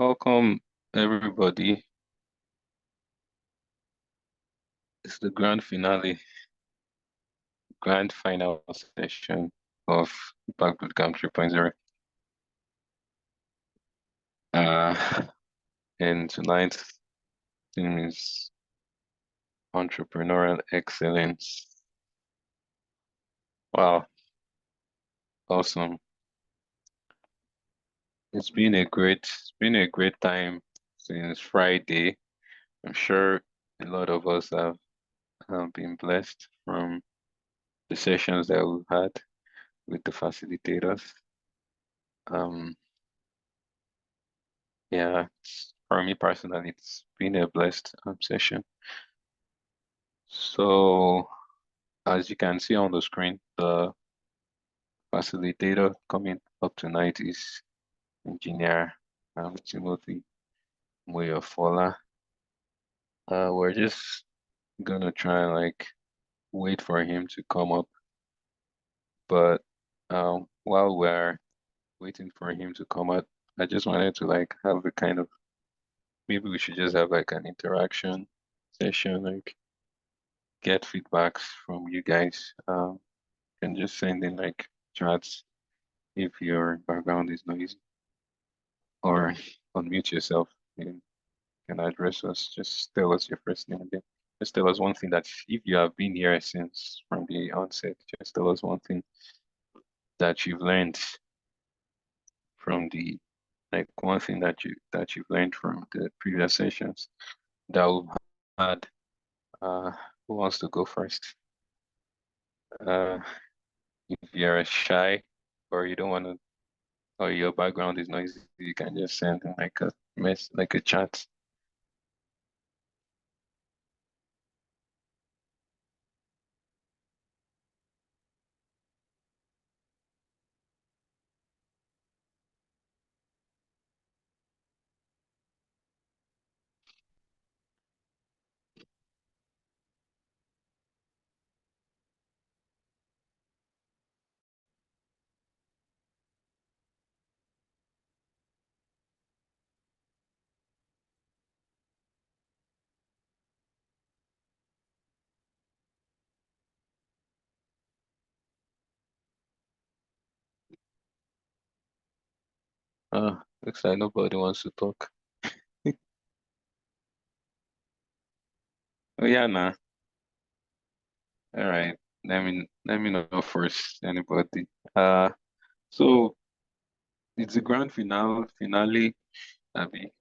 Welcome, everybody. It's the grand final session of Impact Bootcamp 3.0. Uh, and tonight's theme is entrepreneurial excellence. Wow, awesome. It's been a great time since Friday. I'm sure a lot of us have been blessed from the sessions that we've had with the facilitators. Um, Yeah, for me personally, it's been a blessed session. So, as you can see on the screen, the facilitator coming up tonight is Engineer Timothy Moyofola. We're just gonna try and wait for him to come up, but while we're waiting for him to come up, I just wanted to have a kind of maybe we should just have like an interaction session, get feedbacks from you guys. Can just send in chats if your background is noisy, or unmute yourself and can address us. Just tell us your first name again. Just tell us one thing that if you have been here since from the onset, just tell us one thing that you've learned from the one thing that you've learned from the previous sessions that we've had. Uh, who wants to go first? Uh, if you're shy or you don't want to, or your background is noisy, you can just send in like a chat. Looks like nobody wants to talk. Oh yeah, nah. All right. Let me know first, anybody. So it's the grand finale.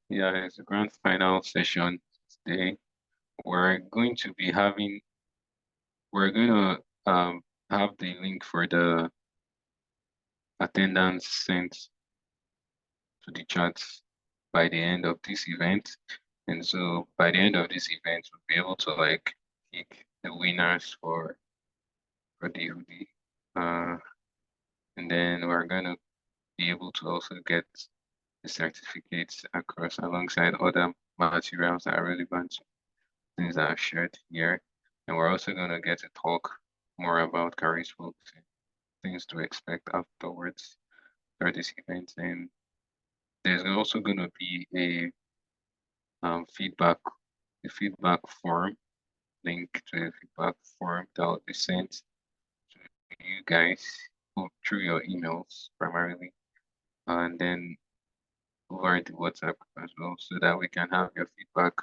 Yeah, it's the grand final session today. We're going to be having we're going to have the link for the attendance sent to the chat by the end of this event. And so by the end of this event, we'll be able to pick the winners for the hoodie. Uh, and then we're gonna be able to also get the certificates across alongside other materials that are relevant to things that are shared here. And we're also gonna get to talk more about careers books and things to expect afterwards for this event. And there's also gonna be um feedback feedback form link to a feedback form that will be sent to you guys through your emails primarily, and then over the WhatsApp as well, so that we can have your feedback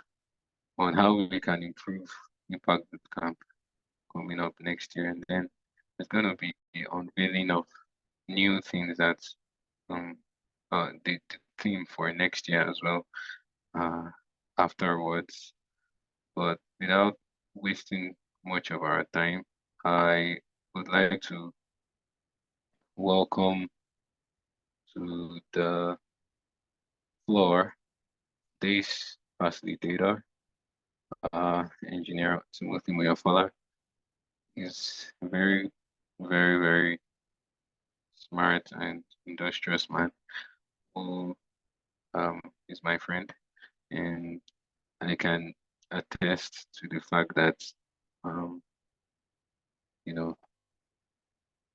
on how we can improve Impact Bootcamp coming up next year. And then there's gonna be the unveiling of new things that um the theme for next year as well uh afterwards. But without wasting much of our time, I would like to welcome to the floor this facilitator, Engineer Timothy Moyofola. He's a very, very, very smart and industrious man who is my friend, and I can attest to the fact that um, you know,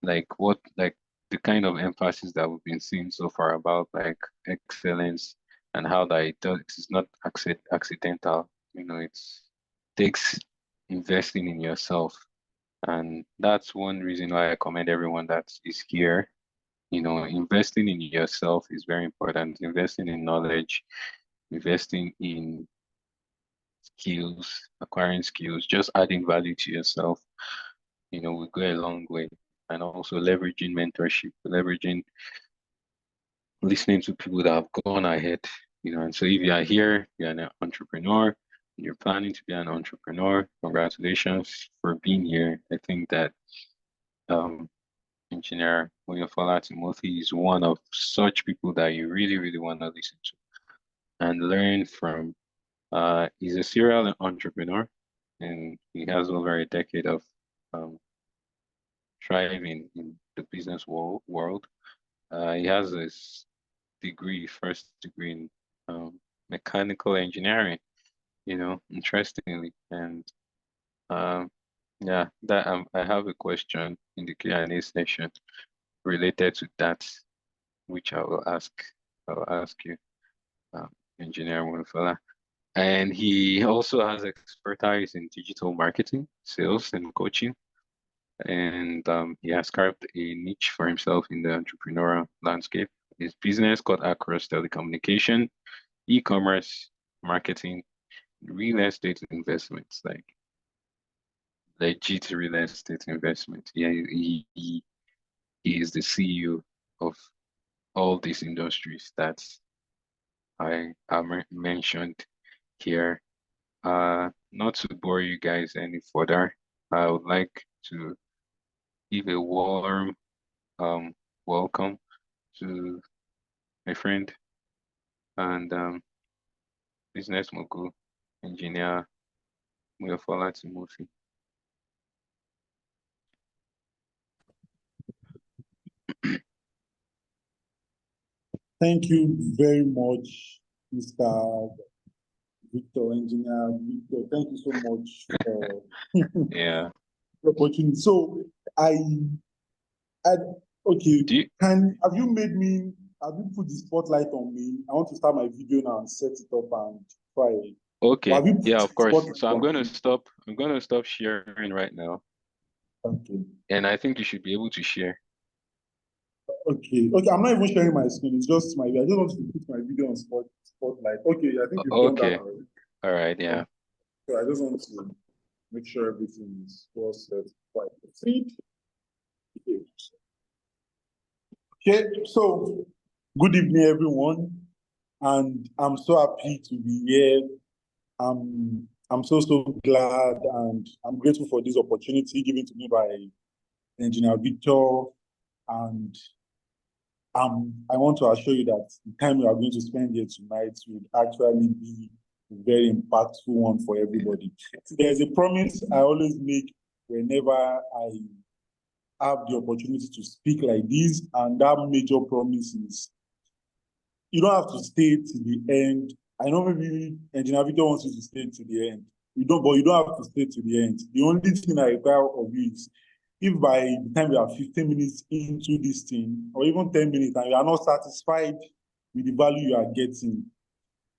the kind of emphasis that we've been seeing so far about excellence and how that it's not accidental. It takes investing in yourself. And that's one reason why I commend everyone that is here. Investing in yourself is very important. Investing in knowledge, investing in skills, acquiring skills, just adding value to yourself, will go a long way. And also leveraging mentorship, leveraging listening to people that have gone ahead, and so if you are here, you're an entrepreneur, you're planning to be an entrepreneur, congratulations for being here. I think that um, Engineer Moyofola Timothy is one of such people that you really, really want to listen to and learn from. He's a serial entrepreneur, and he has over a decade of um, thriving in the business world. He has his first degree in mechanical engineering, interestingly. And yeah, that I have a question in the Q&A session related to that, which I will ask you, um, Engineer Winfella. And he also has expertise in digital marketing, sales, and coaching. And he has carved a niche for himself in the entrepreneurial landscape. His business got across telecommunication, e-commerce, marketing, real estate investments, like legit real estate investment. Yeah, he is the CEO of all these industries that I mentioned here. Not to bore you guys any further, I would like to give a warm um welcome to my friend and business mogul, engineer Moyofola Timothy. Thank you very much, Mr. Victor, Engineer Victor. Thank you so much for Yeah. the opportunity. So okay, have you put the spotlight on me? I want to start my video now and set it up and try. Okay. Yeah, of course. So I'm gonna stop sharing right now. Okay. And I think you should be able to share. Okay. I'm not even sharing my screen. It's just I just want to put my video on spotlight. Okay, I think you've done that already. All right. Yeah. So I just want to make sure everything is well set. Okay. So good evening, everyone, and I'm so happy to be here. I'm so glad, and I'm grateful for this opportunity given to me by Engineer Victor, and I want to assure you that the time we are going to spend here tonight will actually be a very impactful one for everybody. There's a promise I always make whenever I have the opportunity to speak like this, and that major promise is you don't have to stay to the end. I know maybe Engineer Victor wants you to stay to the end. But you don't have to stay to the end. The only thing I require of you is if by the time we are 15 minutes into this thing, or even 10 minutes, and you are not satisfied with the value you are getting,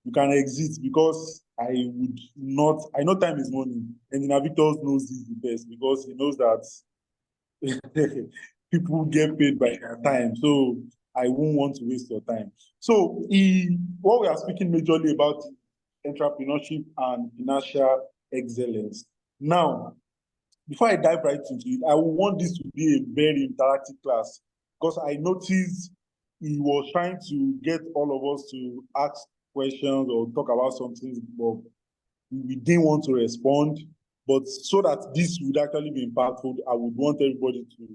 you can exit, because I would not, I know time is money. Engineer Victor knows this the best, because he knows that people get paid by their time. So I won't want to waste your time. So what we are speaking majorly about entrepreneurship and financial excellence. Now, before I dive right into it, I want this to be a very interactive class, because I noticed he was trying to get all of us to ask questions or talk about something, but we didn't want to respond. But so that this would actually be impactful, I would want everybody to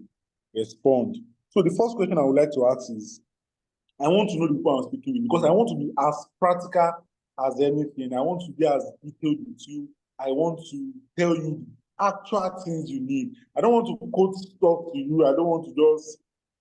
respond. So the first question I would like to ask is, I want to know the people I'm speaking with, because I want to be as practical as anything. I want to be as detailed with you. I want to tell you actual things you need. I don't want to quote stuff to you. I don't want to just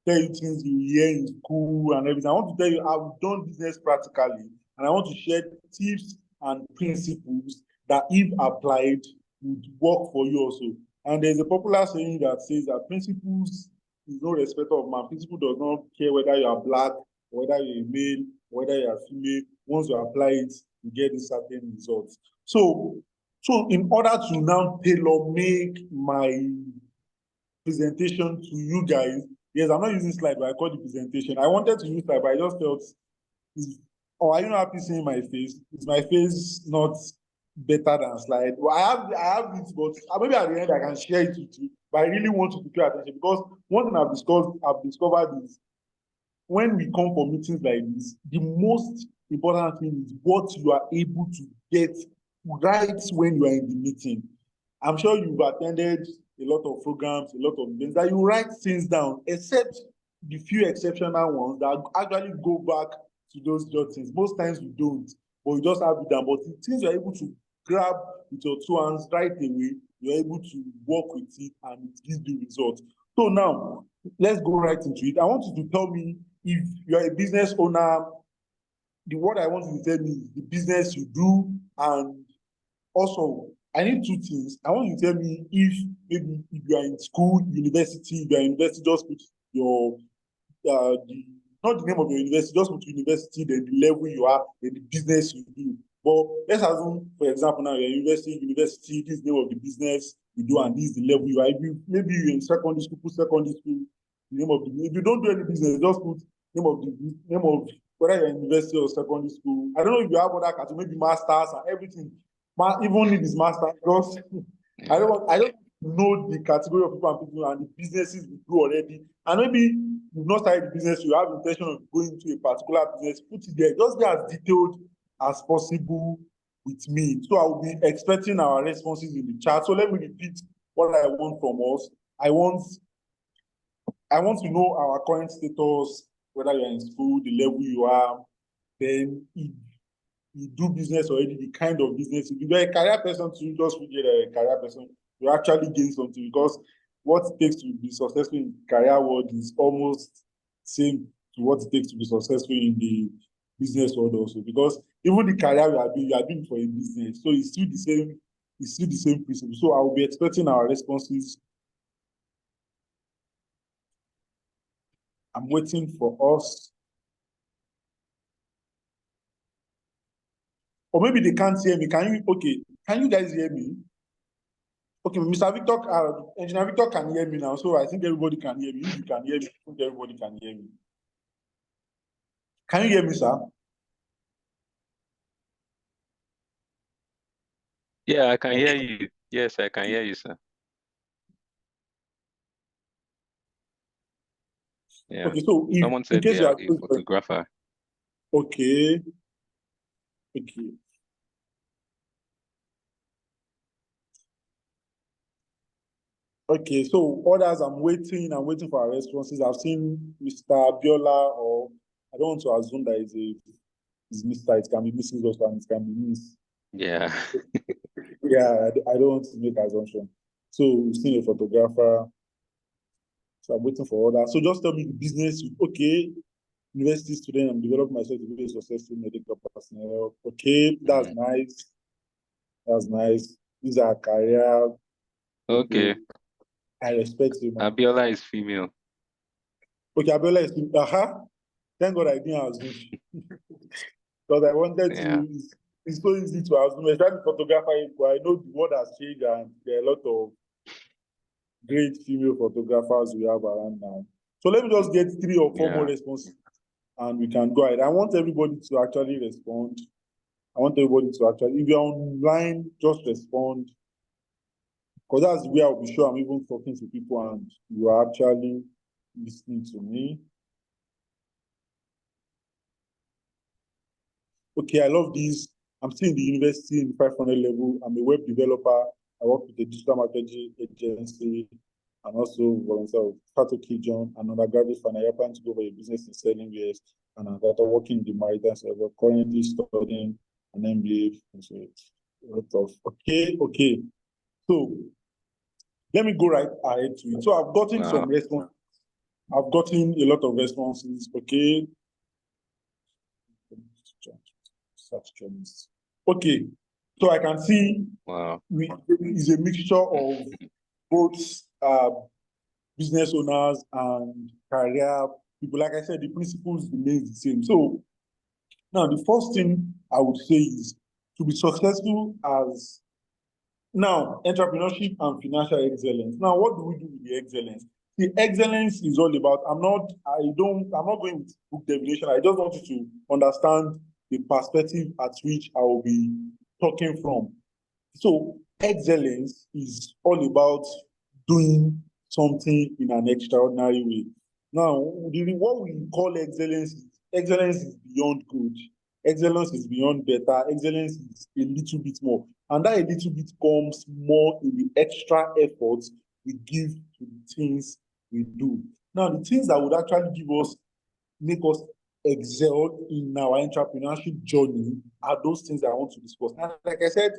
tell you things you hear in school and everything. I want to tell you I've done business practically, and I want to share tips and principles that, if applied, would work for you also. And there's a popular saying that says that principles is no respect of man. Principle does not care whether you are black, whether you're a male, whether you're a female, once you apply it, you get a certain results. So in order to now tailor make my presentation to you guys, yes, I'm not using slide, but I call the presentation. I wanted to use slide, but I just felt, are you not happy seeing my face? Is my face not better than slide? Well, I have it, but maybe at the end I can share it with you. But I really want you to pay attention, because one thing I've discovered is, when we come for meetings like this, the most important thing is what you are able to get right when you are in the meeting. I'm sure you've attended a lot of programs, a lot of events, that you write things down, except the few exceptional ones that actually go back to those jottings. Most times we don't, but we just have it down. But the things you're able to grab with your two hands right away, you're able to work with it, and it gives the result. So now, let's go right into it. I want you to tell me, if you're a business owner, the word I want you to tell me is the business you do, and also, I need two things. I want you to tell me, if maybe if you are in school, university, if you are in university, just put your not the name of your university, just put university, then the level you are, then the business you do. But let's assume, for example, now you're university, this is the name of the business you do, and this is the level you are. If you, maybe you're in secondary school, put secondary school, the name of the, if you don't do any business, just put name of whether you're in university or secondary school. I don't know if you have other categories, maybe masters and everything. Even if it's masters, because I don't know the category of people and the businesses we do already. And maybe you've not started the business, you have intention of going to a particular business, put it there. Just be as detailed as possible with me. So I will be expecting our responses in the chat. So let me repeat what I want from us. I want to know our current status, whether you're in school, the level you are, then if you do business already, the kind of business. If you're a career person, to just forget a career person, you actually gain something, because what it takes to be successful in the career world is almost same to what it takes to be successful in the business world also. Because even the career you are doing for a business, so it's still the same principle. So I will be expecting our responses. I'm waiting for us. Or maybe they can't hear me. Can you guys hear me? Okay, Mr. Victor, Engineer Victor can hear me now, so I think everybody can hear me. If you can hear me, I think everybody can hear me. Can you hear me, sir? Yeah, I can hear you. Yes, I can hear you, sir. Yeah. Okay, so if Someone in said case they you are are a photographer. okay. Okay, so others, I'm waiting for our responses. I've seen Mr. Abiola, or I don't want to assume that is Mr. It can be Mrs. also, and it can be Miss. Yeah. Yeah, I don't want to make assumption. So we've seen a photographer. So I'm waiting for others. So just tell me the business. Okay, university student, I'm developing myself to be a successful medical personnel. Okay, that's nice. That's nice. These are career. Okay. I respect you, man. Abiola is female. Okay, Abiola is Thank God I didn't assume. Because I wanted to, it's so easy to assume, especially photographer. I know the world has changed, and there are a lot of great female photographers we have around now. So let me just get 3 or 4 more responses, and we can go ahead. I want everybody to actually respond. If you're online, just respond. Because that's where I'll be sure I'm even talking to people and you are actually listening to me. Okay, I love this. I'm still in the university in the 500 level. I'm a web developer. I work with a digital marketing agency and also volunteer with Fato Kijon, an undergraduate for I plan to go for a business in selling wares, and I'm working in the maritime sector, currently studying an MBA. So a lot of okay. So let me go right ahead to it. So I've gotten some response. I've gotten a lot of responses. Okay. Okay. So I can see it's a mixture of both business owners and career people. Like I said, the principles remain the same. So Now, the first thing I would say is to be successful as now entrepreneurship and financial excellence. Now, what do we do with the excellence? The excellence is all about, I'm not going with book definition. I just want you to understand the perspective at which I will be talking from. So excellence is all about doing something in an extraordinary way. Now, what we call excellence is beyond good. Excellence is beyond better. Excellence is a little bit more. And that a little bit comes more in the extra efforts we give to the things we do. Now, the things that would actually make us excel in our entrepreneurship journey are those things that I want to discuss. And like I said,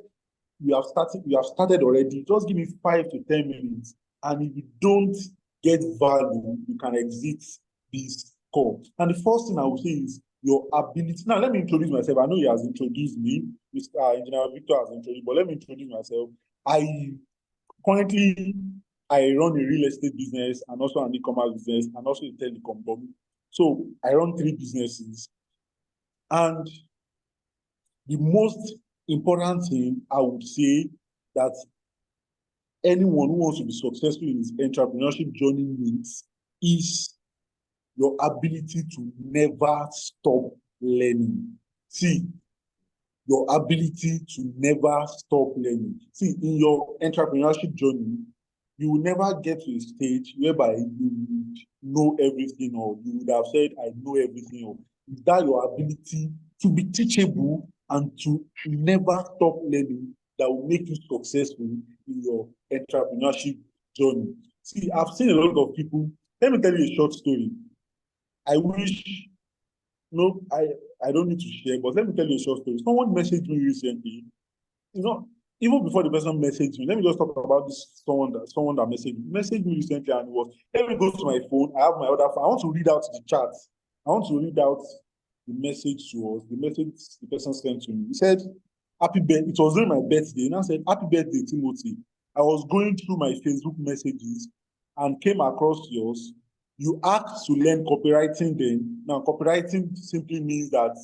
we have started already. Just give me 5 to 10 minutes. And if you don't get value, you can exit this call. And the first thing I will say is your ability. Now, let me introduce myself. I know he has introduced me. Mr. Engineer Victor has introduced, but let me introduce myself. Currently, I run a real estate business and also an e-commerce business and also a telecom company. So I run 3 businesses. And the most important thing I would say that anyone who wants to be successful in his entrepreneurship journey needs is your ability to never stop learning. See, your ability to never stop learning. See, in your entrepreneurship journey, you will never get to a stage whereby you would know everything or you would have said, I know everything. Or is that your ability to be teachable and to never stop learning that will make you successful in your entrepreneurship journey? See, I've seen a lot of people. Let me tell you a short story. I wish, no, I don't need to share, but let me tell you a short story. Someone messaged me recently, you know, even before the person messaged me, let me just talk about this someone that messaged me recently, and it was, let me go to my phone. I have my other phone. I want to read out the chat. I want to read out the message to us, the message the person sent to me. He said, happy birthday. It was during my birthday. And I said, happy birthday, Timothy. I was going through my Facebook messages and came across yours. You asked to learn copywriting then. Now, copywriting simply means that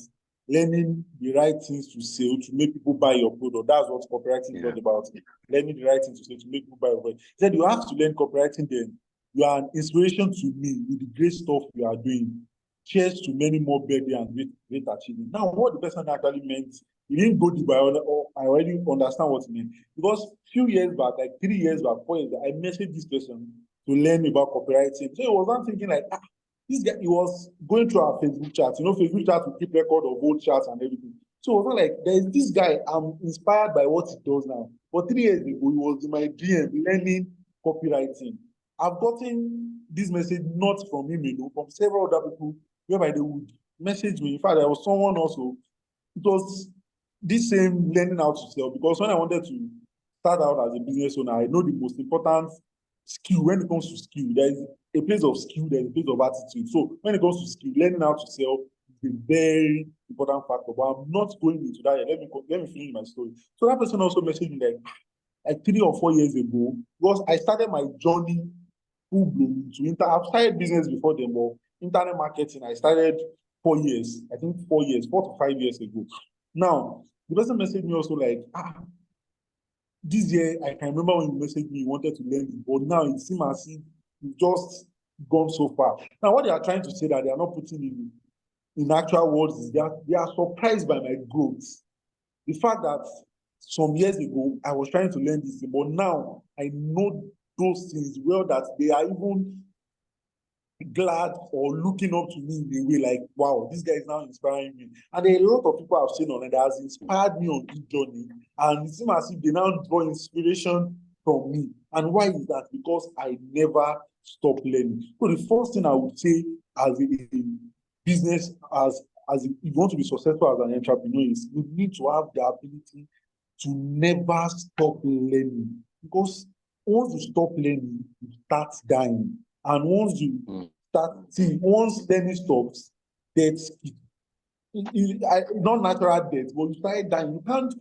learning the right things to sell to make people buy your product. That's what copywriting is all about. Learning the right things to say to make people buy your product. He said, you have to learn copywriting then. You are an inspiration to me with the great stuff you are doing. Cheers to many more birthday and great achievement. Now, what the person actually meant, he didn't go deep, I already understand what he meant. Because few years back, like 3 years back, 4 years back, I messaged this person to learn about copywriting. So he was not thinking like, this guy, he was going through our Facebook chat. You know, Facebook chat will keep record of old chats and everything. So it was not like, there's this guy, I'm inspired by what he does now. But 3 years ago, he was in my DM learning copywriting. I've gotten this message not from him, you know, from several other people, whereby they would message me. In fact, there was someone also, it was this same learning how to sell, because when I wanted to start out as a business owner, I know the most important skill when it comes to skill, there is a place of skill, there's a place of attitude. So when it comes to skill, learning how to sell is a very important factor. But I'm not going into that yet. Let me finish my story. So that person also messaged me like 3 or 4 years ago, because I started my journey full blown into I've started business before them, but internet marketing, I started 4 years, I think 4 years, 4 to 5 years ago. Now, the person messaged me also like, this year, I can remember when you messaged me, you wanted to learn it, but now it seems as if you've just gone so far. Now, what they are trying to say that they are not putting in actual words is that they are surprised by my growth. The fact that some years ago, I was trying to learn this thing, but now I know those things well, that they are even glad or looking up to me in a way like, wow, this guy is now inspiring me. And there are a lot of people I've seen on it that has inspired me on this journey. And it seems as if they now draw inspiration from me. And why is that? Because I never stop learning. So the first thing I would say as a business, if you want to be successful as an entrepreneur, is you need to have the ability to never stop learning. Because once you stop learning, you start dying. And once you once learning stops, death, not natural death, but you start dying. You can't,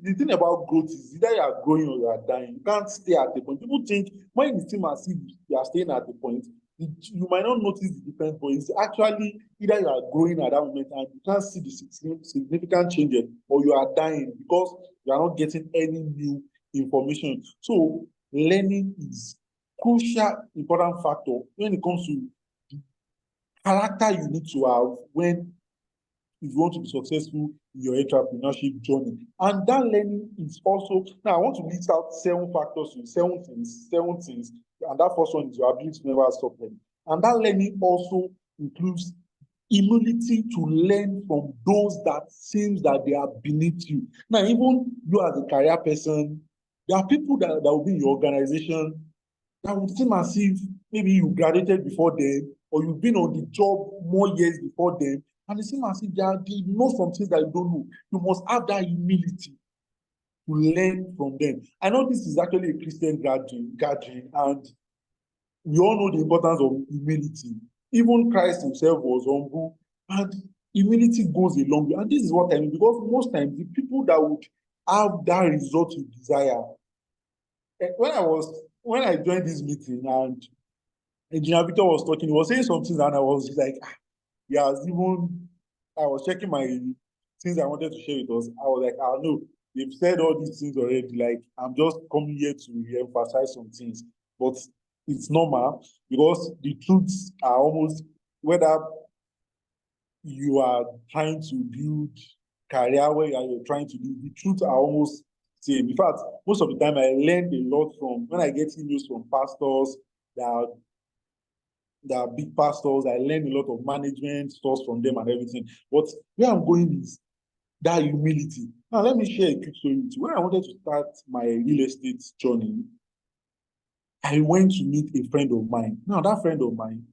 the thing about growth is either you are growing or you are dying. You can't stay at the point. People think when you seem as if you are staying at the point, you might not notice the difference, but it's actually either you are growing at that moment and you can't see the significant changes, or you are dying because you are not getting any new information. So learning is crucial, important factor when it comes to the character you need to have when if you want to be successful in your entrepreneurship journey. And that learning is also, now I want to list out 7 factors, 7 things. And that first one is your ability to never stop learning. And that learning also includes humility to learn from those that seems that they are beneath you. Now, even you as a career person, there are people that will be in your organization that would seem as if maybe you graduated before them or you've been on the job more years before them, and it seems as if they know some things that you don't know. You must have that humility to learn from them. I know this is actually a Christian gathering, and we all know the importance of humility. Even Christ himself was humble, and humility goes a long way. And this is what I mean, because most times the people that would have that result you desire, when I joined this meeting and Engineer Victor was talking, he was saying something, and I was like, yeah, even I was checking my things I wanted to share with us. I was like, I know they've said all these things already. Like, I'm just coming here to emphasize some things, but it's normal because the truths are almost, whether you are trying to build career where you're trying to do, the truth are almost same. In fact, most of the time I learned a lot from when I get emails from pastors that are big pastors. I learned a lot of management stuff from them and everything. But where I'm going is that humility. Now, let me share a quick story with you. When I wanted to start my real estate journey, I went to meet a friend of mine. Now, that friend of mine,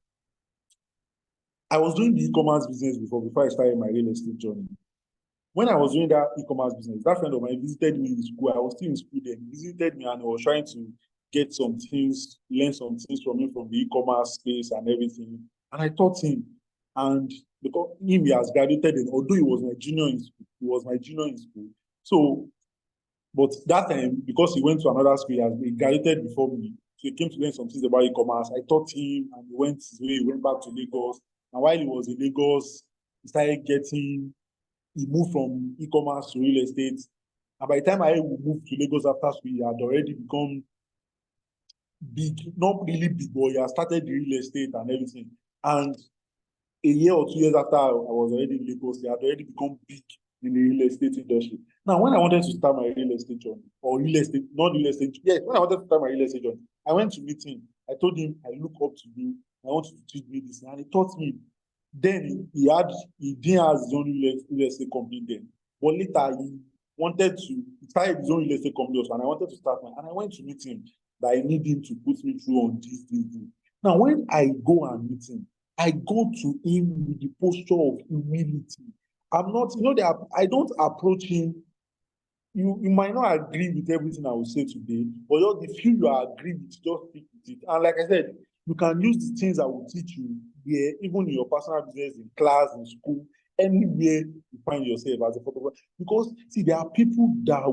I was doing the e-commerce business before I started my real estate journey. When I was doing that e-commerce business, that friend of mine visited me in school. I was still in school then. He visited me and I was trying to get some things, learn some things from him from the e-commerce space and everything. And I taught him. And because him, he has graduated, and although he was my junior in school, he was my junior in school. So, but that time, because he went to another school, he graduated before me. So he came to learn some things about e-commerce. I taught him and he went his way, he went back to Lagos. And while he was in Lagos, he moved from e-commerce to real estate. And by the time I moved to Lagos after school, he had already become big, not really big, but he had started the real estate and everything. And a year or 2 years after I was already in Lagos, he had already become big in the real estate industry. Now, when I wanted to start my real estate journey, or real estate, not real estate, yes, when I wanted to start my real estate journey, I went to meet him. I told him, I look up to you. I want you to teach me this. And he taught me. Then he didn't have his own real estate company then. But later he started his own real estate company also, and I wanted to start mine. And I went to meet him that I need him to put me through on this. Now, when I go and meet him, I go to him with the posture of humility. I'm not, I don't approach him. You might not agree with everything I will say today, but just the few you agree with, just stick with it. And like I said, you can use the things I will teach you here, even in your personal business, in class, in school, anywhere you find yourself as a photographer. Because see, there are people that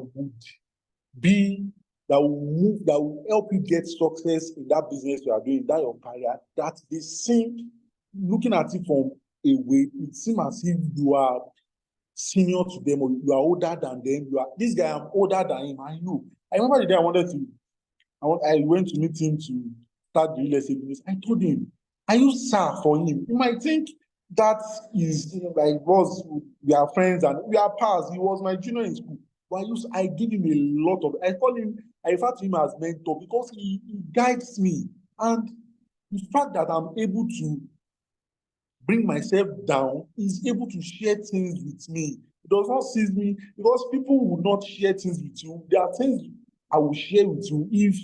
will help you get success in that business you are doing, that your career, that they seem, looking at it from a way, it seems as if you are senior to them or you are older than them. This guy, I'm older than him. I know. I remember the day I went to meet him to start the real estate business. I told him, I use sir for him. You might think that is like we are friends and we are pals. He was my junior in school. But I give him a lot of, I refer to him as mentor because he guides me. And the fact that I'm able to bring myself down, is able to share things with me. It does not seize me because people will not share things with you. There are things I will share with you if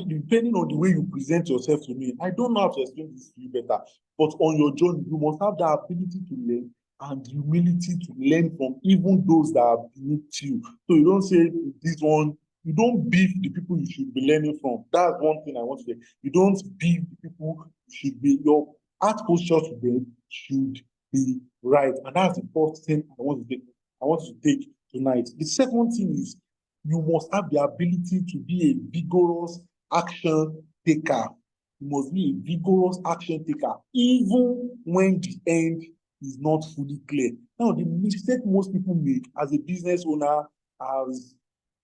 depending on the way you present yourself to me. I don't know how to explain this to you better, but on your journey, you must have that ability to learn and humility to learn from even those that are beneath you. So you don't say this one, you don't beef the people you should be learning from. That's one thing I want to say. You don't beef the people you should be, your art posture to them should be right. And that's the first thing I want to take tonight. The second thing is you must have the ability to be a vigorous action taker. you must be a vigorous action taker, even when the end is not fully clear. Now, the mistake most people make as a business owner, as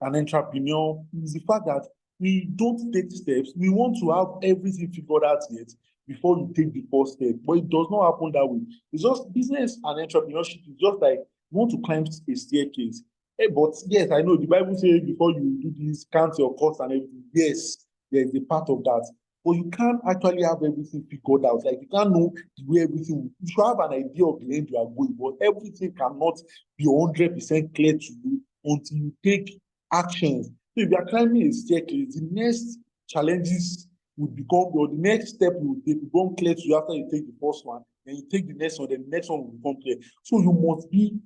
an entrepreneur, is the fact that we don't take steps. We want to have everything figured out yet before you take the first step. But it does not happen that way. It's just business and entrepreneurship is just like you want to climb a staircase. But yes, I know the Bible says before you do this, count your costs and everything. Yes, there is a part of that. But you can't actually have everything figured out. Like, you can't know the way everything. You should have an idea of the end you are going, but everything cannot be 100% clear to you until you take actions. So if you are climbing a staircase, the next challenges would become, or the next step you will take will become clear to you after you take the first one, then you take the next one, then the next one will become clear. So you must be.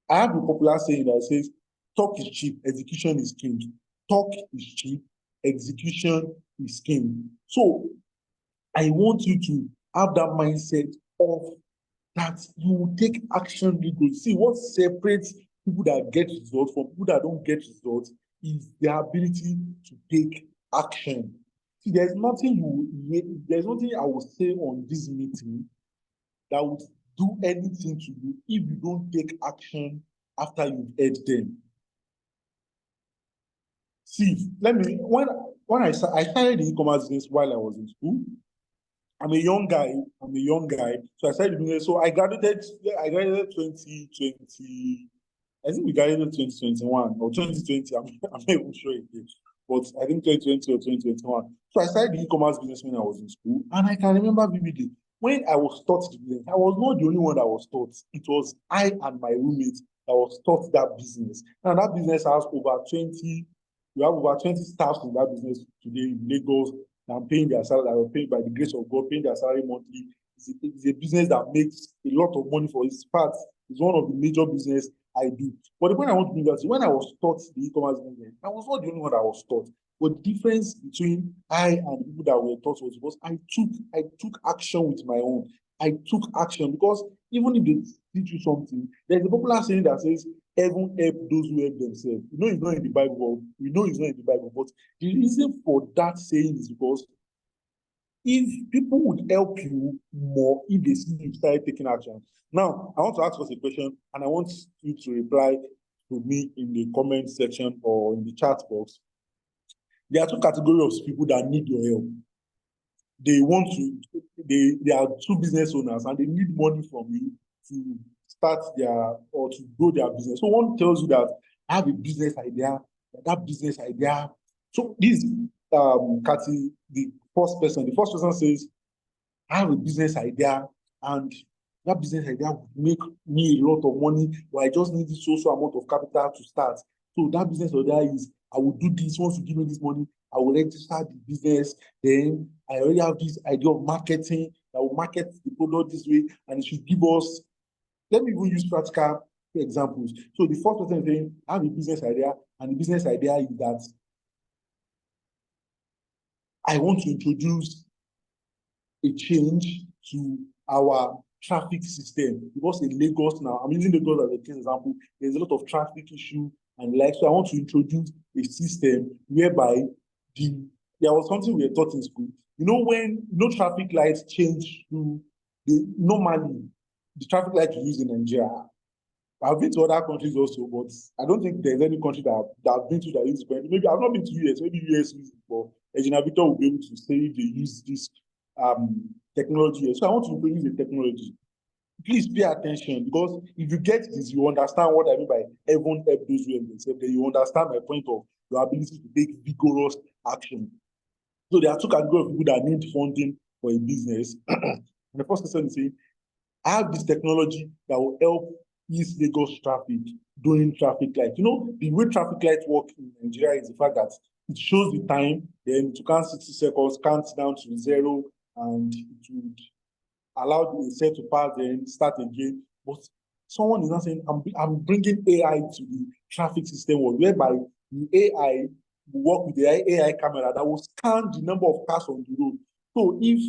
I have a popular saying that says, talk is cheap, execution is king. Talk is cheap, execution is king. So I want you to have that mindset of that you will take action legally. See, what separates people that get results from people that don't get results is their ability to take action. See, there's nothing I will say on this meeting that would do anything to you if you don't take action after you've heard them. See, when I started the e-commerce business while I was in school. I'm a young guy. So I started doing it. So I graduated 2020. I think we graduated 2021 or 2020. I'm not even sure again. But I think 2020 or 2021. So I started the e-commerce business when I was in school. And I can remember vividly when I was taught the business, I was not the only one that was taught. It was I and my roommate that was taught that business. And that business has over 20, we have over 20 staff in that business today in Lagos. I'm paying their salary, I'm paying by the grace of God, paying their salary monthly. It's a business that makes a lot of money for its part. It's one of the major business I do. But the point I want to bring out is when I was taught the e-commerce business, I was not the only one that was taught. But the difference between I and the people that were taught was because I took action with my own. I took action because even if they teach you something, there's a popular saying that says, heaven help those who help themselves. You know it's not in the Bible. We know it's not in the Bible, but the reason for that saying is because if people would help you more if they see you started taking action. Now, I want to ask us a question, and I want you to reply to me in the comment section or in the chat box. There are two categories of people that need your help. They are two business owners and they need money from you to start or to grow their business. So one tells you that I have a business idea, that business idea. So this the first person says, I have a business idea and that business idea would make me a lot of money, but I just need this social amount of capital to start. So that business idea is, I will do this. Once you give me this money, I will register the business. Then I already have this idea of marketing. I will market the product this way, and it should give us. Let me even use practical examples. So the first person is saying, I have a business idea, and the business idea is that I want to introduce a change to our traffic system, because in Lagos now, I'm using Lagos as a case example, there's a lot of traffic issue and like, so I want to introduce a system whereby there was something we were taught in school. You know, when traffic lights change to normally the traffic light we use in Nigeria. I've been to other countries also, but I don't think there's any country that I've been to that uses it. Maybe I've not been to US, maybe US uses it, but Engineer Victor will be able to say if they use this technology. So I want to introduce the technology. Please pay attention, because if you get this, you understand what I mean by heaven help those who help themselves. Then you understand my point of your ability to take vigorous action. So there are two categories of people that need funding for a business. And the first person is saying, I have this technology that will help ease Lagos traffic during traffic lights. You know, the way traffic lights work in Nigeria is the fact that it shows the time, then it count 60 seconds, counts down to 0, and it would allow the set to pass, then start again. But someone is not saying, I'm bringing AI to the traffic system, whereby the AI will work with the AI camera that will scan the number of cars on the road. So if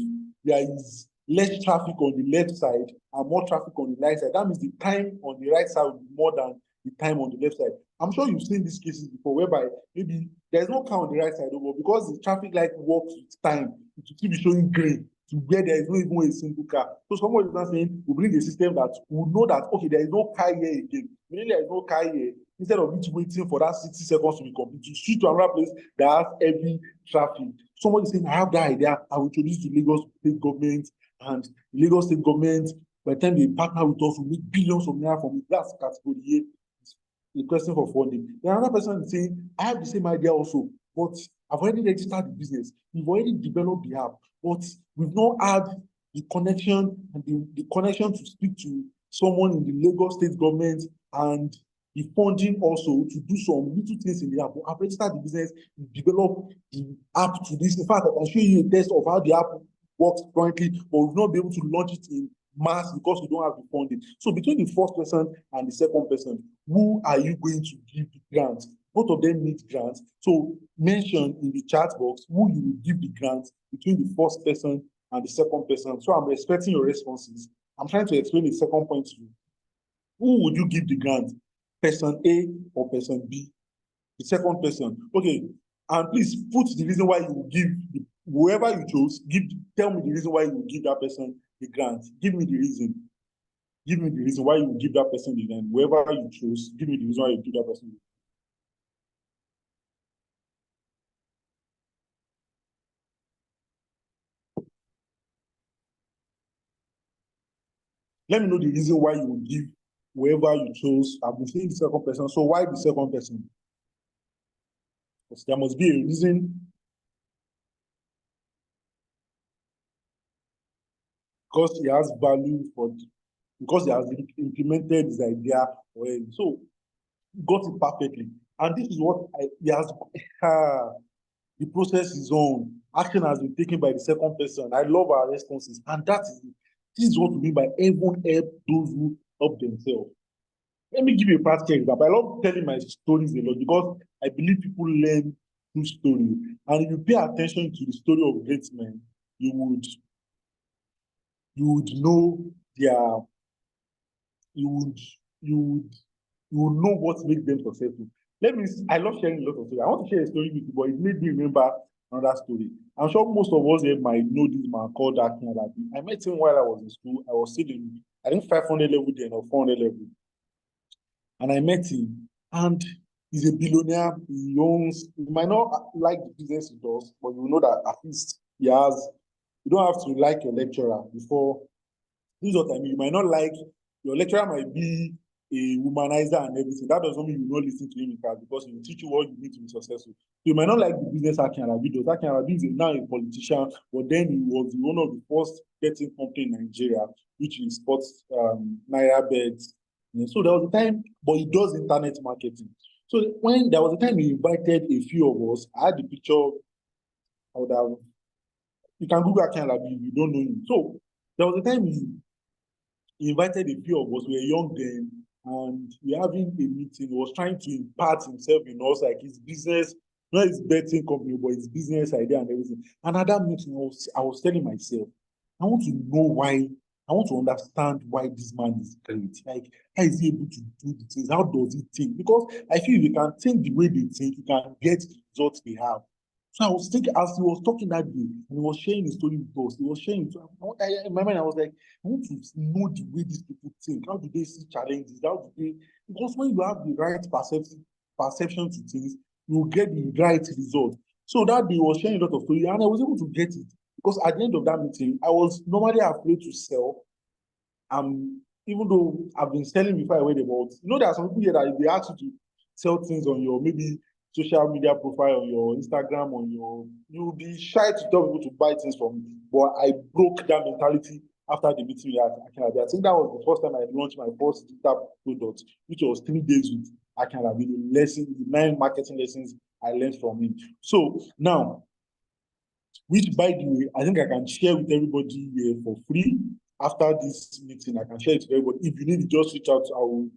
there is less traffic on the left side and more traffic on the right side, that means the time on the right side will be more than the time on the left side. I'm sure you've seen these cases before, whereby maybe there's no car on the right side, but because the traffic light works with time, it will keep showing green to where there is no even a single car. So someone is not saying we bring a system that will know that, okay, there is no car here again. Meaning there is no car here. Instead of it waiting for that 60 seconds to be complete, to switch to another place that has heavy traffic. Someone is saying, I have that idea. I will introduce to Lagos state government, and the Lagos state government, by the time they partner with us, will make billions of naira from it. That's category A, the question for funding. Then another person is saying, I have the same idea also, but I've already registered the business. We've already developed the app, but we've not had the connection and the connection to speak to someone in the Lagos state government and the funding also to do some little things in the app. I've registered the business, developed the app to this. In fact, I can show you a test of how the app works currently, but we've not been able to launch it in mass because we don't have the funding. So between the first person and the second person, who are you going to give the grant? Both of them need grants. So mention in the chat box who you will give the grant between the first person and the second person. So I'm expecting your responses. I'm trying to explain the second point to you. Who would you give the grant? Person A or person B? The second person. Okay. And please put the reason why you will give whoever you chose, tell me the reason why you will give that person the grant. Give me the reason. Give me the reason why you will give that person the grant. Whoever you chose, give me the reason why you give that person the grant. Let me know the reason why you will give whoever you chose. I've been saying the second person. So why the second person? Because there must be a reason. Because he has value because he has implemented his idea well. So got it perfectly. And this is what he has. The process is on. Action has been taken by the second person. I love our responses, and this is what we mean by everyone help those who help themselves. Let me give you a practical example. I love telling my stories a lot because I believe people learn through story. And if you pay attention to the story of great men, you would know their you would you would you would know what makes them successful. I love sharing a lot of stories. I want to share a story with you, but it made me remember another story. I'm sure most of us here might know this man called Akin Alabi. I met him while I was in school. I was still in, I think 500 level then or 400 level. And I met him, and he's a billionaire. He owns, you might not like the business he does, but you know that at least he has, you don't have to like your lecturer before. This is what I mean. You might not like, your lecturer might be a womanizer and everything. That doesn't mean you will not listen to him in class because he will teach you what you need to be successful. You might not like the business Akin Alabi does. Akin Alabi is now a politician, but then he was one of the first betting company in Nigeria, which is sports Naira bets. Yeah, so there was a time, but he does internet marketing. So when there was a time he invited a few of us, I had the picture. I would have, you can Google Akin Alabi if you don't know him. So there was a time he invited a few of us. We were young then, and we were having a meeting. He was trying to impart himself in us, like his business, not his betting company, but his business idea and everything. And at that meeting, I was telling myself, I want to know why, I want to understand why this man is great. Like, how is he able to do the things? How does he think? Because I feel if you can think the way they think, you can get the results they have. So I was thinking, as he was talking that day, and he was sharing his story with us, he was sharing, in my mind, I was like, I want to know the way these people think. How do they see challenges? How do they, because when you have the right perception to things, you will get the right result. So that day he was sharing a lot of story, and I was able to get it. Because at the end of that meeting, I was normally afraid to sell. Even though I've been selling before I went about, there are some people here that if they ask you to sell things on your maybe social media profile, on your Instagram, you'll be shy to tell people to buy things from me. But I broke that mentality after the meeting with Akin Alabi. I think that was the first time I launched my first digital product, which was 3 days with Akin Alabi, the 9 marketing lessons I learned from him. So now, which by the way, I think I can share with everybody here for free. After this meeting, I can share it to everybody. If you need to just reach out, I will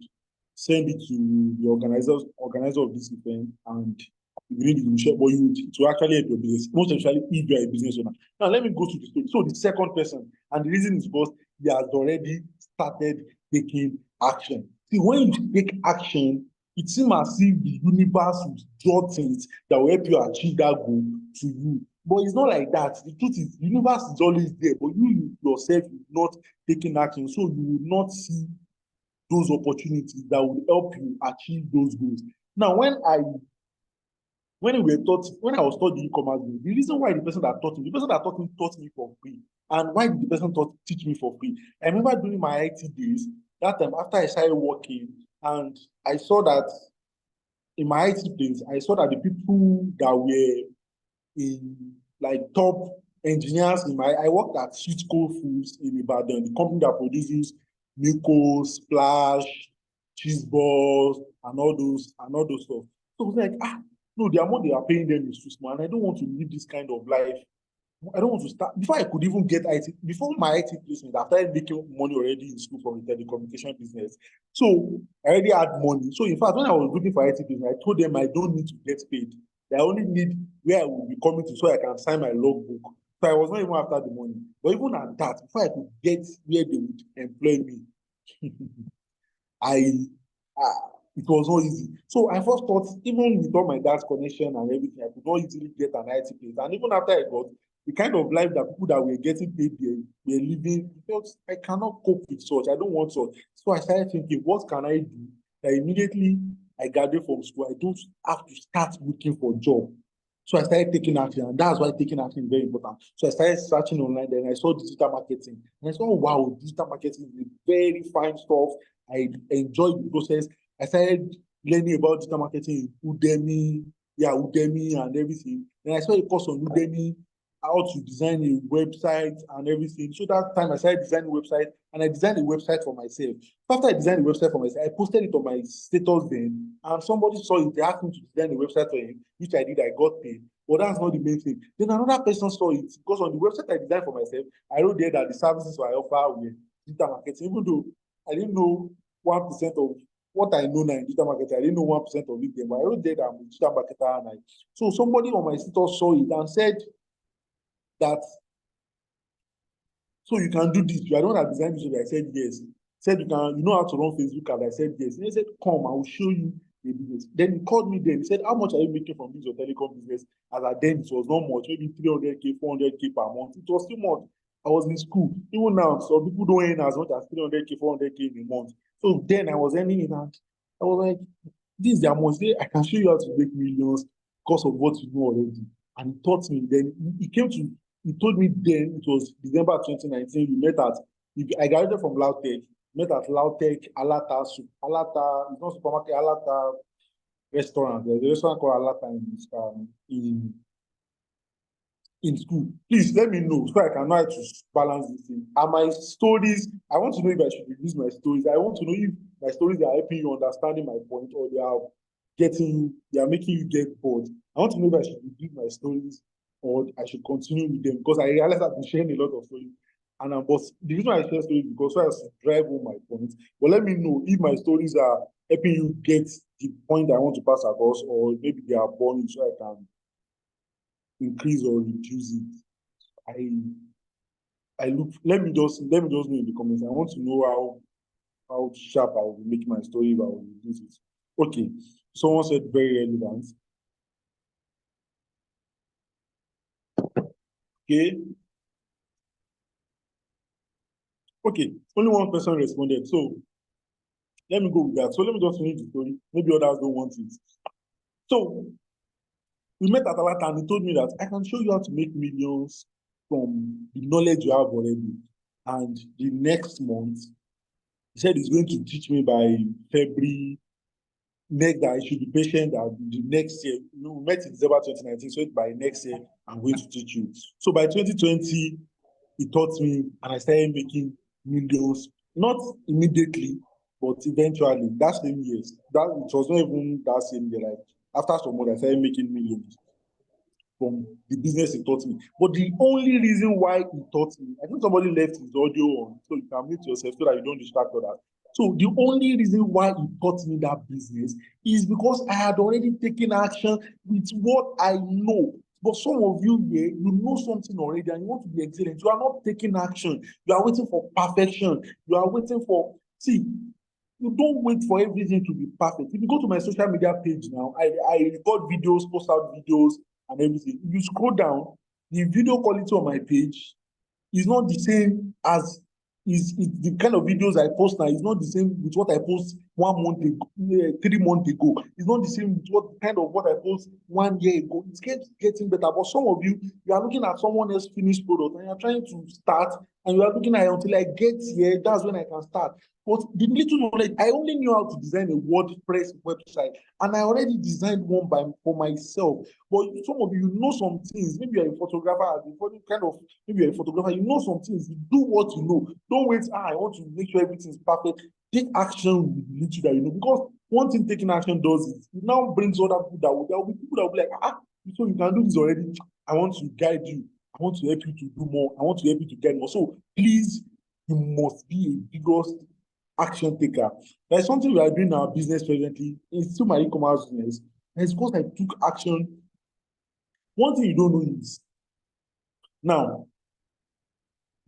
send it to the organizer of this event, and if you need it, share, but to actually help your business, most especially if you are a business owner. Now, let me go to the story. So the second person, and the reason is because he has already started taking action. See, when you take action, it seems as if the universe will draw things that will help you achieve that goal to you. But it's not like that. The truth is, the universe is always there, but you yourself is not taking action. So you will not see those opportunities that will help you achieve those goals. Now, when I was taught the e-commerce, the reason why the person that taught me for free. And why did the person teach me for free? I remember during my IT days, that time after I started working, and I saw that in my IT place, I saw that the people that were in like top engineers I worked at Sweetco Foods in Ibadan, the company that produces Milko, Splash, cheese balls, and all those stuff. So I was like, no, the amount they are paying them is too small, and I don't want to live this kind of life. I don't want to start before I could even get IT, before my IT placement, I started making money already in school from the telecommunication business. So I already had money. So in fact, when I was looking for IT business, I told them I don't need to get paid. I only need where I will be coming to so I can sign my logbook. So I was not even after the money. But even at that, before I could get where they would employ me, I it was not easy. So I first thought, even with all my dad's connection and everything, I could not easily get an IT place. And even after I got the kind of life that people that were getting paid there were living, because I cannot cope with such. I don't want such. So I started thinking, what can I do? That immediately I graduated from school, I don't have to start looking for a job. So I started taking action, and that's why taking action is very important. So I started searching online, then I saw digital marketing, and I saw, oh, wow, digital marketing is very fine stuff. I enjoyed the process. I started learning about digital marketing in Udemy and everything. And I saw a course on Udemy, how to design a website and everything. So that time I started designing a website, and I designed a website for myself. After I designed a website for myself, I posted it on my status then, and somebody saw it. They asked me to design a website for him, which I did. I got paid. But that's not the main thing. Then another person saw it, because on the website I designed for myself, I wrote there that the services I offer were digital marketing, even though I didn't know 1% of what I know now in digital marketing. I didn't know 1% of it then, but I wrote there that I'm a digital marketer. So somebody on my status saw it and said that, so you can do this. You are the one that designed this. I said yes. Said you know how to run Facebook ads. I said yes. And he said, come, I will show you the business. Then he called me then. He said, how much are you making from this your telecom business? As at then, it was not much, maybe 300K, 400K per month. It was too much. I was in school. Even now, some people don't earn as much as 300K, 400K in a month. So then I was earning it, and I was like, this is the amount. I can show you how to make millions because of what you know already. And he taught me. Then he told me then, it was December 2019, I graduated from Lautech, met at Lautech, Alata, it's not supermarket, Alata restaurant. There's a restaurant called Alata in school. Please let me know so I can know how to balance this thing. And my stories, I want to know if I should reduce my stories. I want to know if my stories are helping you understanding my point, or they are making you get bored. I want to know if I should reduce my stories or I should continue with them, because I realize I've been sharing a lot of stories. But the reason I share stories is because I have to drive home my points. But let me know if my stories are helping you get the point I want to pass across, or maybe they are boring, so I can increase or reduce it. Let me just know in the comments. I want to know how sharp I will make my story if I will reduce it. Okay. Someone said very relevant. Okay. Okay. Only one person responded. So let me go with that. So let me just finish the story. Maybe others don't want it. So we met at Alata, and he told me that I can show you how to make millions from the knowledge you have already. And the next month, he said he's going to teach me by February next, that I should be patient, that the next year, we met in December 2019, so by next year, I'm going to teach you. So by 2020, he taught me, and I started making millions, not immediately, but eventually, that same year. It was not even that same year, like after some months, I started making millions from the business he taught me. But the only reason why he taught me, I think somebody left his audio on, so you can mute yourself so that you don't distract others. So the only reason why he taught me that business is because I had already taken action with what I know. But some of you here, you know something already and you want to be excellent. You are not taking action. You are waiting for perfection. You are waiting for, see, You don't wait for everything to be perfect. If you go to my social media page now, I record videos, post out videos and everything. If you scroll down, the video quality on my page is not the same as is the kind of videos I post now is not the same with what I post 1 month ago, 3 months ago. It's not the same with what I post 1 year ago. It's getting better. But some of you, you are looking at someone else's finished product and you're trying to start and you are looking at it until I get here, that's when I can start. But the little knowledge, I only knew how to design a WordPress website, and I already designed one for myself. But some of you know some things. Maybe you're a photographer, maybe you're a photographer, you know some things. You do what you know. Don't wait, I want to make sure everything's perfect. Take action with the little that you know. Because one thing taking action does is it now brings other people there will be people that will be like, so you can do this already. I want to guide you. I want to help you to do more. I want to help you to get more. So please, you must be a vigorous action taker. There's something we are doing in our business presently. It's still my e-commerce business. And it's because I took action. One thing you don't know is now,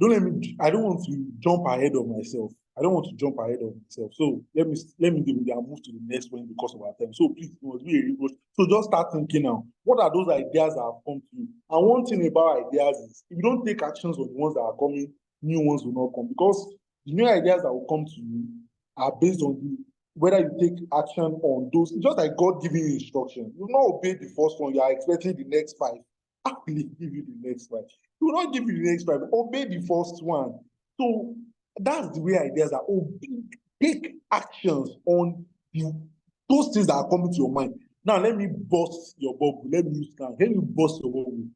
I don't want to jump ahead of myself. I don't want to jump ahead of myself. So let me do it and move to the next one because of our time. So please, it must be a rigorous. So just start thinking now. What are those ideas that have come to you? And one thing about ideas is if you don't take actions on the ones that are coming, new ones will not come. Because the new ideas that will come to you are based on whether you take action on those. It's just like God giving you instruction. You not obey the first one, you are expecting the next five. How will He give you the next five? He will not give you the next five. Obey the first one. So that's the way ideas are. Take actions on those things that are coming to your mind. Now, let me bust your bubble. Let me bust your bubble.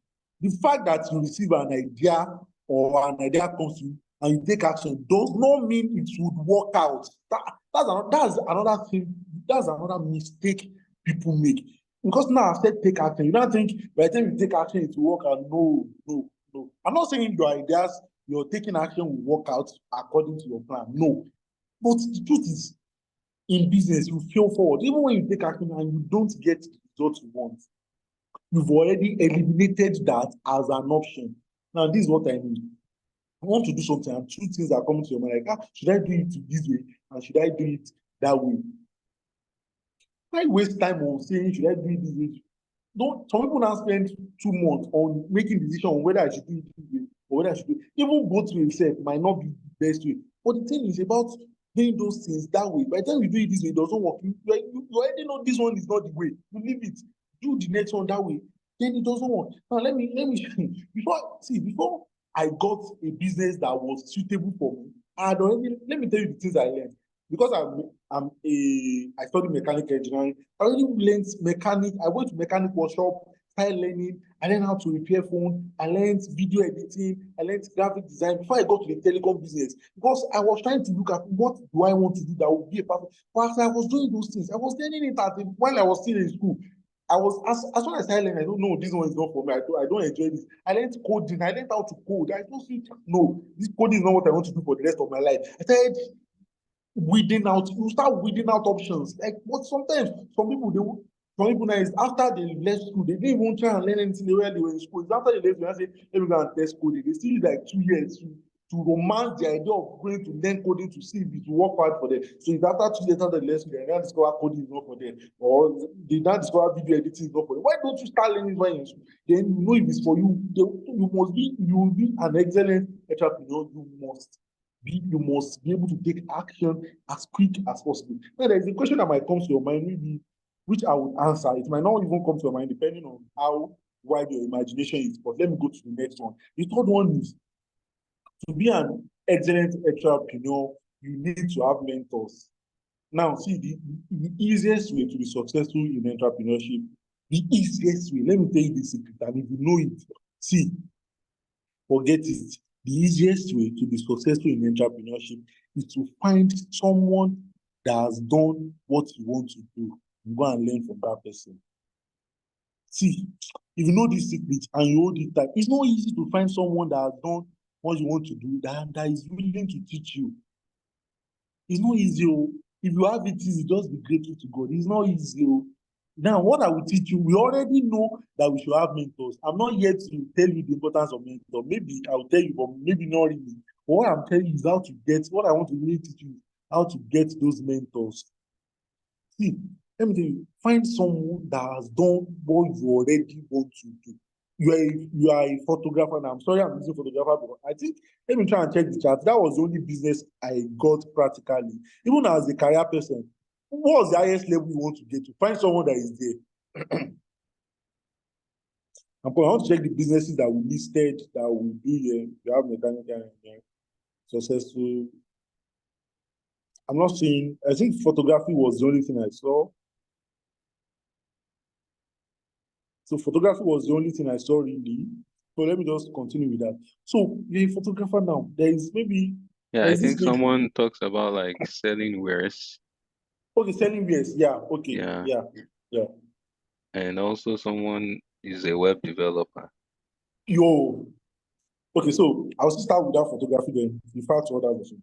The fact that you receive an idea or an idea comes to you and you take action does not mean it would work out. That's another thing. That's another mistake people make. Because now I've said take action. You don't think by the time you take action it will work out. No. I'm not saying your ideas, your taking action will work out according to your plan. No. But the truth is, in business, you fail forward. Even when you take action and you don't get the results you want, you've already eliminated that as an option. Now, this is what I mean. I want to do something and two things are coming to your mind like, should I do it this way and should I do it that way? Why waste time on saying, should I do it this way? Some people now spend 2 months on making decision on whether I should do it this way or whether I should do it. Even both ways might not be the best way. But the thing is about doing those things that way. By the time you do it this way, it doesn't work. You already know this one is not the way. You leave it. Do the next one that way. Then it doesn't work. Now let me before I got a business that was suitable for me, let me tell you the things I learned. Because I studied mechanical engineering. I already learned mechanic. I went to mechanic workshop, started learning. I learned how to repair phone. I learned video editing. I learned graphic design before I got to the telecom business. Because I was trying to look at what do I want to do that would be a perfect. But as I was doing those things, I was learning it while I was still in school. I was as soon as I started learning, I don't know this one is not for me. I don't enjoy this. I learned coding. I learned how to code. I don't see no, this coding is not what I want to do for the rest of my life. I started you start weeding out options. Like what sometimes some people now is after they left school, they didn't even try and learn anything while they were in school. It's after they left, they say, let me go and test coding. They still need like 2 years to romance the idea of going to learn coding to see if it will work hard for them. So if after 2 years after they left school, they now discover coding is not for them, or they now discover video editing is not for them. Why don't you start learning while in school? Then you know if it's for you. You will be an excellent entrepreneur. You must be able to take action as quick as possible. Now, there is a question that might come to your mind, maybe, which I would answer. It might not even come to your mind, depending on how wide your imagination is. But let me go to the next one. The third one is to be an excellent entrepreneur, you need to have mentors. Now, see, the easiest way to be successful in entrepreneurship, the easiest way, let me tell you the secret, and if you know it, see, forget it. The easiest way to be successful in entrepreneurship is to find someone that has done what you want to do and go and learn from that person. See, if you know this secret and you hold it tight, it's not easy to find someone that has done what you want to do that is willing to teach you. It's not easy. If you have it easy, just be grateful to God. It's not easy. Now, what I will teach you, we already know that we should have mentors. I'm not yet to tell you the importance of mentors. Maybe I'll tell you, but maybe not really. But what I'm telling you is how to get what I want to really teach you. how to get those mentors. See, let me tell you, find someone that has done what you already want to do. You are a photographer now. I'm sorry I'm using photographer, but I think, let me try and check the chart. That was the only business I got practically. Even as a career person, what was the highest level you want to get to? Find someone that is there. I want to check the businesses that we listed that we do here. You have mechanical engineering, successful. I'm not saying, I think photography was the only thing I saw. So photography was the only thing I saw really. So let me just continue with that. So you're a photographer now. There is Yeah, I this think lady. someone talks about like selling wares. Okay, selling wares. Yeah, okay. Yeah. Yeah, yeah. And also someone is a web developer. Yo. Okay, so I'll still start with that photography then. In fact, what I was saying.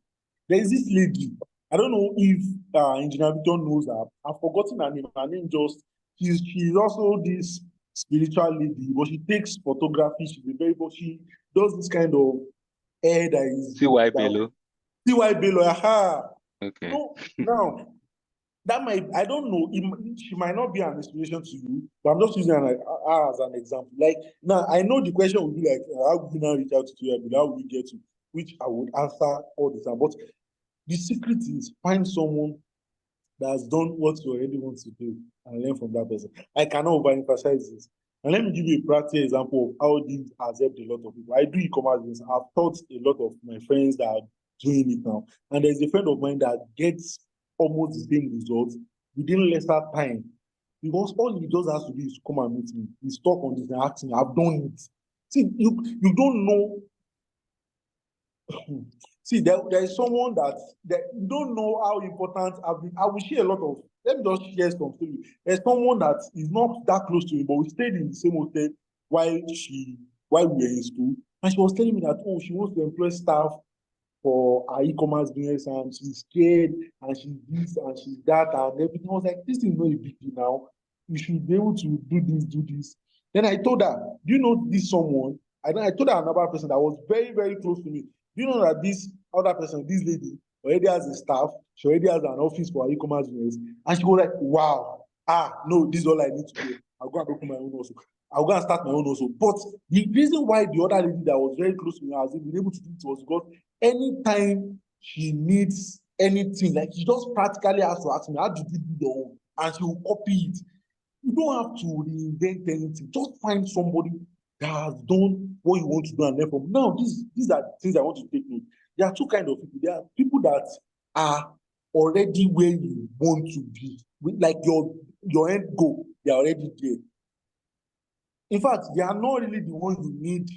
There is this lady. I don't know if Engineer Victor knows her. I've forgotten her name. Her name just, she's also this spiritual lady, but she takes photography. She's a very, but she does this kind of hair that is CY that Bello. CY Bello. Aha. Okay. No, now that might, I don't know, she might not be an inspiration to you, but I'm just using her as an example. Like now, I know the question would be like, how would you now reach out to you? How would you get to? Which I would answer all the time. But the secret is find someone that has done what you already want to do and learn from that person. I cannot overemphasize this. And let me give you a practical example of how this has helped a lot of people. I do e-commerce business. I've taught a lot of my friends that are doing it now. And there's a friend of mine that gets almost the same results within lesser time. Because all he just has to do is come and meet me. He's talk on this and ask me, I've done it. See, you don't know. See, there is someone that you don't know how important I will share a lot of. Let me just share some story. There's someone that is not that close to me, but we stayed in the same hotel while we were in school, and she was telling me that she wants to employ staff for her e-commerce business, and she's scared, and she's this and she's that and everything. I was like, this is not a big deal now. You should be able to do this, do this. Then I told her, do you know this someone? I told her another person that was very, very close to me. Do you know that this other person, this lady, already has a staff, she already has an office for her e-commerce business, and she was like, wow, no, this is all I need to do. I'll go and open my own also. I'll go and start my own also. But the reason why the other lady that was very close to me has been able to do it was because anytime she needs anything, like she just practically has to ask me, how did you do your own? And she will copy it. You don't have to reinvent anything. Just find somebody that has done what you want to do and learn from. Now, these are things I want to take note. There are two kinds of people. There are people that are already where you want to be. Like your end goal, they are already there. In fact, they are not really the ones you need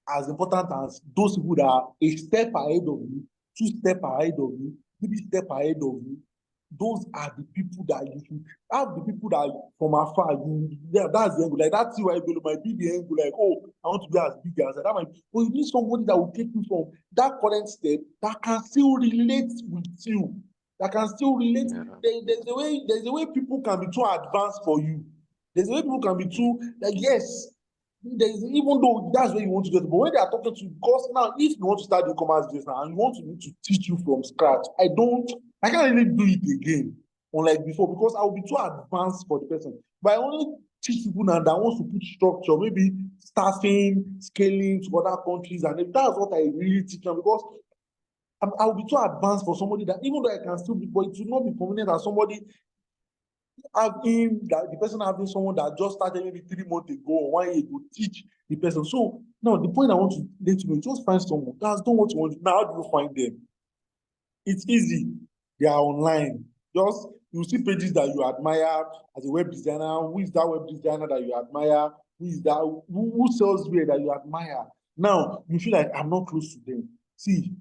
as important as those people that are a step ahead of you, 2 steps ahead of you, 3 steps ahead of you. Those are the people that you should have. The people that from afar, that's the angle. Like that CY Bello might be the angle, like, I want to be as big as that. But you need somebody that will take you from that current step that can still relate with you. That can still relate. Yeah. There's a way people can be too advanced for you. There's a way people can be too, like, yes, even though that's where you want to get, but when they are talking to you, because now if you want to start the e-commerce business now and you want me to teach you from scratch, I can't really do it again, unlike before, because I will be too advanced for the person. But I only teach people now that wants to put structure, maybe staffing, scaling to other countries, and that's what I really teach them, because I will be too advanced for somebody that, even though I can still be, but it will not be convenient as somebody having that the person having someone that just started maybe 3 months ago or 1 year ago teach the person. So now the point I want to let you know, just find someone that's done what you want to. Now, how do you find them? It's easy. They are online. Just you see pages that you admire as a web designer. Who is that web designer that you admire? Who is that? Who sells where that you admire? Now you feel like I'm not close to them. See,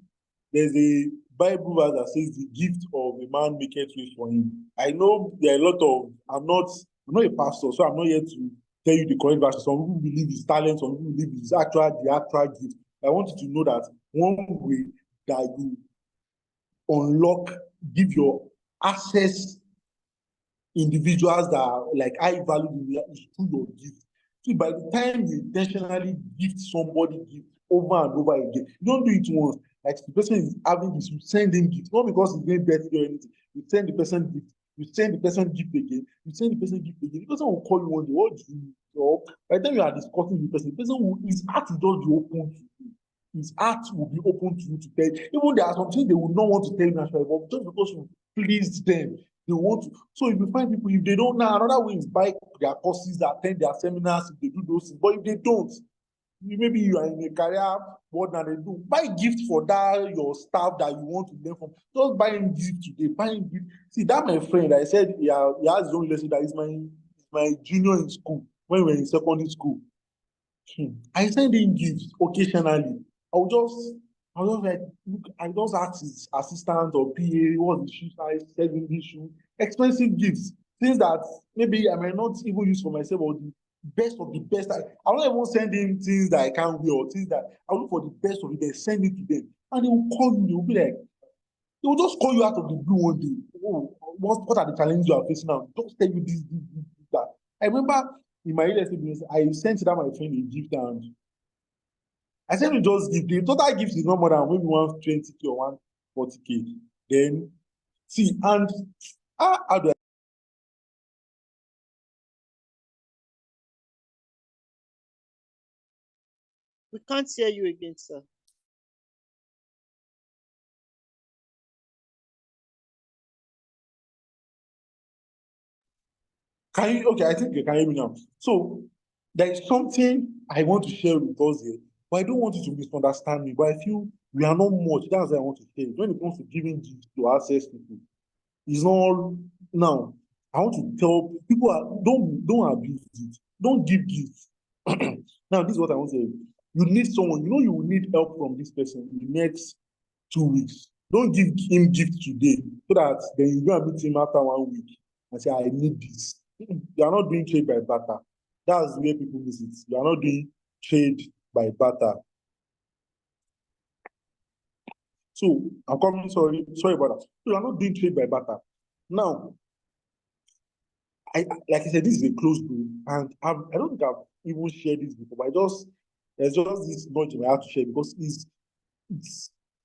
there's a Bible verse that says the gift of a man maketh way for him. I know there are a lot of, I'm not a pastor, so I'm not here to tell you the correct verse. Some people believe it's talent, some people believe it's the actual gift. I want you to know that one way that you unlock, give your access individuals that are like high value is through your gift. See, by the time you intentionally gift somebody gift over and over again, you don't do it once. Like the person is having this, you send him gift, not because he's doing birthday or anything. You send the person gift, you send the person gift again, you send the person gift again. The person will call you one day, what do you need? Or by the time you are discussing with the person will, his heart will just be open to you. His heart will be open to you to tell. Even there are some things they would not want to tell you naturally, but just because you pleased them, they want to. So if you find people, if they don't now, another way is buy their courses, attend their seminars, if they do those things. But if they don't, maybe you are in a career board and they do buy gift for that your staff that you want to learn from. Just buy him gift today, buy him gift. See that my friend, I said he has his own lesson that is my junior in school when we were in secondary school. I send him gifts occasionally. I will just like look, I just ask his assistant or PA what's the shoe size, send him this shoe. Expensive gifts, things that maybe I might not even use for myself or the best of the best. I won't even send him things that I can't wear or things that I look for the best of it, then send it to them. And they will call you, they will be like, they will just call you out of the blue one day. Oh, what are the challenges you are facing now? Just tell you this, that. I remember in my real estate business, I sent that my friend a gift and I said we just give the total gift is not more than maybe 120K or 140K. Then see, and how do I We can't hear you again, sir. can you okay? I think you can hear me now. So there is something I want to share with us here, but I don't want you to misunderstand me. But I feel we are not much. That's why I want to share it. When it comes to giving gifts to access people, it's not now. I want to tell people don't abuse it. Don't give gifts. Now, this is what I want to say. You need someone, you will need help from this person in the next 2 weeks. Don't give him gift today so that then you go and meet him after 1 week and say, I need this. You are not doing trade by barter. That's where people miss it. You are not doing trade by barter. So I'm coming, sorry about that. So you are not doing trade by barter. Now, like I said, this is a closed group, and I don't think I've even shared this before, but there's just this nudge I have to share because it's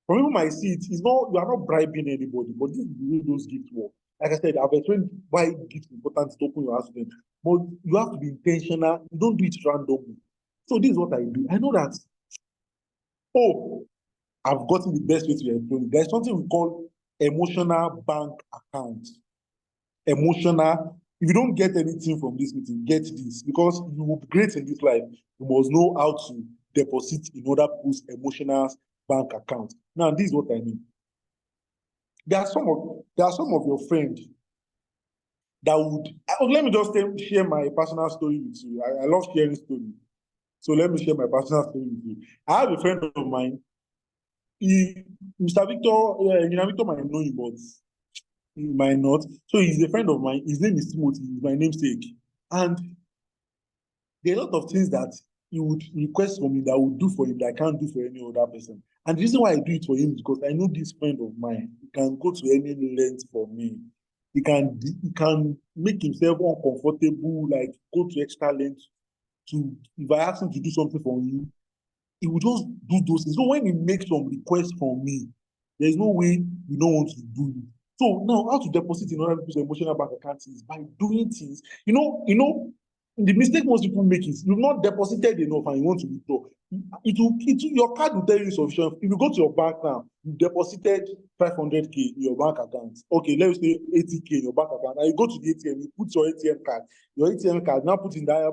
for people might see it, it's not, you are not bribing anybody, but this is the way those gifts work. Like I said, I've explained why gifts is important to open your house to them, but you have to be intentional. You don't do it randomly. So this is what I do. I know that, oh, I've gotten the best way to employ it. There's something we call emotional bank account. Emotional. If you don't get anything from this meeting, get this, because you will be great in this life. You must know how to deposit in other people's emotional bank account. Now, this is what I mean. There are some of your friends that would. Let me just share my personal story with you. I love sharing stories, so let me share my personal story with you. I have a friend of mine. Mr. Victor might know him, but he might not. So he's a friend of mine. His name is Timothy. He's my namesake, and there are a lot of things that he would request from me that I would do for him that I can't do for any other person. And the reason why I do it for him is because I know this friend of mine, he can go to any length for me. He can make himself uncomfortable, like go to extra length to, if I ask him to do something for me, he will just do those things. So when he makes some requests from me, there's no way you don't want to do it. So now, how to deposit in other people's emotional bank accounts is by doing things. The mistake most people make is you've not deposited enough and you want to withdraw. Your card will tell you sufficient. If you go to your bank now, you deposited 500K in your bank account. Okay, let's say 80K in your bank account. And you go to the ATM, you put your ATM card. Your ATM card now put in that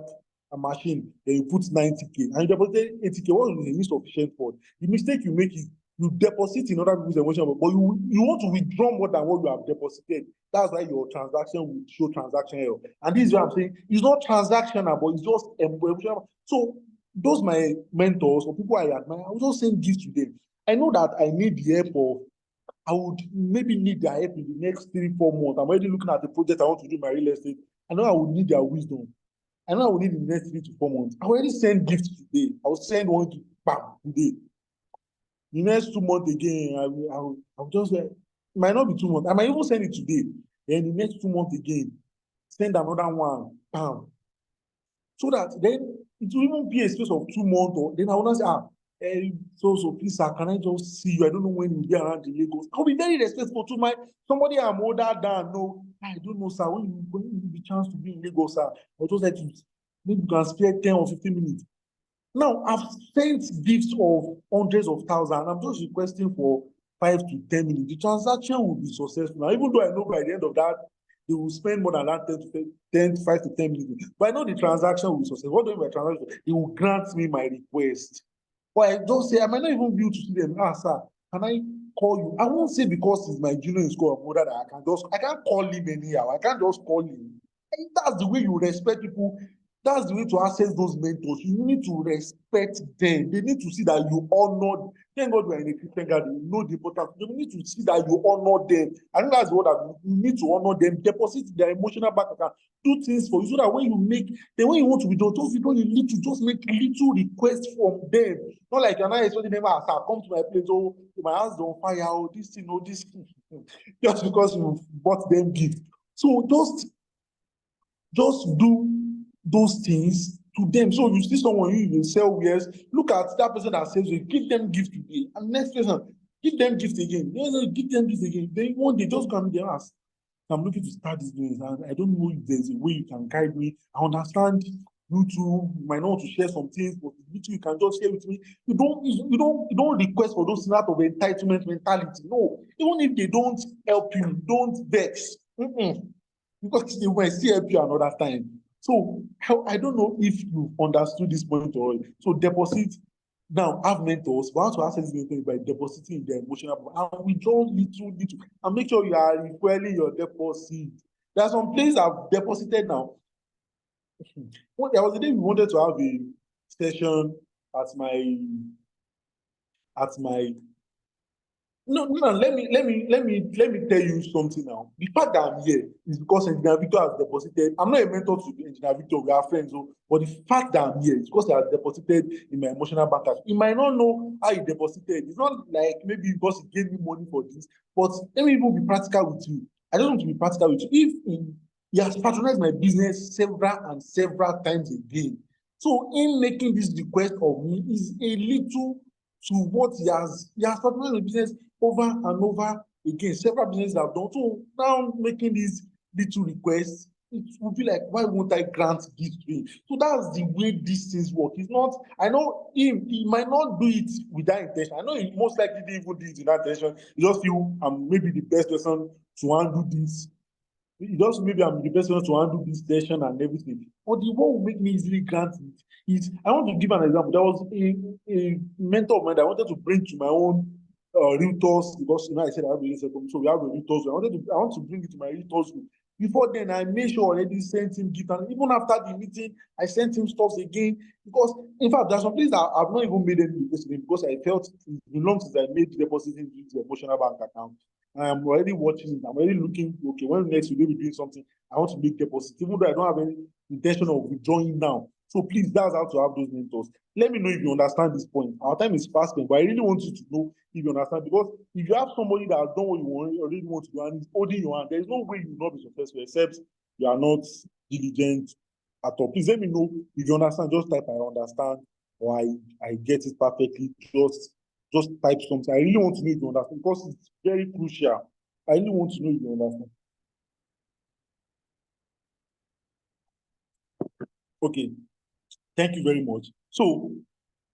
a machine, then you put 90K. And you deposited 80K. What is the insufficient for? The mistake you make is you deposit in other people's emotional, but you want to withdraw more than what you have deposited. That's why your transaction will show transaction error. And this is what I'm saying. It's not transactional, but it's just emotional. So those my mentors or people I admire, I will just send gifts to them. I know that I need the help of, I would maybe need their help in the next 3-4 months. I'm already looking at the project I want to do my real estate. I know I would need their wisdom. I know I will need in the next 3 to 4 months. I already send gifts today. I will send one gift, bam, today. The next 2 months again, I'll just it might not be 2 months. I might even send it today. Then the next 2 months again, send another one, bam. So that then it will even be a space of 2 months, or then I will not say, So please, sir, can I just see you? I don't know when you'll be around the Lagos. I'll be very respectful to somebody I'm older than. No, I don't know, sir. When you be chance to be in Lagos, sir, I'll just like to maybe you can spare 10 or 15 minutes. Now, I've sent gifts of hundreds of thousands. I'm just requesting for 5 to 10 minutes. The transaction will be successful. Now, even though I know by the end of that, they will spend more than that 5 to 10 minutes. But I know the transaction will be successful. What do I mean by transaction? They will grant me my request. But I just say, I might not even be able to see them. Sir, can I call you? I won't say because he's my junior in school or mother that I can't call him anyhow. I can't just call him. And that's the way you respect people. That's the way to access those mentors. You need to respect them. They need to see that you honor. Thank God we're in a Christian garden. You know the importance. They need to see that you honor them. I think that's what you need to honor them. Deposit their emotional bank account. Do things for you so that when you want to withdraw, you need to just make little requests from them. Not like you're not expecting them, sir, come to my place, oh, my house is on fire, oh, this thing, oh, this thing. Just because you bought them gift. So just do those things to them. So you see someone you will sell wares, look at that person that sells it, give them gift today. And next person, give them gift again. Give them gift again. Then one day just come and ask, I'm looking to start this business and I don't know if there's a way you can guide me. I understand you two might not want to share some things, but you can just share with me. You don't request for those out of entitlement mentality. No, even if they don't help you, don't vex. Because they will still help you another time. So I don't know if you understood this point or so deposit. Now have mentors, but how to access this mentors by depositing in their emotional and withdraw little and make sure you are refueling your deposit. There are some places I've deposited now. There was a day we wanted to have a session at my no, let me tell you something now. The fact that I'm here is because Engineer Victor has deposited. I'm not a mentor to Engineer Victor, we are friends, but the fact that I'm here is because he has deposited in my emotional bank account. He might not know how he deposited. It's not like maybe because he gave me money for this, but let me even be practical with you. I just want to be practical with you. If he has patronized my business several times again. So in making this request of me is a little to what he has patronized the business over and over again. Several businesses have done. So now making these little requests, it will be like, why won't I grant gift to him? So that's the way these things work. It's not, I know he might not do it with that intention. I know he most likely didn't even do it with that intention. He just feel I'm maybe the best person to handle this. He just maybe I'm the best person to handle this session and everything. But the one will make me easily grant it is, I want to give an example. There was a mentor of mine that I wanted to bring to my own realtors, because I said I have a realtor, so we have a realtors. I want to bring it to my realtors group. Before then, I made sure already sent him gift, and even after the meeting, I sent him stuff again. Because in fact, there's some things that I've not even made any request to him because I felt it's been long since I made depositing into the emotional bank account. I'm already watching it. I'm already looking, okay, when next we'll be doing something, I want to make deposit, even though I don't have any intention of withdrawing now. So please, that's how to have those mentors. Let me know if you understand this point. Our time is fast, but I really want you to know if you understand. Because if you have somebody that has done what you already want to do and is holding your hand, there's no way you will not be successful except you are not diligent at all. Please let me know if you understand. Just type I understand or I get it perfectly. Just type something. I really want to know if you understand because it's very crucial. I really want to know if you understand. Okay, thank you very much. So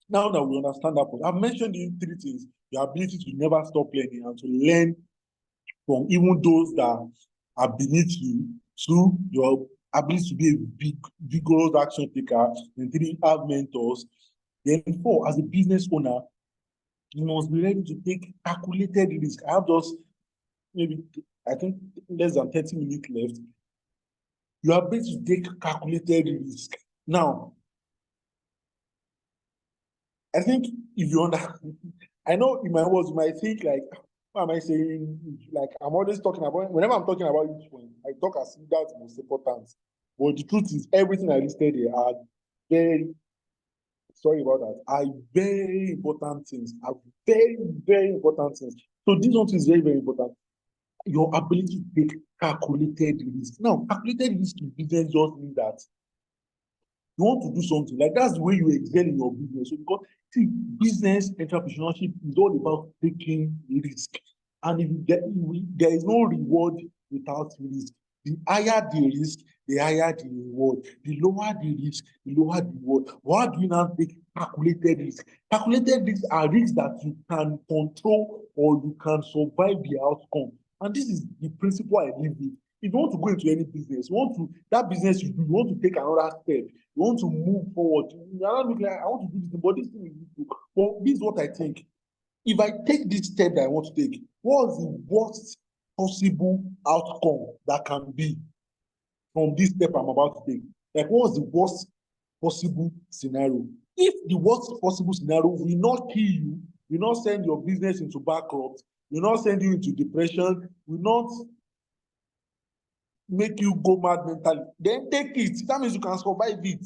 now that we understand that point, I've mentioned the 3 things: your ability to never stop learning and to learn from even those that are beneath you, 2, your ability to be a vigorous action taker, and 3, have mentors. Then 4, as a business owner, you must be ready to take calculated risk. I have just maybe, I think, less than 30 minutes left. You are able to take calculated risk. Now, I think if you understand, I know in my words, you might think like, what am I saying? Like, I'm always talking about, whenever I'm talking about each point, I talk as if that's most important. But the truth is, everything I listed here are very, sorry about that, are very important things, are very, very important things. So this one is very, very important. Your ability to take calculated risk. Now, calculated risk in business just means that You want to do something. Like that's the way you excel in your business. So because see, business entrepreneurship is all about taking risk. And if you get there is no reward without risk. The higher the risk, the higher the reward. The lower the risk, the lower the reward. Why do you now take calculated risk? Calculated risks are risks that you can control or you can survive the outcome. And this is the principle I live with. If you want to go into any business, you want to that business you do, you want to take another step, you want to move forward. You are not looking like I want to do this, but this thing is good. But this is what I think. If I take this step that I want to take, what is the worst possible outcome that can be from this step I'm about to take? Like, what's the worst possible scenario? If the worst possible scenario will not kill you, will not send your business into bankrupt, will not send you into depression, will not make you go mad mentally, then take it. That means you can survive it.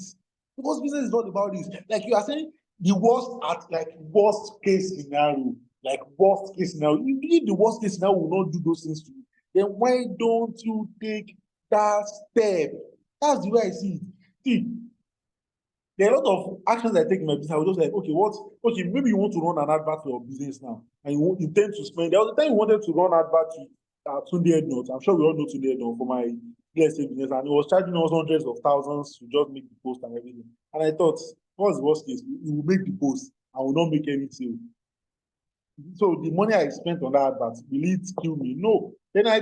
Because business is not about this. Like you are saying, the worst at like worst case scenario, like worst case scenario. If the worst case scenario will not do those things to you, then why don't you take that step? That's the way I see it. See, there are a lot of actions I take in my business. I was just like, okay, maybe you want to run an advert for your business now, and you intend to spend. There was a time you wanted to run advert with Tunde Ednot. I'm sure we all know Tunde Ednot for my real estate business, and he was charging us hundreds of thousands to just make the post and everything. And I thought, what's the worst case? We will make the post and will not make any sale. So the money I spent on that advert, will it kill me? No. Then I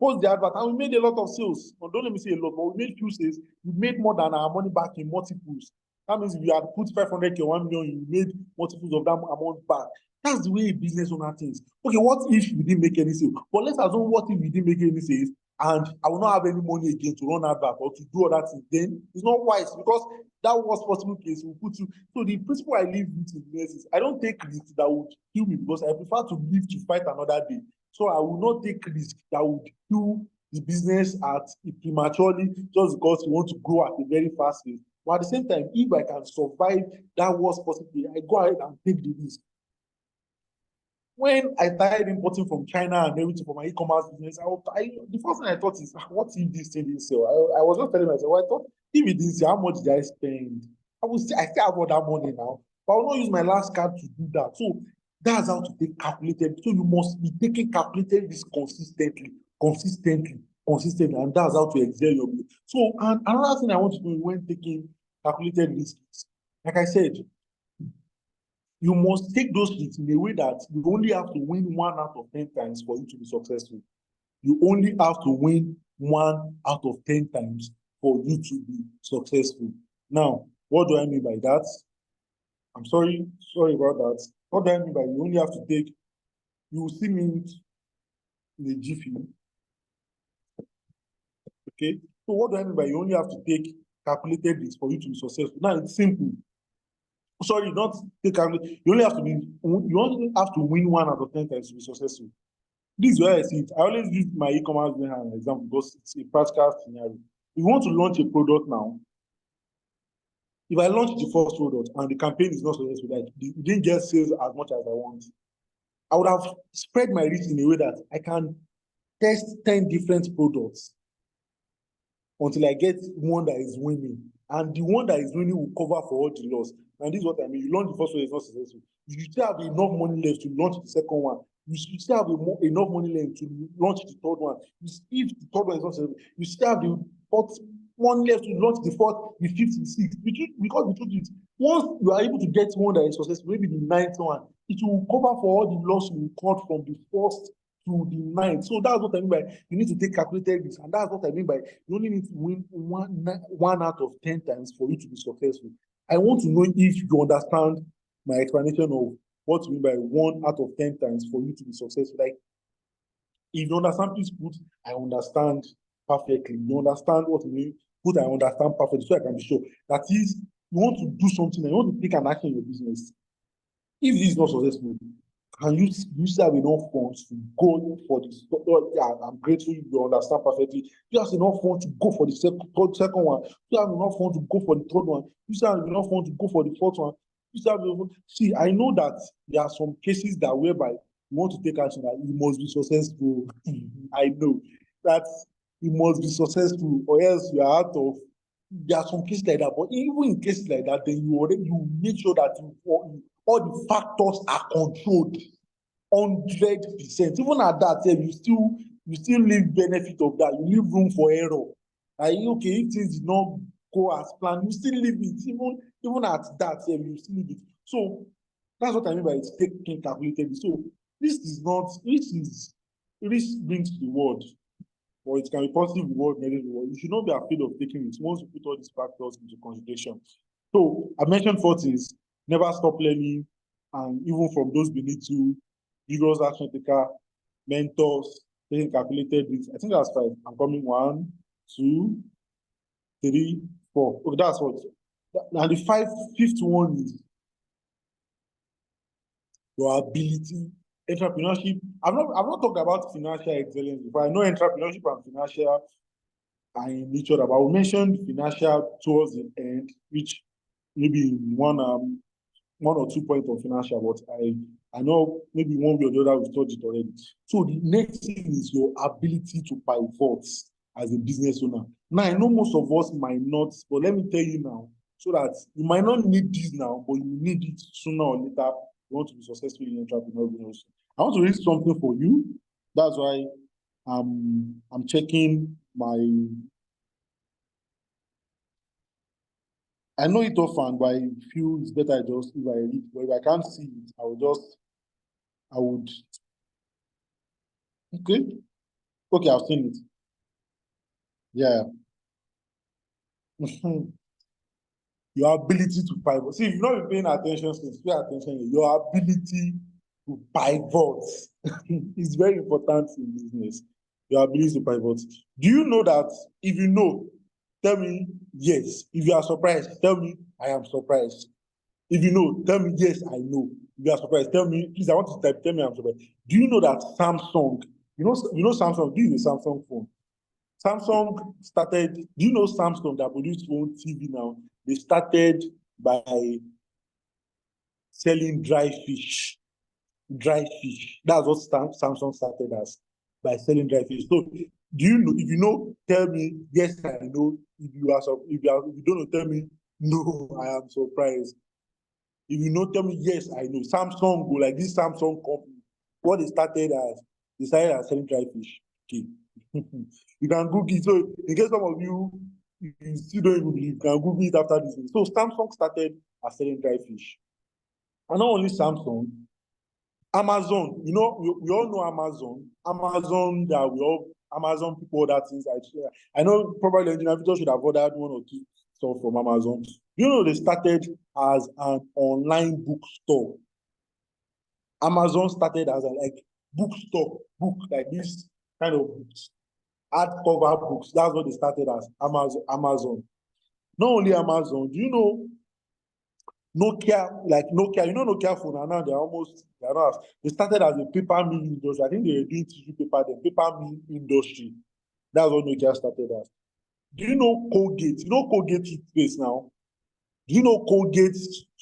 post the advert and we made a lot of sales. Or don't let me say a lot, but we made few sales. We made more than our money back in multiples. That means if you had put 500k or 1 million, you made multiples of that amount back. That's the way a business owner thinks. Okay, what if we didn't make any sales? But let's assume what if we didn't make any sales and I will not have any money again to run advert or to do other things? Then it's not wise because that was possible case will put you. So the principle I live with in business is I don't take risks that would kill me because I prefer to live to fight another day. So I will not take risks that would kill the business at prematurely just because you want to grow at a very fast pace. But at the same time, if I can survive that worst possible, I go ahead and take the risk. When I started importing from China and everything for my e-commerce business, the first thing I thought is, what if this thing didn't sell? I was just telling myself, well, I thought, if it didn't sell, how much did I spend? I still have all that money now, but I will not use my last card to do that. So that's how to take calculated. So you must be taking calculated risk consistently, and that's how to excel your business. So, and another thing I want to do when taking calculated risks, like I said, you must take those risks in a way that you only have to win 1 out of 10 times for you to be successful. You only have to win 1 out of 10 times for you to be successful. Now, what do I mean by that? I'm sorry about that. What do I mean by you only have to take, you will see me in a jiffy. Okay? So what do I mean by you only have to take calculated risks for you to be successful? Now it's simple. Sorry, not take calculated. You only have to win 1 out of 10 times to be successful. This is where I see it. I always use my e-commerce business as an example because it's a practical scenario. If you want to launch a product now, if I launch the first product and the campaign is not successful, like you didn't get sales as much as I want, I would have spread my risk in a way that I can test 10 different products until I get one that is winning. And the one that is winning will cover for all the loss. And this is what I mean. You launch the first one, it's not successful. You still have enough money left to launch the second one. You still have enough money left to launch the third one. If the third one is not successful, you still have the fourth one left to launch the fourth, the fifth, the sixth. Because the truth is, once you are able to get one that is successful, maybe the ninth one, it will cover for all the loss you incurred from the first to the ninth. So that's what I mean by you need to take calculated risk. And that's what I mean by you only need to win 1 out of 10 times for you to be successful. I want to know if you understand my explanation of what you mean by 1 out of 10 times for you to be successful. Like, if you understand, please put I understand perfectly. You understand what you mean? Put I understand perfectly so I can be sure. That is, you want to do something and you want to take an action in your business. If this is not successful, can you still have enough funds to go for this? Yeah, I'm grateful you understand perfectly. You have enough funds to go for the second one. You have enough funds to go for the third one. You still have enough funds to go for the fourth one. You still have enough. See, I know that there are some cases that whereby you want to take action that you must be successful. I know that you must be successful, or else you are out of there are some cases like that, but even in cases like that, then you make sure that all the factors are controlled 100%. Even at that, you still leave benefit of that. You leave room for error. Like, okay, if things did not go as planned, you still leave it. Even at that, you still leave it. So that's what I mean by it's taking calculated. So risk brings reward, or it can be positive reward, negative reward. You should not be afraid of taking it once you put all these factors into consideration. So I mentioned 4 things: never stop learning, and even from those beneath you, vigorous action taker, mentors, taking calculated risks. I think that's 5. I'm coming 1, 2, 3, 4. Okay, that's what. And the fifth one is your ability. Entrepreneurship. I've not talked about financial excellence before. I know entrepreneurship and financial are in each other, but we mentioned financial towards the end, which maybe one or 2 points of financial, but I know maybe one way or the other we've touched it already. So the next thing is your ability to pivot as a business owner. Now, I know most of us might not, but let me tell you now, so that you might not need this now, but you need it sooner or later. You want to be successful in entrepreneurship. I want to read something for you. That's why I'm checking my. I know it often, but I feel it's better just if I read. But if I can't see it, I would. Okay, I've seen it. Yeah. Your ability to pivot. See, if you've not been paying attention since, pay attention. Your ability to pivot is very important in business. Your ability to pivot. Do you know that? If you know, tell me yes. If you are surprised, tell me I am surprised. If you know, tell me yes, I know. If you are surprised, tell me, please, I want to type, tell me I'm surprised. Do you know that Samsung, you know Samsung, this is a Samsung phone. Samsung started, do you know Samsung that produced phone TV now? They started by selling dry fish. Dry fish. That's what Samsung started as, by selling dry fish. So do you know? If you know, tell me yes, I know. If you don't know, tell me no, I am surprised. If you know, tell me yes, I know. Samsung, like this Samsung company, what they started as selling dry fish. Okay. You can Google it. So in case some of you still don't even believe, you can Google it after this. So Samsung started as selling dry fish. And not only Samsung, Amazon, you know, we all know Amazon. Amazon people order things. I know probably the engineer should have ordered 1 or 2 stuff from Amazon. You know, they started as an online bookstore. Amazon started as a bookstore, like this kind of books, hardcover books. That's what they started as, Amazon. Not only Amazon, do you know Nokia, you know Nokia phone, and now they started as a paper mill industry. I think they were doing tissue paper, the paper mill industry. That's what Nokia started as. Do you know Colgate? You know Colgate toothpaste now? Do you know Colgate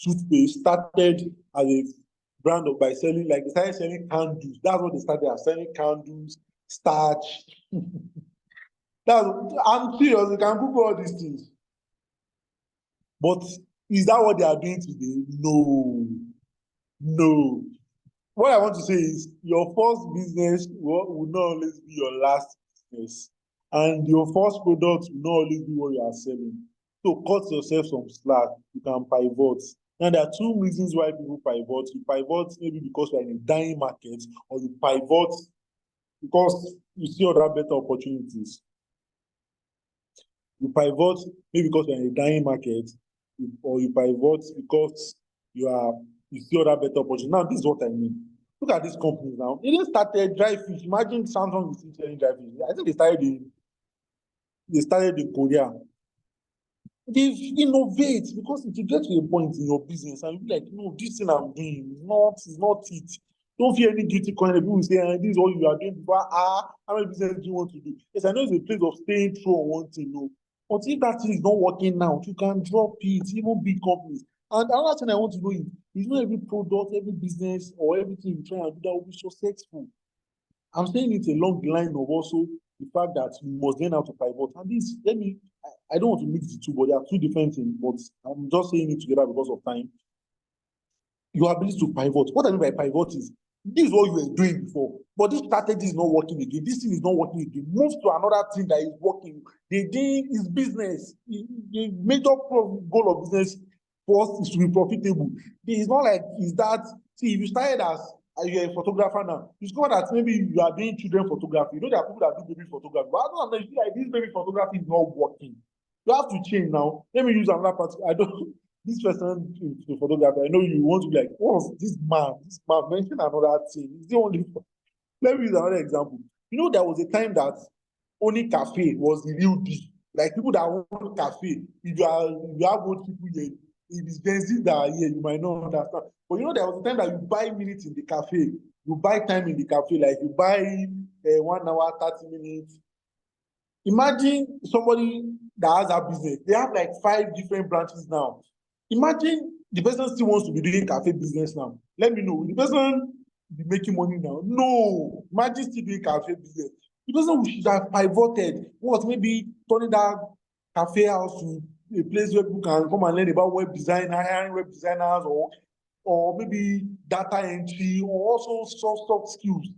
toothpaste started as a brand by selling, they started selling candles. That's what they started as, selling candles, starch. I'm serious, you can Google all these things. But is that what they are doing today? No. No. What I want to say is your first business will not always be your last business. And your first product will not always be what you are selling. So cut yourself some slack. You can pivot. Now, there are 2 reasons why people pivot. You pivot maybe because you're in a dying market, or you pivot because you see other better opportunities. You pivot maybe because you're in a dying market, or you pivot because you see other better opportunities. Now, this is what I mean. Look at these companies now. They didn't start dry fish. Imagine Samsung is still selling dry fish. I think they started in Korea. They innovate, because if you get to a point in your business and you be like, no, this thing I'm doing is not it. Don't feel any guilty conscience. People will say, this is all you are doing before. How many business do you want to do? Yes, I know it's a place of staying true on one thing, no. But if that thing is not working now, you can drop it, even big companies. And another thing I want to know is not every product, every business, or everything you try and do that will be successful. I'm saying it along the line of also the fact that you must learn how to pivot. And this, I don't want to mix the two, but they are two different things. But I'm just saying it together because of time. Your ability to pivot. What I mean by pivot is this is what you were doing before, but this strategy is not working again. This thing is not working again. Move to another thing that is working. The thing is business. The major goal of business first is to be profitable. It's not like is that see if you started as you're a photographer now, you discover that maybe you are doing children photography. You know there are people that do baby photography, but I don't know, you feel like this baby photography is not working. You have to change now. Let me use another part. I don't this person to photography. I know you want to be like, oh, this man mentioned another thing. It's the only. Let me use another example. You know, there was a time that only cafe was the real deal. Like people that want cafe, if you have old people here, if it's Gen Z that are here, you might not understand. But you know, there was a time that you buy minutes in the cafe, you buy time in the cafe, like you buy 1 hour, 30 minutes. Imagine somebody that has a business. They have like 5 different branches now. Imagine the person still wants to be doing cafe business now. Let me know. Will the person be making money now? No. Imagine still doing cafe business. The person should have pivoted. What? Maybe turning that cafe house to a place where people can come and learn about web design, hiring web designers, or maybe data entry, or also soft skills.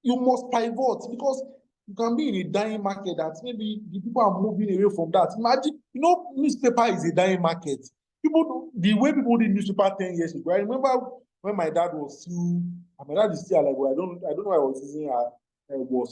You must pivot because you can be in a dying market that maybe the people are moving away from that. Imagine, you know, newspaper is a dying market. People, the way people did newspaper 10 years ago. I remember when my dad was still, my dad is still alive. I don't know why I was using was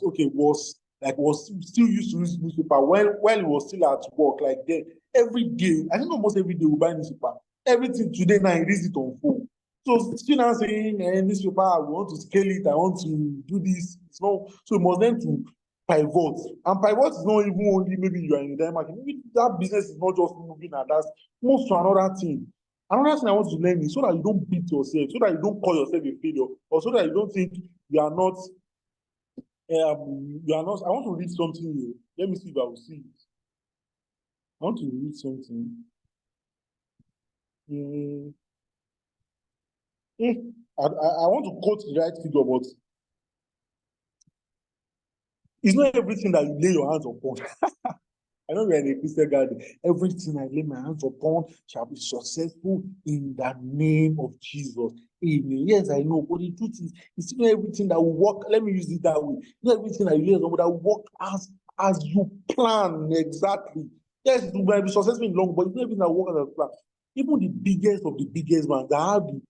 still used to use newspaper while he was still at work. Like then every day, I think almost every day we buy newspaper. Everything today now he reads it on phone. So still now saying newspaper, I want to scale it, I want to do this. It's not so you must learn to pivot. And pivot is not even only maybe you are in the market. Maybe that business is not just moving and that's move to another thing. Another thing I want to learn is so that you don't beat yourself, so that you don't call yourself a failure, or so that you don't think you are not I want to read something here. Let me see if I will see it. I want to read something. I want to quote the right figure, but it's not everything that you lay your hands upon. I know we're in a Christian garden. Everything I lay my hands upon shall be successful in the name of Jesus. Amen. Yes, I know, but the truth is, it's not everything that will work. Let me use it that way. Not everything that you lay hands upon that will work as you plan exactly. Yes, it will be successful in long, but it's not everything that will work as a plan. Even the biggest of the biggest ones that have the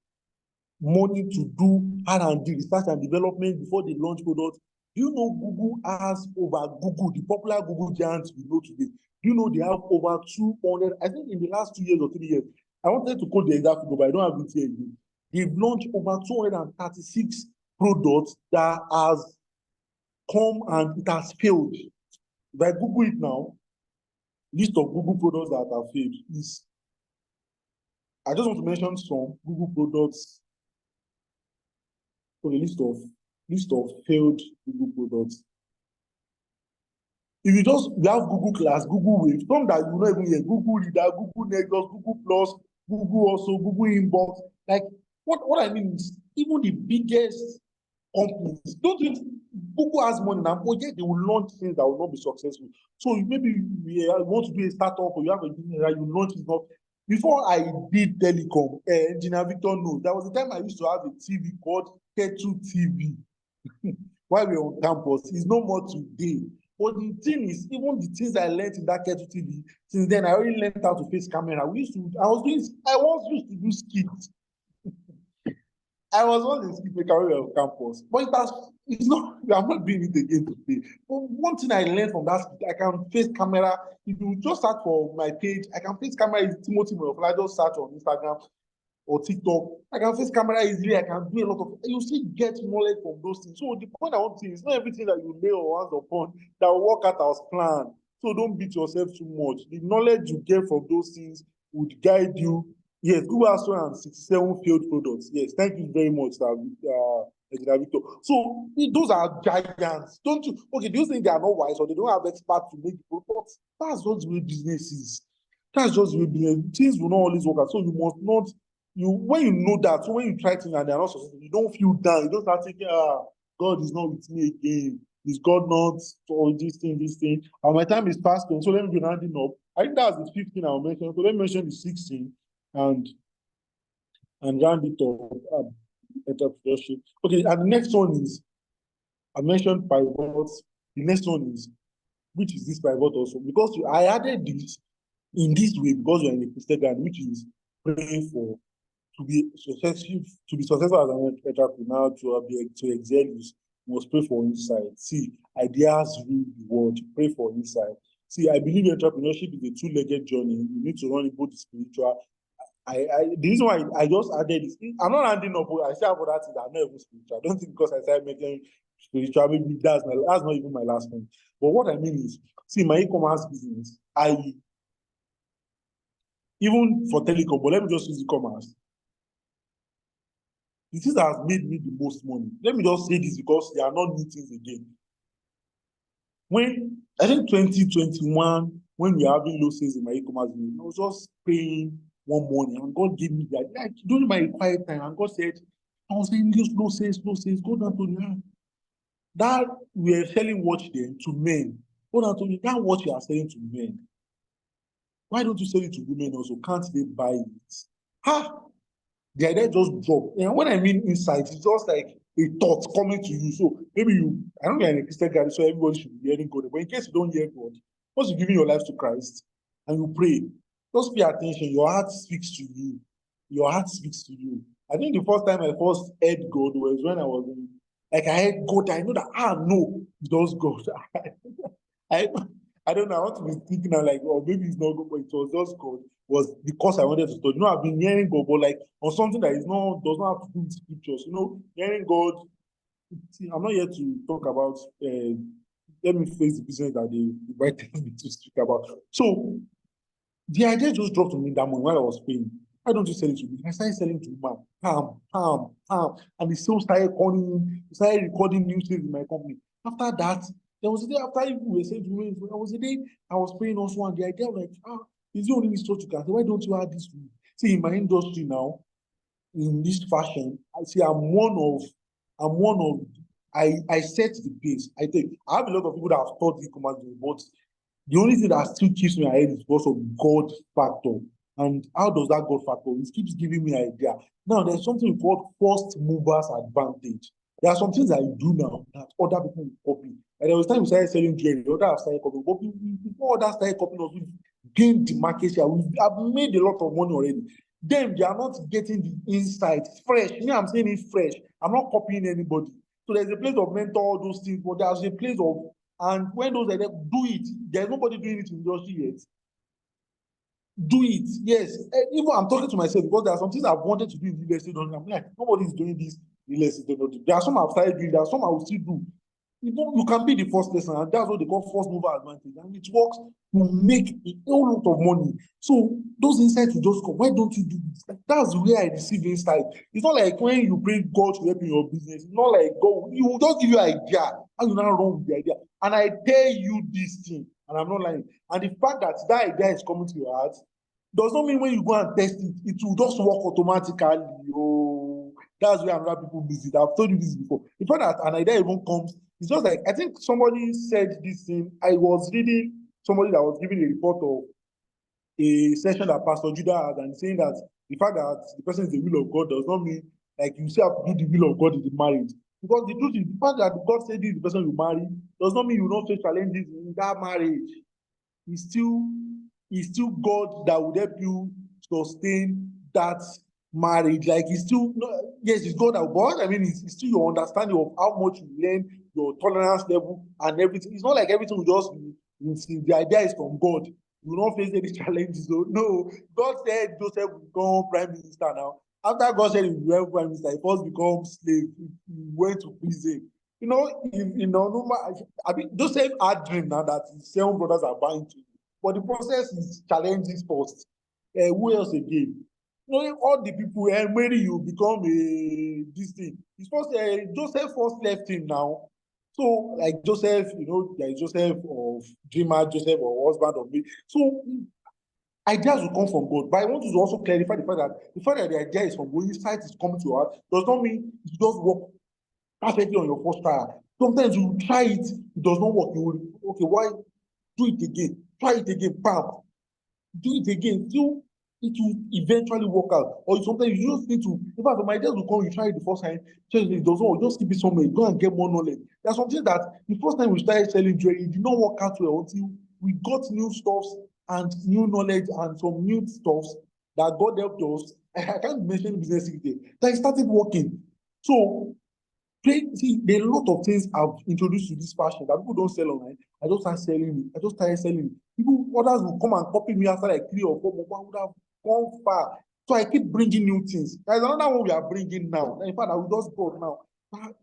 money to do R&D, research and development before they launch products. Do you know Google has over Google, the popular Google giants we know today? Do you know they have over 200, I think in the last 2 years or 3 years, I wanted to quote the exact figure, but I don't have it here again. They've launched over 236 products that has come and it has failed. If I Google it now, list of Google products that have failed is, I just want to mention some Google products. For a list of failed Google products. If you have Google Class, Google Wave, some that you know even hear, Google Reader, Google Nexus, Google Plus, Google also, Google Inbox. Like what I mean is even the biggest companies don't think Google has money now, but yet they will launch things that will not be successful. So maybe you want to do a startup or you have a business that you launch it not. Before I did telecom, Engineer Victor knows, there was a time I used to have a TV called Ketu TV while we were on campus. It's no more today. But the thing is, even the things I learned in that Ketu TV, since then I already learned how to face camera. I once used to do skits. I was once a skip maker on campus, but it's not, I'm not doing it again today. But one thing I learned from that, I can face camera. If you just search for my page, I can face camera is Timothy Moyofola. I just search on Instagram or TikTok. I can face camera easily. I can do a lot of, you still get knowledge from those things. So the point I want to say is not everything that you lay your hands upon that will work out as planned. So don't beat yourself too much. The knowledge you get from those things would guide you. Yes, Google has 267 failed products. Yes, thank you very much, Engineer Victor. So those are giants. Don't you? Okay, do you think they are not wise or they don't have experts to make the products? That's just the way business is. That's just the way business. Things will not always work out. So you must not. When you know that, so when you try things and they are not successful, you don't feel down. You don't start thinking, God is not with me again. Is God not for this thing? And my time is fasting, so let me be rounding up. I think that's the 15 I'll mention. So let me mention the 16 and round it up. Entrepreneurship. Okay, and the next one is I mentioned pivots. The next one is which is this pivot also because I added this in this way because you're in a Christian guide, which is praying for to be successful as an entrepreneur, to excel, you must pray for insight. See, ideas rule the world. Pray for insight. See, I believe entrepreneurship is a two-legged journey. You need to run it both spiritual. The reason why I just added this, I'm not handing up, I say about that things that are not even spiritual. I don't think because I started making spiritual, maybe that's not even my last point. But what I mean is, see, my e-commerce business, even for telecom, but let me just use e-commerce. The thing that has made me the most money. Let me just say this because they are not new things again. When I think 2021, when we are having low sales in my e-commerce business, I was just paying one morning and God gave me that. Like during my quiet time, and God said, I was saying this low sales, go down to the that we are selling watch then to men. Go down to me, that watch you are selling to men. Why don't you sell it to women also? Can't they buy it? Ha! The idea just dropped. And when I mean insight, it's just like a thought coming to you. So maybe I don't get an Christian guy, so everybody should be hearing God. But in case you don't hear God, once you're giving your life to Christ and you pray, just pay attention. Your heart speaks to you. Your heart speaks to you. I think the first time I first heard God was when I was like I heard God. I know that no, it does God. I I don't know. I want to be thinking now like, oh, maybe it's not good, but it was just God. Was because I wanted to study. I've been hearing God, but like on something that does not have to do with scriptures. Hearing God. See, I'm not here to talk about. Let me face the business that they invited me to speak about. So the idea just dropped on me that morning while I was paying. Why don't you sell it to me? I started selling to man. And the sales started calling. He started recording new sales in my company. After that, there was a day after we were saying to me, there was a day I was paying also, and the idea was like, is the only church you can say? Why don't you add this to me? See, in my industry now, in this fashion, I see I'm one of I set the pace. I have a lot of people that have taught e-commerce, but the only thing that still keeps me ahead is because of God factor. And how does that God factor? It keeps giving me idea. Now, there's something called first movers advantage. There are some things I do now that other people will copy. And there was time we started selling jewelry, others started copying. But before others started copying us, we've gained the market share. We have made a lot of money already. Them, they are not getting the insight fresh. Me, I'm saying it fresh. I'm not copying anybody. So there's a place of mentor, all those things, but there's a place of, and when those are there, do it. There's nobody doing it in the industry yet. Do it, yes. Even I'm talking to myself because there are some things I've wanted to do in real estate. I'm like, nobody's doing this real estate. There are some I've started doing, there are some I will still do. You can be the first person, and that's what they call first mover advantage. And it works to make a whole lot of money. So those insights will just come. Why don't you do this? Like, that's where I receive insight. It's not like when you pray God to help in your business. It's not like God, He will just give you an idea. How you now run with the idea. And I tell you this thing, and I'm not lying. And the fact that that idea is coming to your heart does not mean when you go and test it, it will just work automatically. Oh, that's where another people miss it. I've told you this before. The fact that an idea even comes, it's just like, I think somebody said this thing. I was reading somebody that was giving a report of a session that Pastor Judah had and saying that the fact that the person is the will of God does not mean like you still have to do the will of God in the marriage. Because the truth is, the fact that God said this is the person you marry does not mean you don't face challenges in that marriage. It's still God that will help you sustain that marriage. Like it's still yes, it's God that, but what I mean is it's still your understanding of how much you learn, your tolerance level, and everything. It's not like everything will just be the idea is from God. You will not face any challenges. So no, God said Joseph will become prime minister now. After God said he will become prime minister, he first become slave. He went to prison. I mean, Joseph had dream now that his 7 brothers are bound to. But the process is challenges first. Who else again? All the people, Mary, you become this thing. Joseph first left him now. So, like Joseph, like Joseph of dreamer, Joseph or husband of me. So, ideas will come from God. But I want to also clarify the fact that the idea is from God, insight is coming to your heart, does not mean you just work perfectly on your first trial. Sometimes you try it, it does not work. You will, okay, why? Do it again. Try it again, bam. Do it again. Till it will eventually work out. Or sometimes you just need to, in fact, my ideas will come, you try it the first time, it doesn't work, just keep it somewhere, go and get more knowledge. There's something that the first time we started selling jewelry, it did not work out well until we got new stuffs and new knowledge and some new stuffs that God helped us. I can't mention business secret, that it started working. So see, there are a lot of things I've introduced to this fashion that people don't sell online. I just started selling it. I just started selling it. People, others will come and copy me after like 3 or 4 months. I would have gone far. So I keep bringing new things. There's another one we are bringing now. In fact, I will just go now.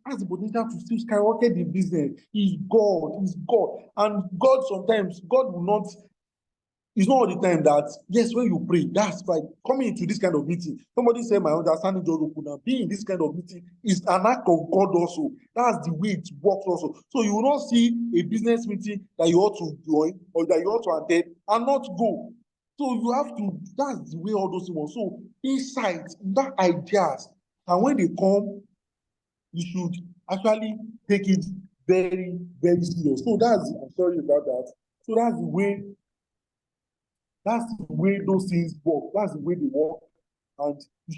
Has the potential to still skyrocket the business. He's God. He's God. And God sometimes, God will not. It's not all the time that, yes, when you pray, that's fine. Coming into this kind of meeting, somebody said my understanding just open now. Being in this kind of meeting is an act of God also. That's the way it works also. So you will not see a business meeting that you ought to join or that you ought to attend and not go. So you have to, that's the way all those things. So insights, that ideas, and when they come, you should actually take it very, very serious. So that's, I'm sorry about that. So that's the way those things work. That's the way they work. And you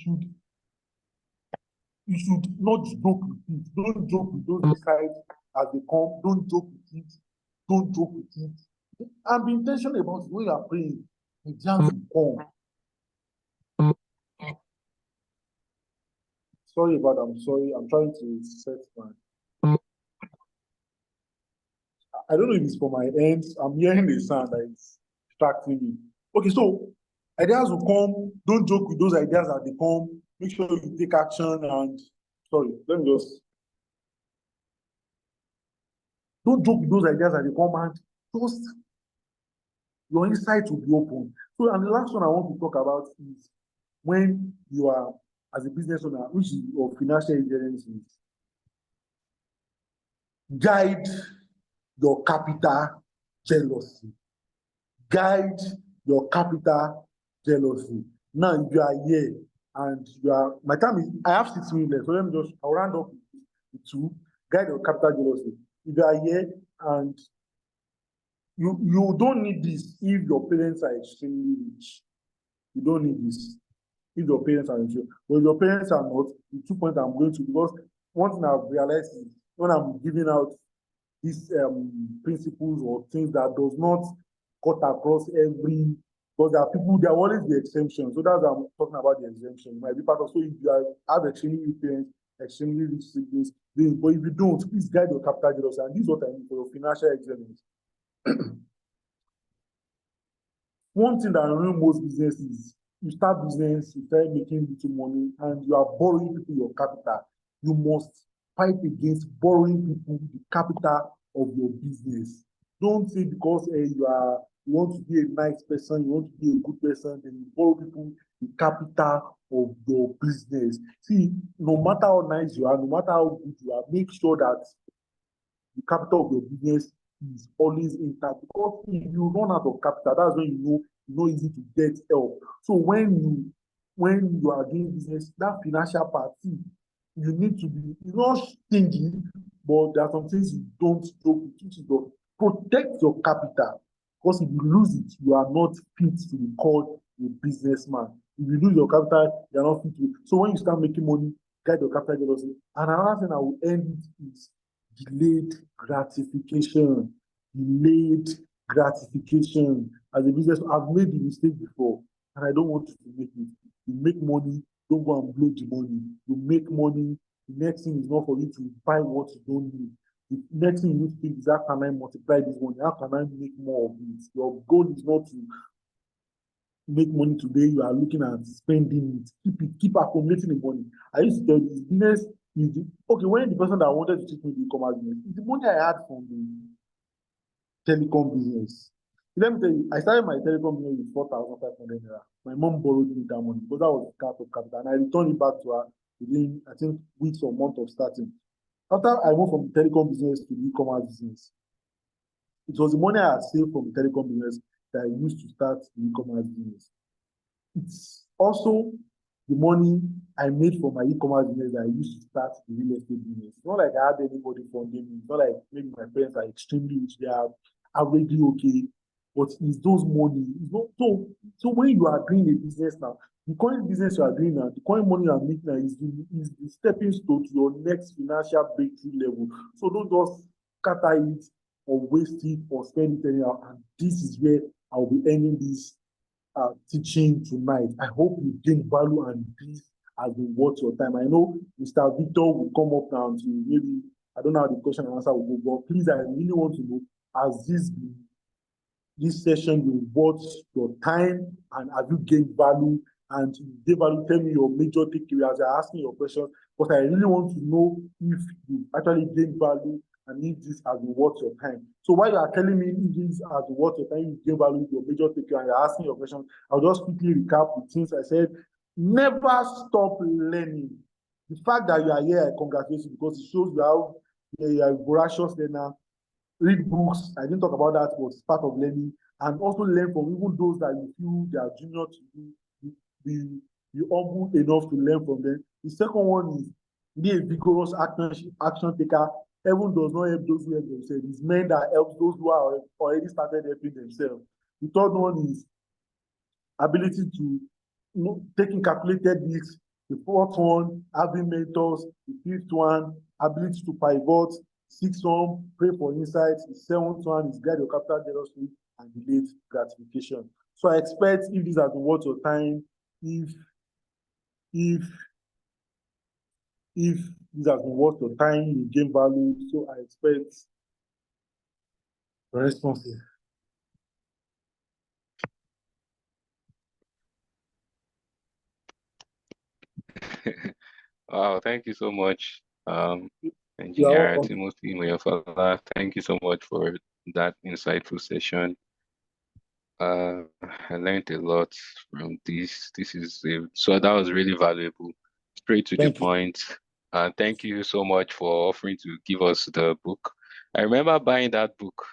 should not joke with it. Don't joke with those insights as they come. Don't joke with it. Don't joke with it. And be intentional about it when you are praying. Exams will come. Sorry about that. I'm sorry. I'm trying to set my. I don't know if it's for my ends. I'm hearing the sound that is distracting me. Okay, so ideas will come. Don't joke with those ideas as they come. Make sure you take action and sorry, let me just don't joke with those ideas as they come and just your insight will be open. So, and the last one I want to talk about is when you are as a business owner, which is your financial intelligence, guide your capital jealousy. Guide your capital jealousy. Now, if you are here and you are, my time is, I have 6 minutes left, so let me just, I'll round up with 2. Guide your capital jealousy. If you are here and you don't need this if your parents are extremely rich. You don't need this if your parents are rich. But if your parents are not, the 2 points I'm going to, because one thing I've realized is when I'm giving out these principles or things that does not cut across every, because there are people, there will always be exemptions. So that's why I'm talking about the exemption. It might be part of, so if you have extremely rich parents, extremely rich siblings, but if you don't, please guide your capital jealousy. And this is what I mean for your financial excellence. One thing that ruins most businesses, you start business, you start making little money, and you are borrowing people your capital. You must fight against borrowing people the capital of your business. Don't say because you want to be a nice person, you want to be a good person, then you borrow people the capital of your business. See, no matter how nice you are, no matter how good you are, make sure that the capital of your business is always intact, because if you run out of capital, that's when you know it's not easy to get help. So when you are doing business, that financial part, you need to be not stingy, but there are some things you don't joke with, which is to protect your capital, because if you lose it, you are not fit to be called a businessman. If you lose your capital, you are not fit to. So when you start making money, guide your capital jealousy. And another thing I will end it is delayed gratification. Delayed gratification. As a business, I've made the mistake before, and I don't want you to make it. You make money, don't go and blow the money. You make money, the next thing is not for you to buy what you don't need. The next thing you need to think is, how can I multiply this money? How can I make more of it? Your goal is not to make money today, you are looking at spending it. Keep accumulating the money. I used to tell you, business is okay. When the person that wanted to teach me the e-commerce business, the money I had from the telecom business. Let me tell you, I started my telecom business with 4,500 naira. My mom borrowed me that money because that was the of capital, and I returned it back to her within, I think, weeks or months of starting. After I moved from the telecom business to the e-commerce business, it was the money I had saved from the telecom business that I used to start the e-commerce business. It's also the money I made for my e-commerce business that I used to start the real estate business. It's not like I had anybody funding me. It's not like maybe my parents are extremely rich. They are averagely okay. But it's those money. It's not, so when you are doing a business now, the current business you are doing now, the current money you are making now is the stepping stone to your next financial breakthrough level. So don't just scatter it or waste it or spend it anyhow. And this is where I'll be ending this teaching tonight. I hope you gain value and this has been worth your time. I know Mr. Victor will come up now to maybe, I don't know how the question and answer will go, but please, I really want to know, has this session been worth your time and have you gained value? And if you gain value, tell me your major takeaway as you're asking your questions. But I really want to know if you actually gained value and if this has been worth your time. So while you are telling me if this has been worth your time, you gain value, your major takeaway, and you're asking your questions, I'll just quickly recap the things I said. Never stop learning. The fact that you are here, I congratulate you because it shows you are a voracious learner. Read books. I didn't talk about that, but it's part of learning. And also learn from even those that you feel they are junior to you. Be humble enough to learn from them. The second one is be a vigorous action taker. Heaven does not help those who help themselves. It's men that help those who are already started helping themselves. The third one is ability to taking calculated risks. The fourth one, having mentors. The fifth one, ability to pivot. Sixth one, pray for insights. The seventh one is guide your capital generously and delayed gratification. So I expect if this has been worth your time, if this has been worth your time, you gain value. So I expect responses. Wow, thank you so much, You are Engineer welcome. Timothy Moyofola. Thank you so much for that insightful session. I learned a lot from this. So that was really valuable. Straight to the Thank you. point. Thank you so much for offering to give us the book. I remember buying that book.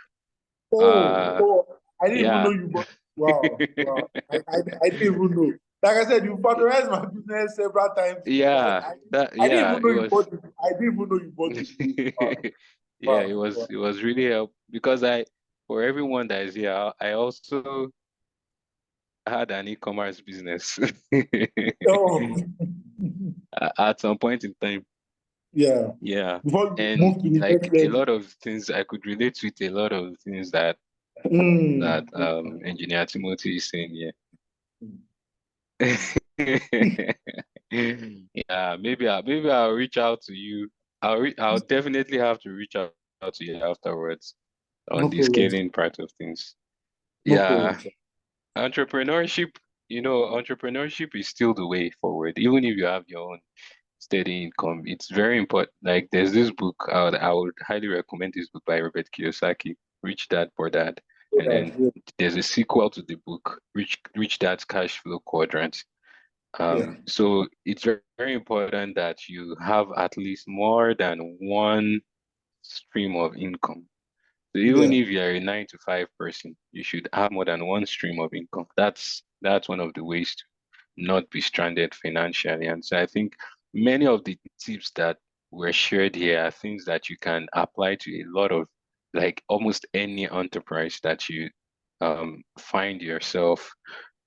Oh, I didn't even know Yeah. you bought. Wow. I didn't even know. Like I said, you patronized my business several times. Yeah, I didn't even know it you was bought it. I didn't even know you bought it. yeah, Wow. it was really help because for everyone that is here, I also had an e-commerce business Oh, at some point in time. yeah. Yeah. Before you And move to the like next a level. lot of things I could relate with a lot of things that Engineer Timothy is saying here. Yeah, maybe I'll reach out to you. I'll definitely have to reach out to you afterwards on No the problem. scaling part of things. No problem, Yeah, sir. entrepreneurship, entrepreneurship is still the way forward. Even if you have your own steady income, it's very important. Like there's this book, I would highly recommend this book by Robert Kiyosaki, Rich Dad Poor Dad. And then Yeah. there's a sequel to the book, Rich Dad's Cash Flow Quadrant. Yeah. So it's very, very important that you have at least more than one stream of income. So even Yeah. if you're a 9 to 5 person, you should have more than one stream of income. That's one of the ways to not be stranded financially. And so I think many of the tips that were shared here are things that you can apply to a lot of, like almost any enterprise that you find yourself.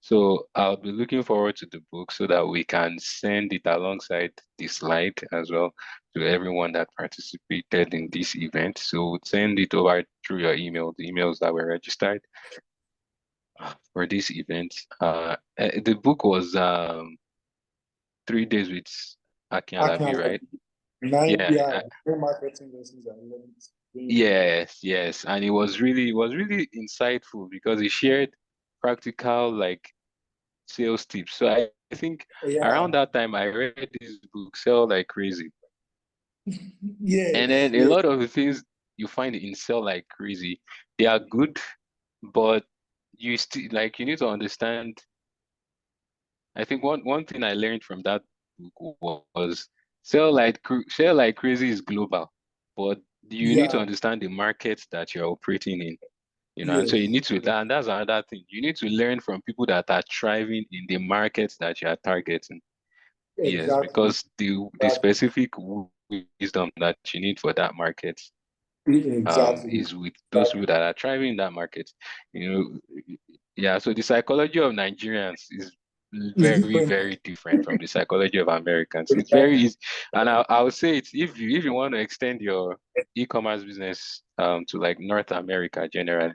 So I'll be looking forward to the book so that we can send it alongside the slide as well to everyone that participated in this event. So send it over through your email, the emails that were registered for this event. The book was 3 days with Akin I can Alabi, right? nine, Yeah, yeah, nine marketing lessons I learned. yes, and it was really insightful because he shared practical like sales tips. So I think around Yeah. that time I read this book, Sell Like Crazy. And Yes. then a Yes. lot of the things you find in Sell Like Crazy, they are good, but you still like you need to understand. I think one thing I learned from that book was Sell Like Crazy is global, but you need to Yeah. understand the market that you're operating in. And so you Yes. need to, and that's another thing. You need to learn from people that are thriving in the markets that you are targeting. Yes, Exactly. because the specific wisdom that you need for that market Exactly. is with those Exactly. people that are thriving in that market. You know, yeah, so the psychology of Nigerians is It's very, different. very different from the psychology of Americans. It's very Exactly. easy. And I would say it's if you want to extend your e-commerce business to like North America generally,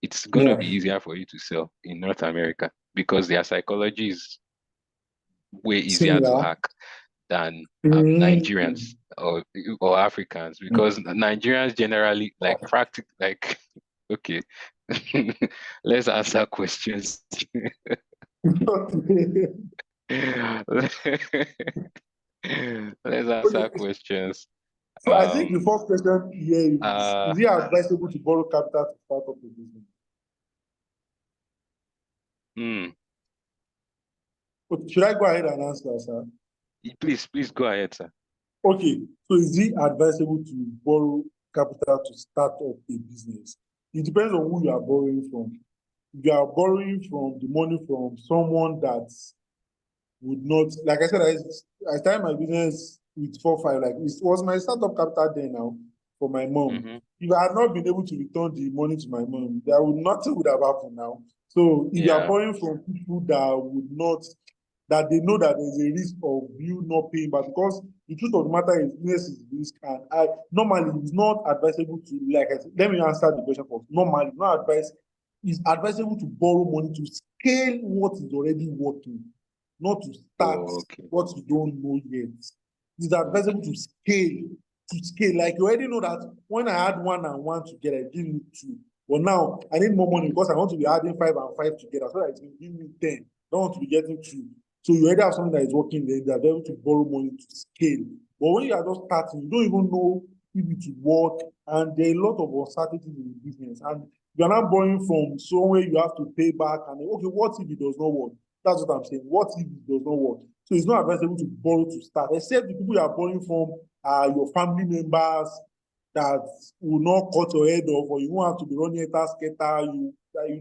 it's gonna Yeah. be easier for you to sell in North America because their psychology is way easier to Similar. hack than Mm. Nigerians or Africans because Nigerians generally like practice like okay. Let's answer questions. Let's answer Okay. questions. So I think the Um first question here uh is it advisable to borrow capital to start up a business? hmm. Okay, should I go ahead and answer, sir? Please go ahead, sir. Okay, so is it advisable to borrow capital to start up a business? It depends on who you are borrowing from. If you are borrowing from the money from someone that would not, like I said, I started my business with 4 5, like it was my startup capital then now for my mom. Mm-hmm. If I had not been able to return the money to my mom, there would nothing would have happened now. So if you are Yeah. borrowing from people that would not, that they know that there's a risk of you not paying back, because the truth of the matter is business is risk, and I normally it's not advisable to, like I said, let me answer the question first. Normally, not advice, it's advisable to borrow money to scale what is already working, not to start Oh, okay. what you don't know yet. It's advisable to scale. Like you already know that when I add one and one together, it gives me two. But now I need more money because I want to be adding five and five together so that it will give me 10. I don't want to be getting two. So you already have something that is working there, they are able to borrow money to scale. But when you are just starting, you don't even know if it will work, and there are a lot of uncertainties in the business. And you are not borrowing from somewhere you have to pay back, and okay, what if it does not work? That's what I'm saying. What if it does not work? So it's not advisable to borrow to start, except the people you are borrowing from are your family members that will not cut your head off, or you won't have to be running a task skater.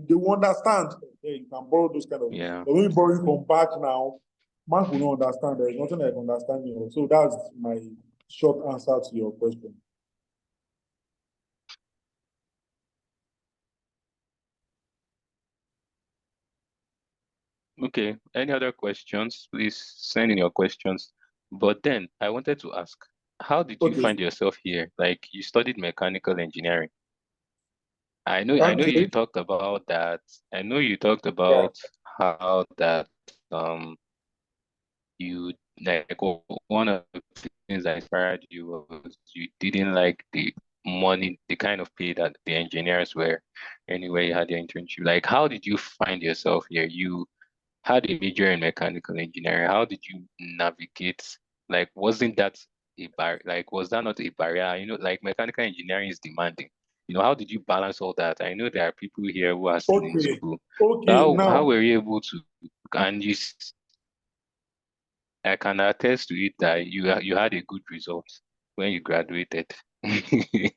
They will understand. Yeah, you can borrow those kind of. Yeah. But when you borrow from back now, bank will not understand. There is nothing like understanding. So that's my short answer to your question. Okay. Any other questions? Please send in your questions. But then I wanted to ask, how did you Okay. find yourself here? Like you studied mechanical engineering. I know you Okay. talked about that. I know you talked Yeah. about how that um you like one of the things that inspired you was you didn't like the money, the kind of pay that the engineers were anywhere you had your internship. Like how did you find yourself here? You had a major in mechanical engineering. How did you navigate? Like, wasn't that a bar? Like, was that not a barrier? You know, like mechanical engineering is demanding. You know, how did you balance all that? I know there are people here who are still in Okay. school. So Okay. how Now, were you able to? And I can attest to it that you had a good result when you graduated. okay.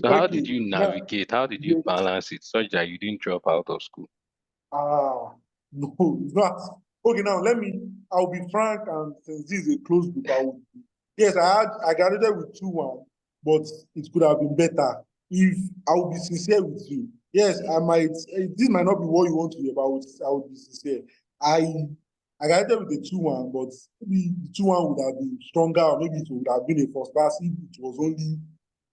So how did Okay. you Now, navigate? How did you yes. balance it such that you didn't drop out of school? No, it's not. Okay, now I'll be frank, and since this is a closed group, yes, I graduated with 2-1, but it could have been better if I will be sincere with you. Yes, this might not be what you want to hear, but I would be sincere. I, I graduated with a 2-1, but maybe the 2-1 would have been stronger, or maybe it would have been a first class if it was only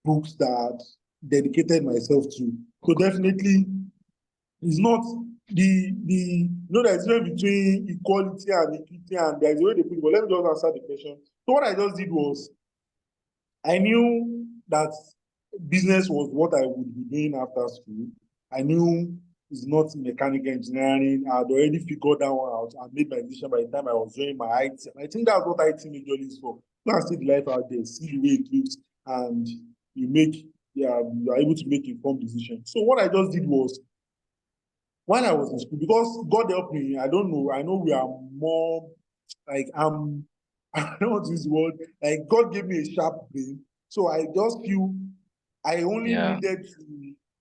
books that dedicated myself to. So Focus on. definitely it's not the there's a difference between equality and equity, and there's a way they put it. But let me just answer the question. So what I just did was I knew that business was what I would be doing after school. I knew it's not mechanical engineering. I had already figured that one out and made my decision by the time I was doing my IT. And I think that's what IT majorly is for. You can see the life out there, see the way it looks, and you are able to make informed decisions. So what I just did was when I was in school, because God helped me, I don't know, I know we are more like I don't want to use the word, like God gave me a sharp brain. So I just feel I only Yeah. needed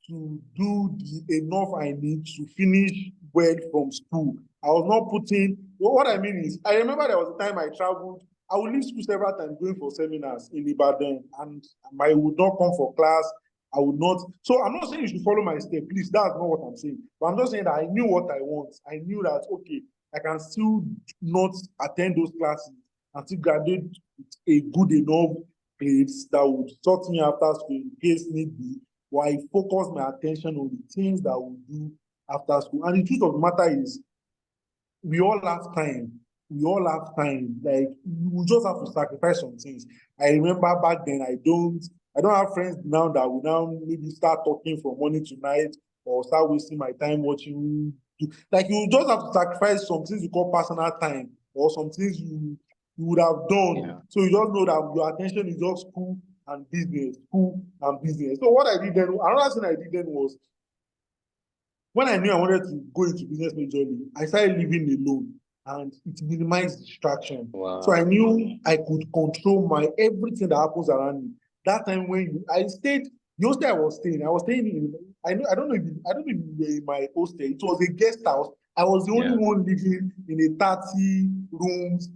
to do the enough I need to finish well from school. I was not putting what I mean is, I remember there was a time I traveled. I would leave school several times going for seminars in Ibadan, and I would not come for class. I would not. So I'm not saying you should follow my step, please. That's not what I'm saying. But I'm just saying that I knew what I want. I knew that okay, I can still not attend those classes and still graduate with a good enough grades that would sort me after school in case need be. While I focus my attention on the things that I will do after school. And the truth of the matter is, we all have time. We all have time. Like you just have to sacrifice some things. I remember back then, I don't have friends now that will now maybe start talking from morning to night or start wasting my time watching. Like you just have to sacrifice some things you call personal time or some things you would have done. Yeah. So you just know that your attention is just school and business, school and business. So what I did then, another thing I did then was when I knew I wanted to go into business majorly, I started living alone and it minimized distraction. So I Wow. knew I could control my everything that happens around me. That time when I stayed, the hostel I was staying in, I don't know if you were in my hostel. It was a guest house. I was the only Yeah. one living in a 30 rooms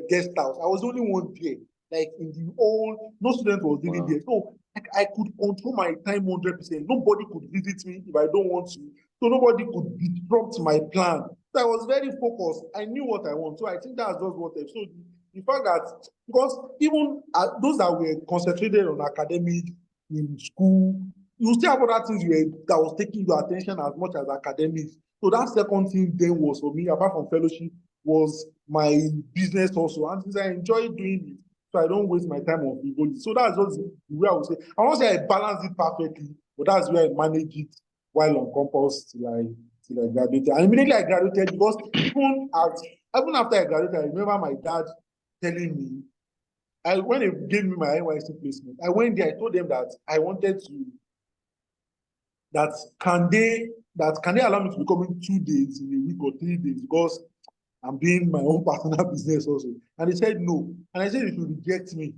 guest house. I was the only one there. Like in the whole, no student was living Wow. there. So I could control my time 100%. Nobody could visit me if I don't want to. So nobody could disrupt my plan. So I was very focused. I knew what I want. So I think that's just what I. So the fact that, because even those that were concentrated on academic in school, you still have other things that was taking your attention as much as academics. So that second thing then was for me, apart from fellowship, was my business also. And since I enjoy doing it, so I don't waste my time on people. So that's just the way I would say. I won't say I balance it perfectly, but that's where I manage it while on campus till I graduated. And immediately I graduated, because even after I graduated, I remember my dad telling me, when they gave me my NYC placement, I went there, I told them that I wanted to, that can they allow me to be coming 2 days in a week or 3 days, because I'm doing my own personal business also. And they said no. And I said it will reject me.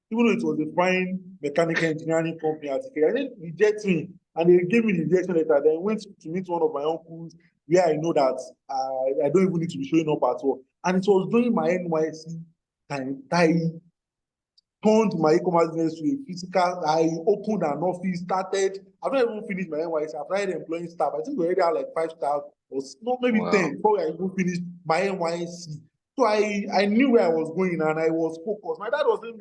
Even though it was a fine mechanical engineering company at Ikea, I said reject me. And they gave me the rejection letter. Then I went to meet one of my uncles where I know that I don't even need to be showing up at all. And it was during my NYC time that I turned my e-commerce business to a physical. I opened an office, I've not even finished my NYC. I've started employing staff. I think we already have like 5 staff, or not, maybe Wow. 10 before I even finished my NYC. So I knew where I was going and I was focused. My dad was saying,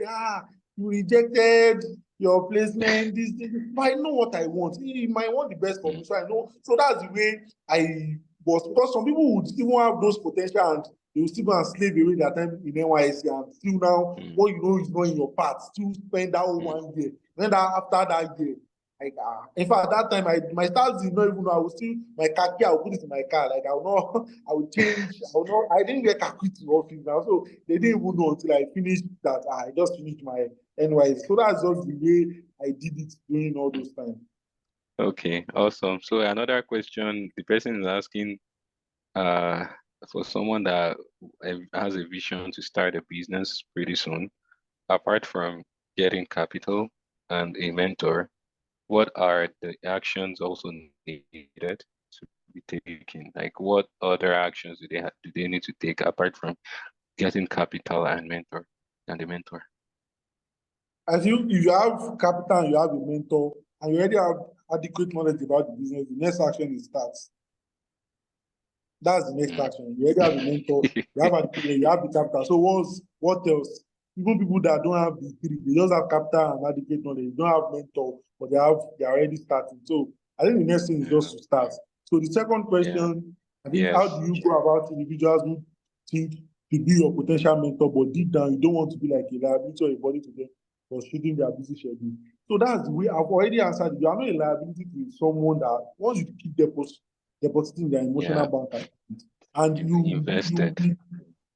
you rejected your placement, this. But I know what I want. He might want the best for me. So I know. So that's the way I was, because some people would even have those potential and they will still go and slave away their time in NYC and still now what you know is not in your part, still spend that whole 1 year. Then after that year, like in fact that time my stars did not even know. I would still my car key, I would put it in my car. Like I will not, I would change, I will not, I didn't get car key to office now. So they didn't even know until I finished that. I just finished my NYC. So that's just the way I did it during all those times. Okay, awesome. So another question, the person is asking, uh, for someone that has a vision to start a business pretty soon, apart from getting capital and a mentor, what are the actions also needed to be taken? Like what other actions do they need to take apart from getting capital and the mentor? I feel if you have capital and you have a mentor and you already have adequate knowledge about the business, the next action is start. That's the next Mm. action. You already have a mentor, you have the capital. So what else? Even people that don't have the three, they just have capital and adequate knowledge. They don't have mentor, but they're already starting. So I think the next thing is Yeah. just to start. So the second Yeah. question, I think, Yes. how do you go about individuals who think to be your potential mentor, but deep down you don't want to be like a liability or a body to them for shooting their busy schedule? So that's the way I've already answered. You are not a liability to someone that wants you to keep depositing their emotional Yeah. bank account, and You invested.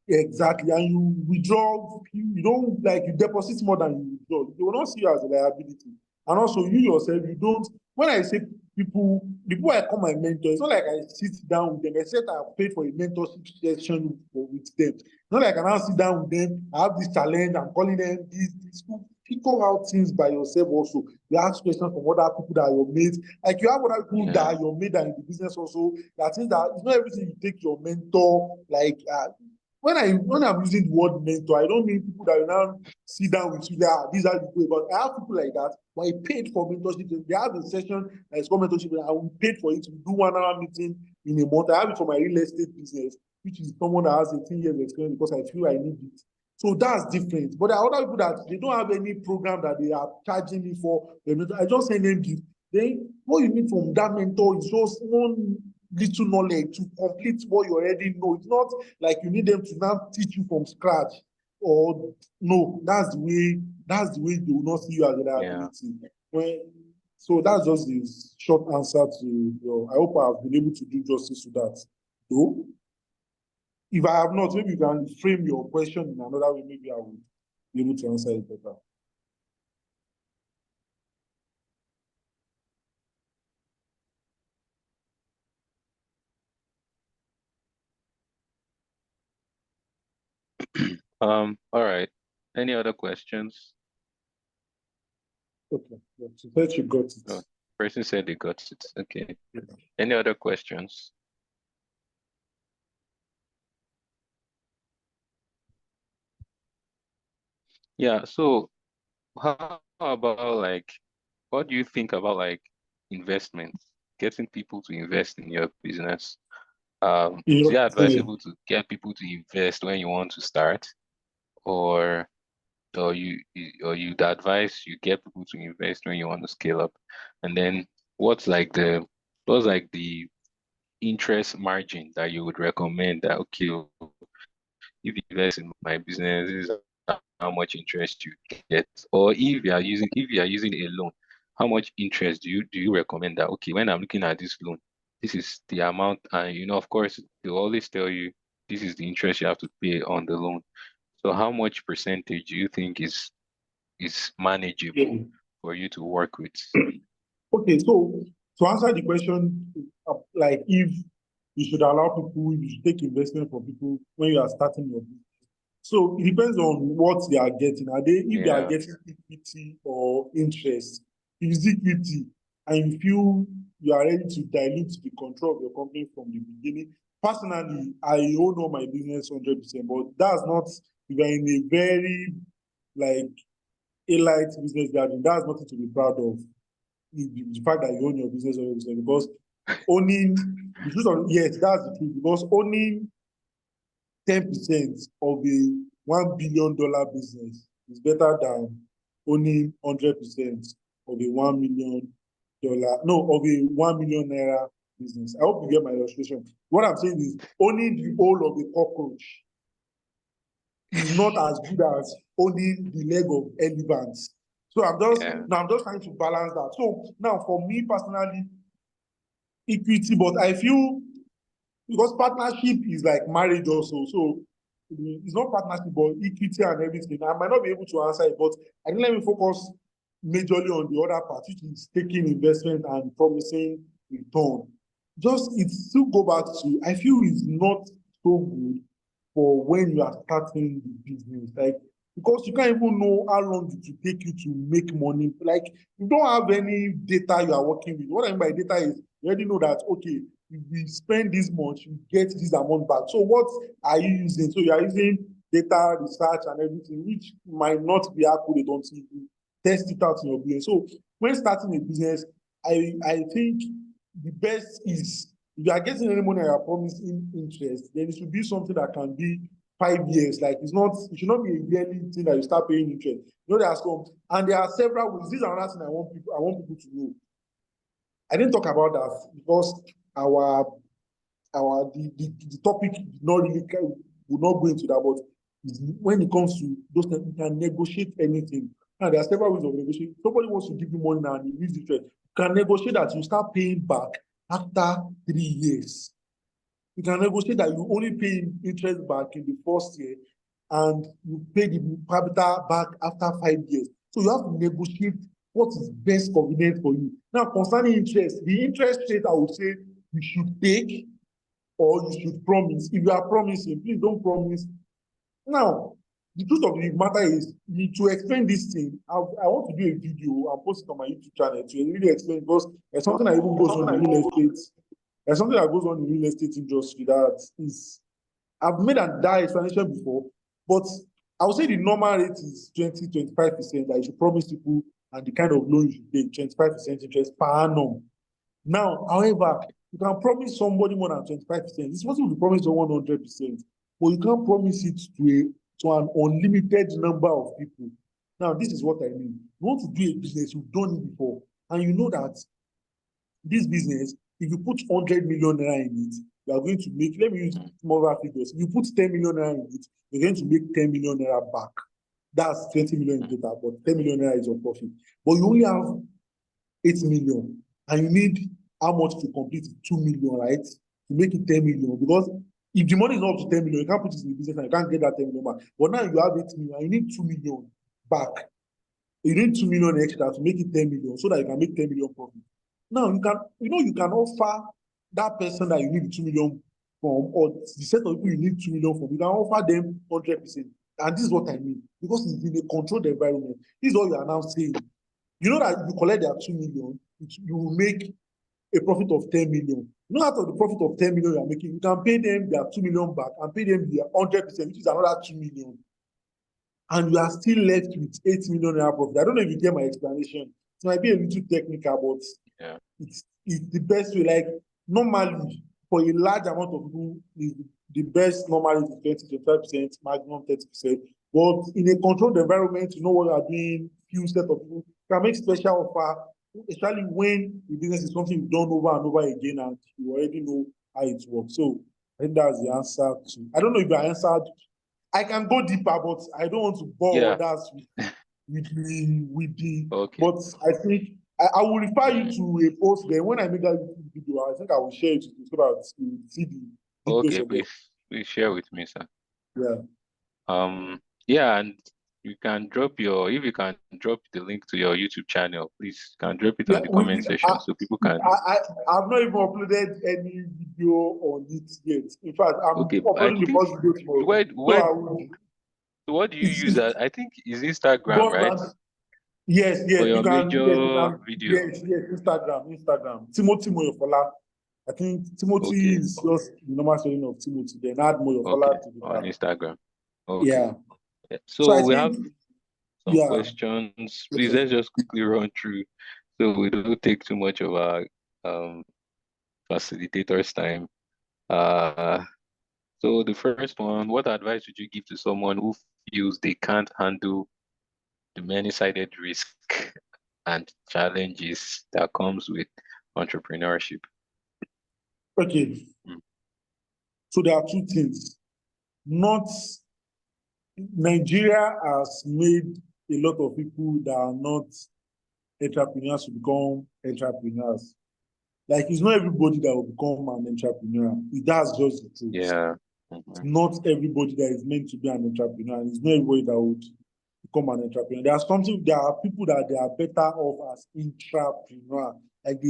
exactly, and you withdraw. You don't, like, you deposit more than you withdraw. They will not see you as a liability. And also you yourself, you don't. When I say people, the people I call my mentor, it's not like I sit down with them. Except I paid for a mentorship session with them. It's not like I now sit down with them. I have this challenge. I'm calling them this. figure out things by yourself also. You ask questions from other people that are your mates. Like you have other people that are your mate that in the business also. That things that it's not everything you take your mentor. Like when I'm using the word mentor, I don't mean people that will now sit down with you that these are the way. But I have people like that. But I paid for mentorship. They have a session that is called mentorship, and I will pay for it. We do 1 hour meeting in a month. I have it for my real estate business, which is someone that has 18 years experience because I feel I need it. So that's different. But there are other people that they don't have any program that they are charging me for. I just send them gift. Then what you need from that mentor is just one little knowledge to complete what you already know. It's not like you need them to now teach you from scratch. Or no, that's the way they will not see you as a liability. So that's just the short answer to your. I hope I've been able to do justice to that. Though, if I have not, maybe you can frame your question in another way. Maybe I will be able to answer it better. All right. Any other questions? Okay. Yeah, so that you got it. Oh, person said they got it. Okay. Yeah. Any other questions? Yeah, so how about like what do you think about like investments, getting people to invest in your business? Is it advisable to get people to invest when you want to start, or you'd advise you get people to invest when you want to scale up? And then what's like the interest margin that you would recommend that, okay, if you invest in my business, this is how much interest you get? Or if you are using a loan, how much interest do you recommend that, okay, when I'm looking at this loan, this is the amount, and of course they'll always tell you this is the interest you have to pay on the loan. So how much percentage do you think is manageable for you to work with? Okay, so to answer the question, like if you should allow people, you should take investment from people when you are starting your business. So it depends on what they are getting. If they are getting equity or interest, if it's equity and you feel you are ready to dilute the control of your company from the beginning. Personally, I own all my business 100%, but that's not, if you're in a very like elite business gathering, that's nothing to be proud of. The fact that you own your business 100%, because owning the truth of, yes, that's the truth, because owning 10% of a $1 billion business is better than owning 100% of a $1 million, no, of a 1 million naira business. I hope you get my illustration. What I'm saying is owning the whole of a cockroach is not as good as owning the leg of elephants. So I'm just trying to balance that. So now for me personally, equity, but I feel because partnership is like marriage also. So it's not partnership, but equity and everything. I might not be able to answer it, but I think let me focus majorly on the other part, which is taking investment and promising return. Just it still go back to, I feel it's not so good for when you are starting the business. Like, because you can't even know how long it will take you to make money. Like, you don't have any data you are working with. What I mean by data is you already know that, okay, if we spend this much, you get this amount back. So what are you using? So you are using data, research, and everything, which might not be accurate until you test it out in your business. So when starting a business, I think the best is, if you are getting any money and you are promising interest, then it should be something that can be 5 years. Like it should not be a yearly thing that you start paying interest. You know, there are some, and there are several ways. This is another thing I want people to know. I didn't talk about that because the topic not really would not go into that, but when it comes to those things, you can negotiate anything. And there are several ways of negotiating. Somebody wants to give you money now and he needs interest. You can negotiate that you start paying back after 3 years. You can negotiate that you only pay interest back in the first year and you pay the capital back after 5 years. So you have to negotiate what is best convenient for you. Now, concerning interest, the interest rate I would say you should take or you should promise. If you are promising, please don't promise. Now, the truth of the matter is, to explain this thing, I want to do a video and post it on my YouTube channel to really explain, because there's something that even goes on in real estate. There's something that goes on in real estate industry that is, I've made that explanation before, but I would say the normal rate is 20-25% that you should promise people, and the kind of loan you should take, 25% interest per annum. Now, however, you can promise somebody more than 25%. It's possible to promise someone 100%, but you can't promise it to an unlimited number of people. Now, this is what I mean. You want to do a business, you've done it before, and you know that this business, if you put 100 million naira in it, you are going to make, let me use smaller figures. If you put 10 million naira in it, you're going to make 10 million naira back. That's 20 million in total, but 10 million naira is your profit. But you only have 8 million, and you need how much to complete 2 million, right? To make it 10 million. Because if the money is not up to 10 million, you can't put it in the business and you can't get that 10 million back. But now you have 8 million, and you need 2 million back. You need 2 million extra to make it 10 million so that you can make 10 million profit. Now you can offer that person that you need 2 million from, or the set of people you need 2 million from, you can offer them 100%. And this is what I mean, because it's in a controlled environment. This is what you are now saying. You know that if you collect their 2 million, you will make a profit of 10 million. You know, out of the profit of 10 million you are making, you can pay them their 2 million back and pay them their 100%, which is another 2 million. And you are still left with 8 million naira profit. I don't know if you get my explanation. It might be a little technical, but Yeah. it's the best way. Like, normally, for a large amount of people, the best normally is 20-25%, maximum 30%. But in a controlled environment, you know what you are doing, few set of people, you can make special offer, especially when the business is something you've done over and over again and you already know how it works. So I think that's the answer to, I don't know if I answered. I can go deeper, but I don't want to bore others with the Okay. but I think I will refer you to a post there. When I make that YouTube video, I think I will share it with you so that you will see the details Okay, of it. please share with me, sir. Yeah. Yeah, and you can drop if you can drop the link to your YouTube channel, please, you can drop it Yeah, on the comment section so people can. I've not even uploaded any video on it yet. In fact, I'm Okay, I uploading the think first video tomorrow. where So where I will. what do you use? It's I think is Instagram, right? constant. Yes, For your you major can, video. Instagram. Timothy Moyofola. I think Timothy Okay, is just the normal spelling of Timothy. Then add okay, Moyofola to the on back. Instagram. Okay. Yeah. Yeah. So So I we have think, some yeah. questions. Please, let's just quickly run through so we don't take too much of our facilitator's time. Uh, so the first one, what advice would you give to someone who feels they can't handle the many-sided risk and challenges that comes with entrepreneurship? Okay. Mm. So there are two things. Not Nigeria has made a lot of people that are not entrepreneurs to become entrepreneurs. Like, it's not everybody that will become an entrepreneur. That's just the truth. Yeah. It's not everybody that is meant to be an entrepreneur, and it's not everybody that would become an entrepreneur. There are people that they are better off as intrapreneur. Like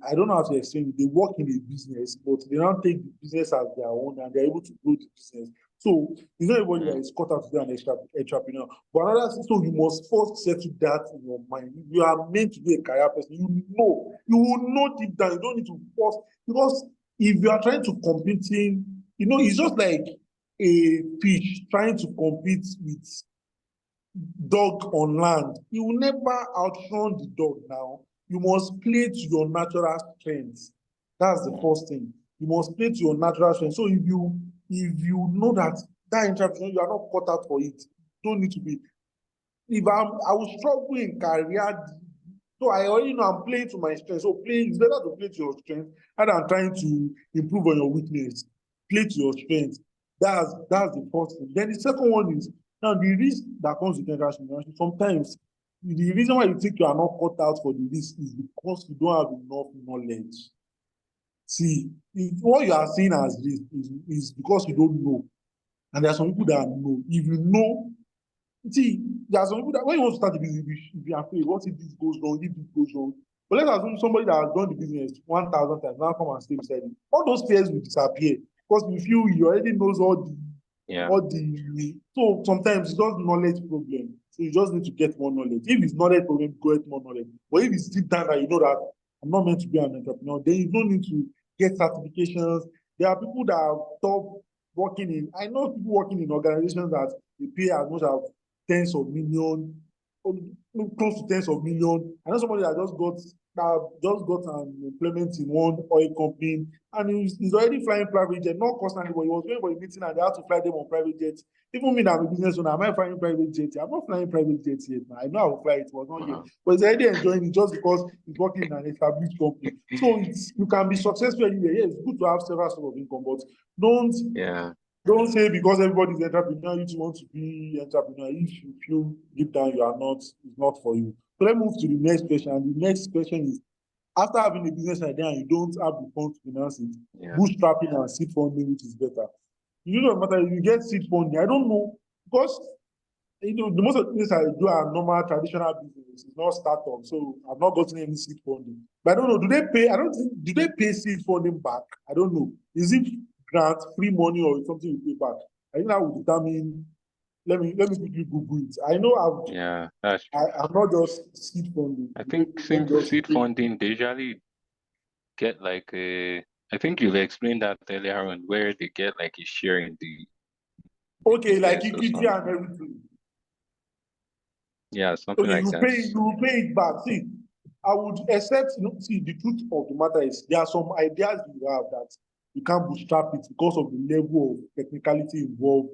I don't know how to explain it. They work in a business, but they don't take the business as their own, and they're able to grow the business. So it's not everybody that is cut out to be an entrepreneur. But another thing, so you must first settle that in your mind. You are meant to be a career person. You will know deep down. You don't need to force, because if you are trying to competing, it's just like a fish trying to compete with dog on land. You will never outrun the dog now. You must play to your natural strength. That's the first thing. You must play to your natural strength. So if you know that entrepreneur, you are not cut out for it. Don't need to be. I will struggle in career, so I already know I'm playing to my strength. So it's better to play to your strength rather than trying to improve on your weakness. Play to your strength. That's the first thing. Then the second one is, now the risk that comes with entrepreneurship. Sometimes the reason why you think you are not cut out for the risk is because you don't have enough knowledge. See, what you are seeing as risk is because you don't know. And there are some people that know. If you know, see, there are some people that when you want to start the business, you be afraid. What if this goes wrong? If this goes wrong? But let's assume somebody that has done the business 1,000 times now come and stay beside you. All those fears will disappear because you feel he already knows all Yeah. So sometimes it's just knowledge problem. So you just need to get more knowledge. If it's knowledge problem, get more knowledge. But if it's deep down that you know that I'm not meant to be an entrepreneur, then you don't need to get certifications. There are people that have top working in, I know people working in organizations that they pay as much as tens of millions, close to tens of millions. I know somebody that just got an employment in one oil company, and he's already flying private jet, not constantly, but he was going for a meeting and they had to fly them on private jet. Even me, that I'm a business owner, am I flying private jet? I'm not flying private jet yet. I know I will fly it, but not yet. But he's already enjoying it just because he's working in an established company. So you can be successful anywhere. Yeah, it's good to have several sources of income, but don't Yeah. don't say because everybody's entrepreneur, you want to be entrepreneur. If you feel deep down you are not, it's not for you. So let's move to the next question. And the next question is, after having a business idea and you don't have the funds to finance it, Yeah. bootstrapping and seed funding, which is better? You know, no matter if you get seed funding, I don't know, because the most of the things I do are normal traditional business. It's not startup, so I've not gotten any seed funding. But I don't know, do they pay? I don't think, do they pay seed funding back? I don't know. Is it grant, free money, or something you pay back? I think that will determine. Let me quickly Google it. I know Yeah. That's true. I'm not just seed funding. I Maybe think let me just seed funding, they usually get like I think you've explained that earlier on, where they get like a share in the okay, like business or equity and something. everything. Yeah, something Okay, like that. you will pay it back. See, I would accept, see, the truth of the matter is there are some ideas you have that you can't bootstrap it because of the level of technicality involved,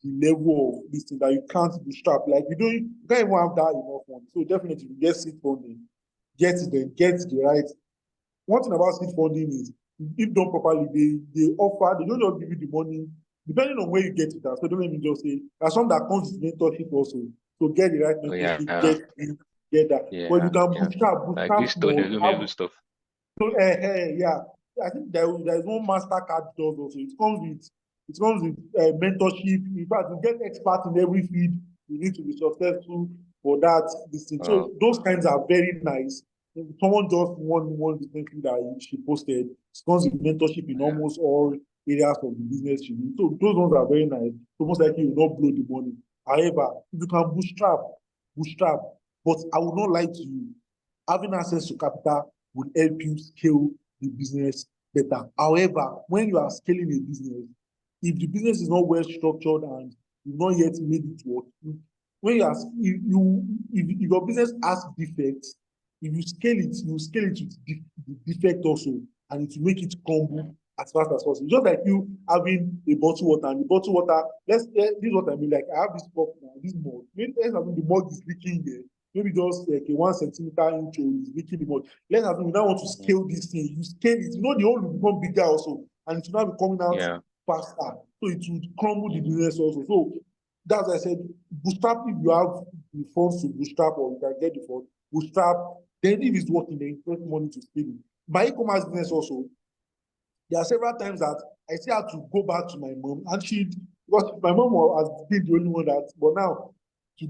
the level of this thing that you can't bootstrap. Like you can't even have that enough money. So definitely you get seed funding, get it then, get the right. One thing about seed funding is if done properly, they offer, they don't just give you the money, depending on where you get it at. So don't let me just say there's some that comes with mentorship also. So get the right Oh mentorship, yeah. get that. But you Yeah. can Yeah. Like bootstrap this small, Tony stuff. so, yeah, I think there is one Mastercard does also. It comes with mentorship. In fact, you get experts in every field. You need to be successful for that. This thing. Oh So those kinds are very nice. If someone just one recently that she posted. It comes with mentorship in yeah. almost all areas of the business you do. So those ones are very nice. So most likely you will not blow the money. However, if you can bootstrap. But I will not lie to you. Having access to capital will help you scale the business better. However, when you are scaling a business, if the business is not well structured and you've not yet made it work, when you are if your business has defects, if you scale it, you scale it with the defect also, and it will make it crumble as fast as possible. Just like you having a bottle water, and the bottle water, this is what I mean. Like I have this cup now, this mug. Maybe let's assume the mug is leaking here. Maybe just like a 1 centimeter inch is leaking the mug. Let's assume you now want to Mhm. scale this thing. You scale it. You know the hole will become bigger also, and it will now be coming out Yeah. faster. So it will crumble the business also. So that's why I said bootstrap. If you have the funds to bootstrap, or you can get the funds, bootstrap. Then if it's working, then you get money to scale it. My e-commerce business also, there are several times that I still had to go back to my mom, and because my mom has been the only one that, but now,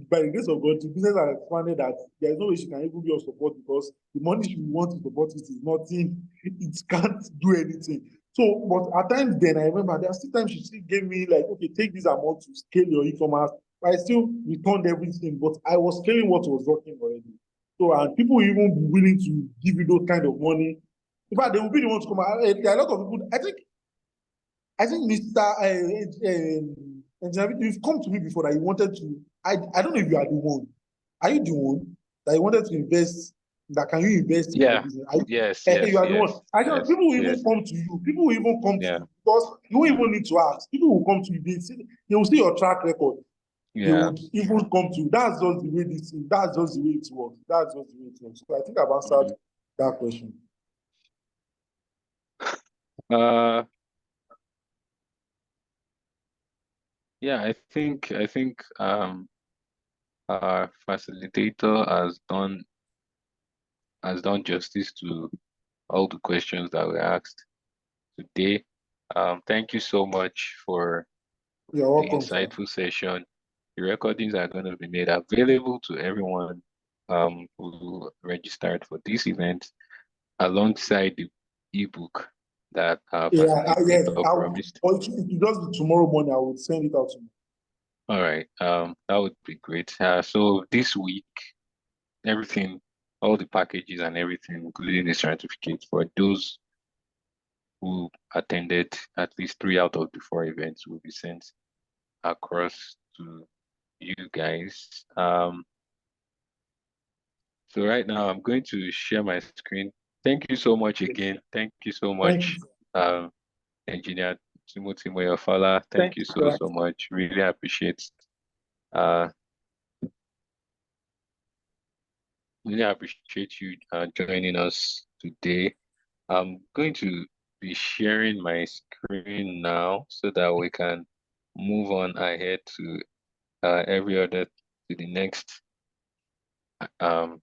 by the grace of God, the business has expanded that there is no way she can even be of support because the money she wants to support it is nothing, it can't do anything. So, but at times then I remember there are still times she still gave me like, okay, take this amount to scale your e-commerce. I still returned everything, but I was scaling what was working already. So, and people will even be willing to give you those kind of money. In fact, they will be the ones to come out. There are a lot of people. I think Mr. Engineer, you've come to me before that you wanted to. I don't know if you are the one. Are you the one that you wanted to invest? That can you invest in my Yeah. business? Yes, You yes, are the one. yes, I don't. yes, People will even yes. come to you. People will even come to Yeah. you because you won't even need to ask. People will come to you. They will see your track record. They Yeah. would even come to you. That's just the way this. That's just the way it works. That's just the way it works. So I think I've answered Mhm. that question. Uh yeah, I think our facilitator has done justice to all the questions that were asked today. Thank you so much for You're the welcome, sir. insightful session. The recordings are going to be made available to everyone who registered for this event alongside the ebook that our Yeah, yes, facilitator promised? or it will just be tomorrow morning. I will send it out to you. All right. That would be great. So this week, everything, all the packages and everything, including the certificate for those who attended at least 3 out of the 4 events will be sent across to you guys. So right now I'm going to share my screen. Thank you so much again. Thank you so Thank you, much, sir. Engineer Timothy Moyofola. Thank Thank you you, so sir. so much. Really appreciate uh really appreciate you joining us today. I'm going to be sharing my screen now so that we can move on ahead to every other to the next um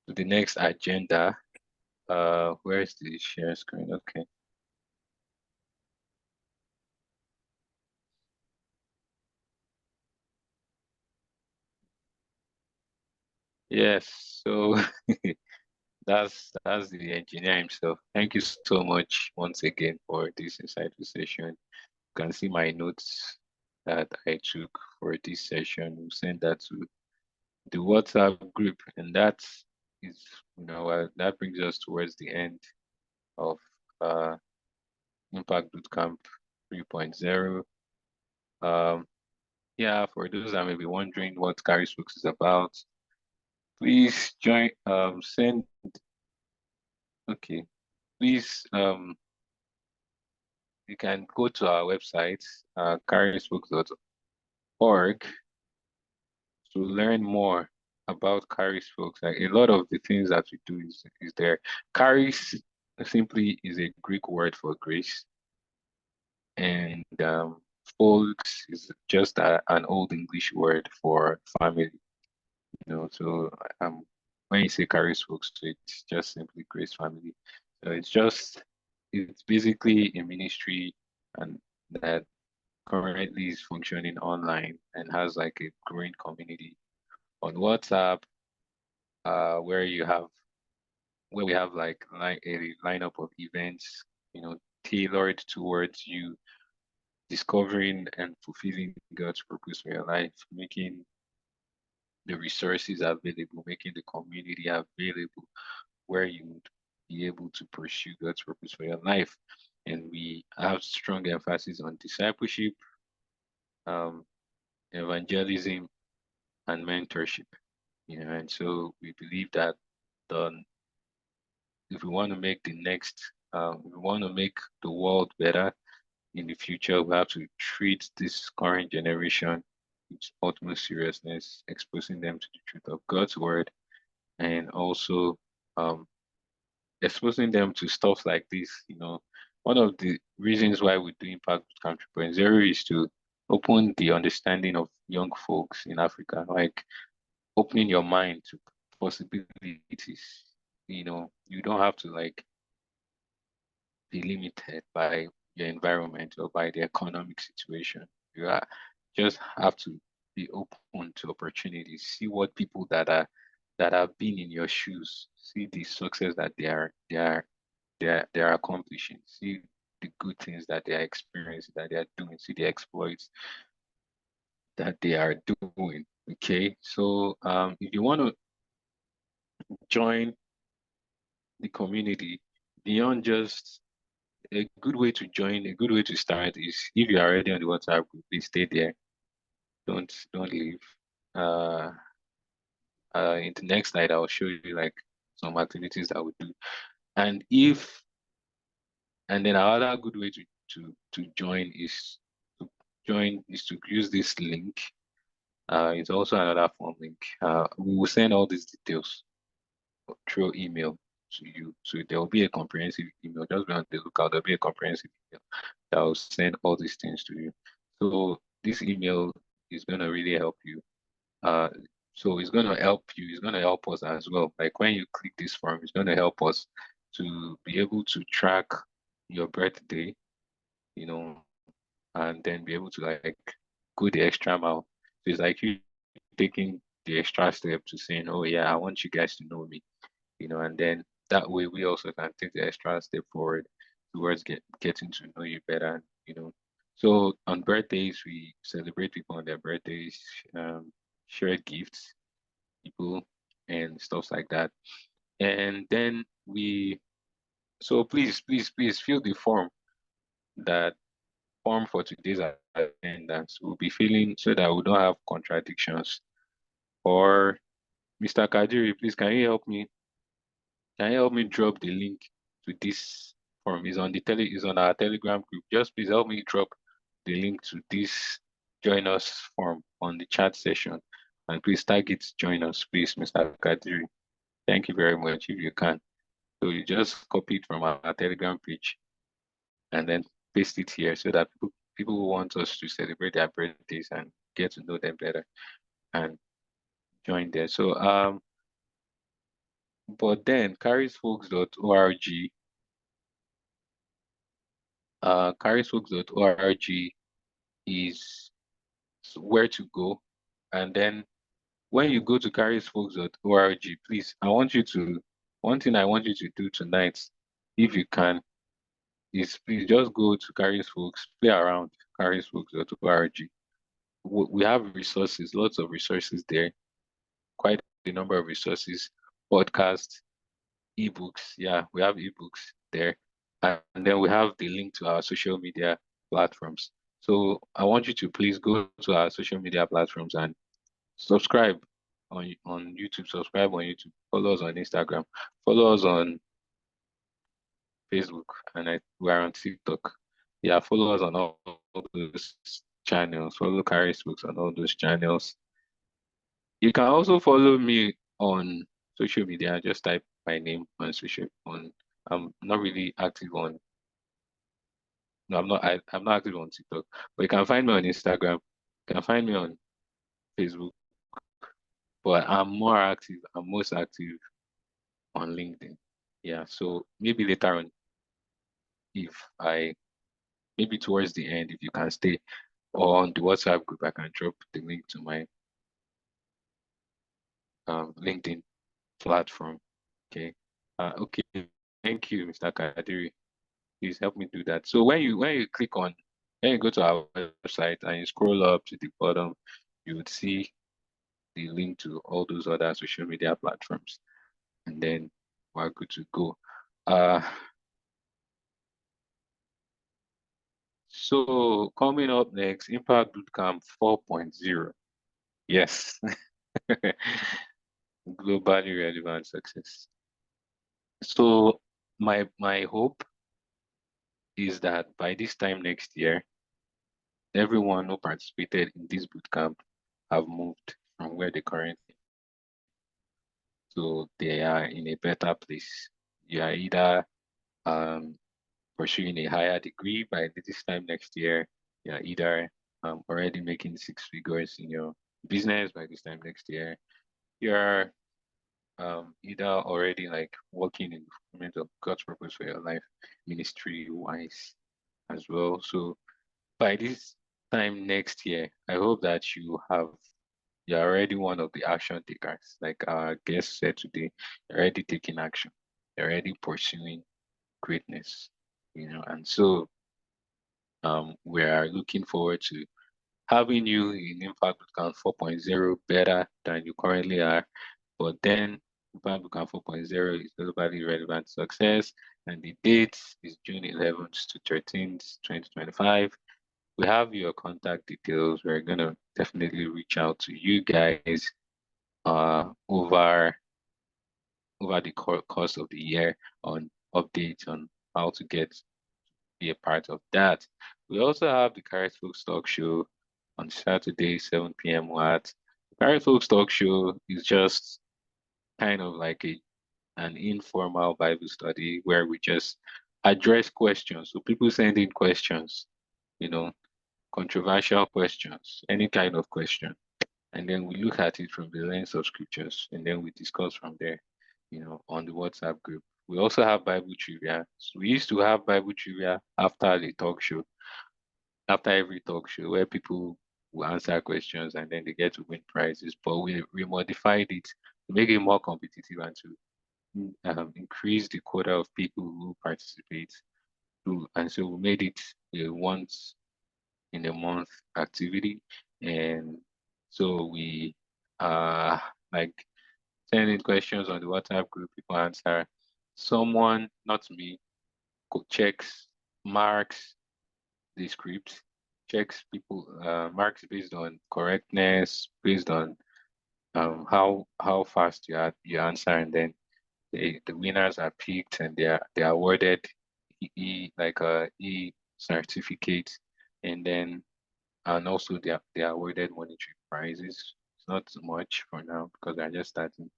agenda. Where's the share screen? Okay. Yes, so that's the engineer himself. Thank you so much once again for this insightful session. You can see my notes that I took for this session. We'll send that to the WhatsApp group, and that is, that brings us towards the end of uh, Impact Bootcamp 3.0. Yeah, for those that may be wondering what Carrie Spokes is about, please join, okay, please, you can go to our website, carriespokes.org, to learn more about Carrie Spokes. Like a lot of the things that we do is there. Charis simply is a Greek word for grace, and folks is just an old English word for family. So when you say Caris folks, so it's just simply Grace Family. So it's basically a ministry and that currently is functioning online and has like a growing community on WhatsApp, where we have like a lineup of events, tailored towards you discovering and fulfilling God's purpose for your life, making the resources available, making the community available where you would be able to pursue God's purpose for your life. And we have strong emphasis on discipleship, um, evangelism, and mentorship. And so we believe that the if we want to make if we want to make the world better in the future, we have to treat this current generation with utmost seriousness, exposing them to the truth of God's word, and also um, exposing them to stuff like this. One of the reasons why we do Impact Bootcamp 3.0 is to open the understanding of young folks in Africa, like opening your mind to possibilities. You don't have to like be limited by your environment or by the economic situation. Just have to be open to opportunities. See what people that have been in your shoes, see the success that they are accomplishing, see the good things that they are experiencing, that they are doing, see the exploits that they are doing. Okay, so if you want to join the community beyond just a good way to join, a good way to start is if you're already on the WhatsApp group, please stay there. Don't leave. Uh, in the next slide, I'll show you like some activities that we do. And then another good way to join is to use this link. It's also another form link. We will send all these details through email to you. So there will be a comprehensive email. Just be on the lookout. There'll be a comprehensive email that will send all these things to you. So this email is going to really help you. Uh, so it's going to help you. It's going to help us as well. Like when you click this form, it's going to help us to be able to track your birthday, you know, and then be able to like go the extra mile. So it's like you taking the extra step to saying, oh yeah, I want you guys to know me, and then that way we also can take the extra step forward towards getting to know you better, So on birthdays, we celebrate people on their birthdays, share gifts, people, and stuff like that. And then so please fill the that form for today's attendance. We'll be filling so that we don't have contradictions. Or Mr. Kadiri, please can you help me drop the link to this form? It's on our Telegram group. Just please help me drop the link to this join us form on the chat session. And please tag it join us, please, Mr. Kadiri. Thank you very much if you can. So you just copy it from our Telegram page and then paste it here so that people who want us to celebrate their birthdays and get to know them better and join there. So but then careersfolks.org careersfolks.org is where to go. And then when you go to careersfolks.org, please, one thing I want you to do tonight, if you can, is please just go to Careersfolks, play around careersfolks.org. We have resources, lots of resources there, quite a number of resources, podcasts, ebooks. Yeah, we have ebooks there. And then we have the link to our social media platforms. So I want you to please go to our social media platforms and subscribe on YouTube, subscribe on YouTube, follow us on Instagram, follow us on Facebook, and we are on TikTok. Yeah, follow us on all those channels, follow Carrie's books on all those channels. You can also follow me on social media. Just type my name on I'm not really active on no, I'm not active on TikTok, but you can find me on Instagram, you can find me on Facebook, but I'm most active on LinkedIn. Yeah, so maybe later on, if I maybe towards the end, if you can stay on the WhatsApp group, I can drop the link to my LinkedIn platform. Okay. Okay. Thank you, Mr. Kadiri. Please help me do that. So when you go to our website and you scroll up to the bottom, you would see the link to all those other social media platforms, and then we're good to go. So coming up next, Impact Bootcamp 4.0. Yes. Globally relevant success. So my hope is that by this time next year, everyone who participated in this bootcamp have moved from where they currently are. So they are in a better place. You are either pursuing a higher degree by this time next year. You are either already making six figures in your business by this time next year. You're either already like working in the fulfillment of God's purpose for your life, ministry wise as well. So by this time next year, I hope that you're already one of the action takers. Like our guest said today, you're already taking action. You're already pursuing greatness, and so we are looking forward to having you in Impact Bootcamp 4.0 better than you currently are. But then Impact Bootcamp 4.0 is globally relevant success, and the date is June 11th to 13th, 2025. We have your contact details. We're gonna definitely reach out to you guys over the course of the year on updates on how to be a part of that. We also have the Carrot Folks Talk Show on Saturday, 7 p.m. What Carrot Folks Talk Show is just kind of like an informal Bible study where we just address questions. So people send in questions, you know, controversial questions, any kind of question. And then we look at it from the lens of scriptures, and then we discuss from there, on the WhatsApp group. We also have Bible trivia. So we used to have Bible trivia after every talk show, where people will answer questions and then they get to win prizes. But we modified it to make it more competitive and to increase the quota of people who participate. And so we made it a once in a month activity. And so we like sending questions on the WhatsApp group, people answer. Someone, not me, checks, marks the script, checks people, marks based on correctness, based on how fast you answer, and then the winners are picked and they are awarded like a certificate, and then and also they are awarded monetary prizes. It's not too much for now because they're just starting,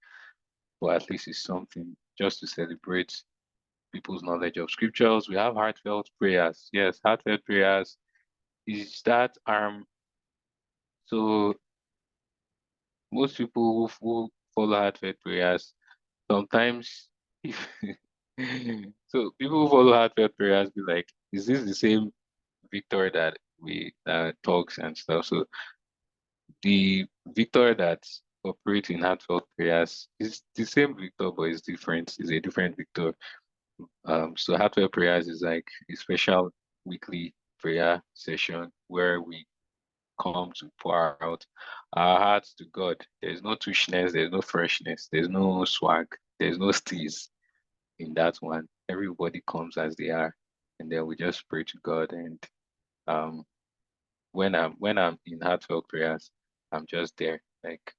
but at least it's something just to celebrate people's knowledge of scriptures. We have heartfelt prayers. Yes, heartfelt prayers is that so most people who follow heartfelt prayers sometimes if so people who follow heartfelt prayers be like, is this the same Victor that we talks and stuff? So the Victor that operates in heartfelt prayers is the same Victor, but it's different. It's a different Victor. So heartfelt prayers is like a special weekly prayer session where we come to pour out our hearts to God. There's no tushness, there's no freshness, there's no swag, there's no steez in that one. Everybody comes as they are, and then we just pray to God. And um, when I'm in heartfelt prayers, I'm just there, like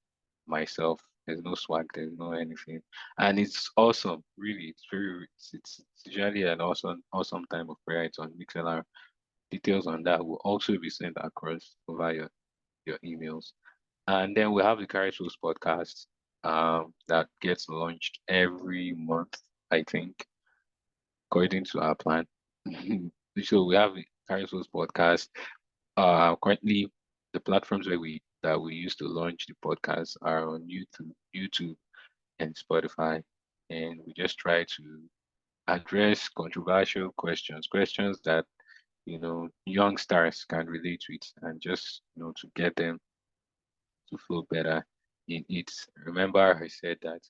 myself. There's no swag, there's no anything, and it's awesome. Really, it's usually an awesome time of prayer. It's on MixLR. Details on that will also be sent across over your emails. And then we have the Carry Shows podcast that gets launched every month, I think, according to our plan. So we have the Carry Shows podcast. Currently, the platforms that we use to launch the podcast are on YouTube and Spotify, and we just try to address controversial questions that young stars can relate with, and just to get them to flow better in it. Remember, I said that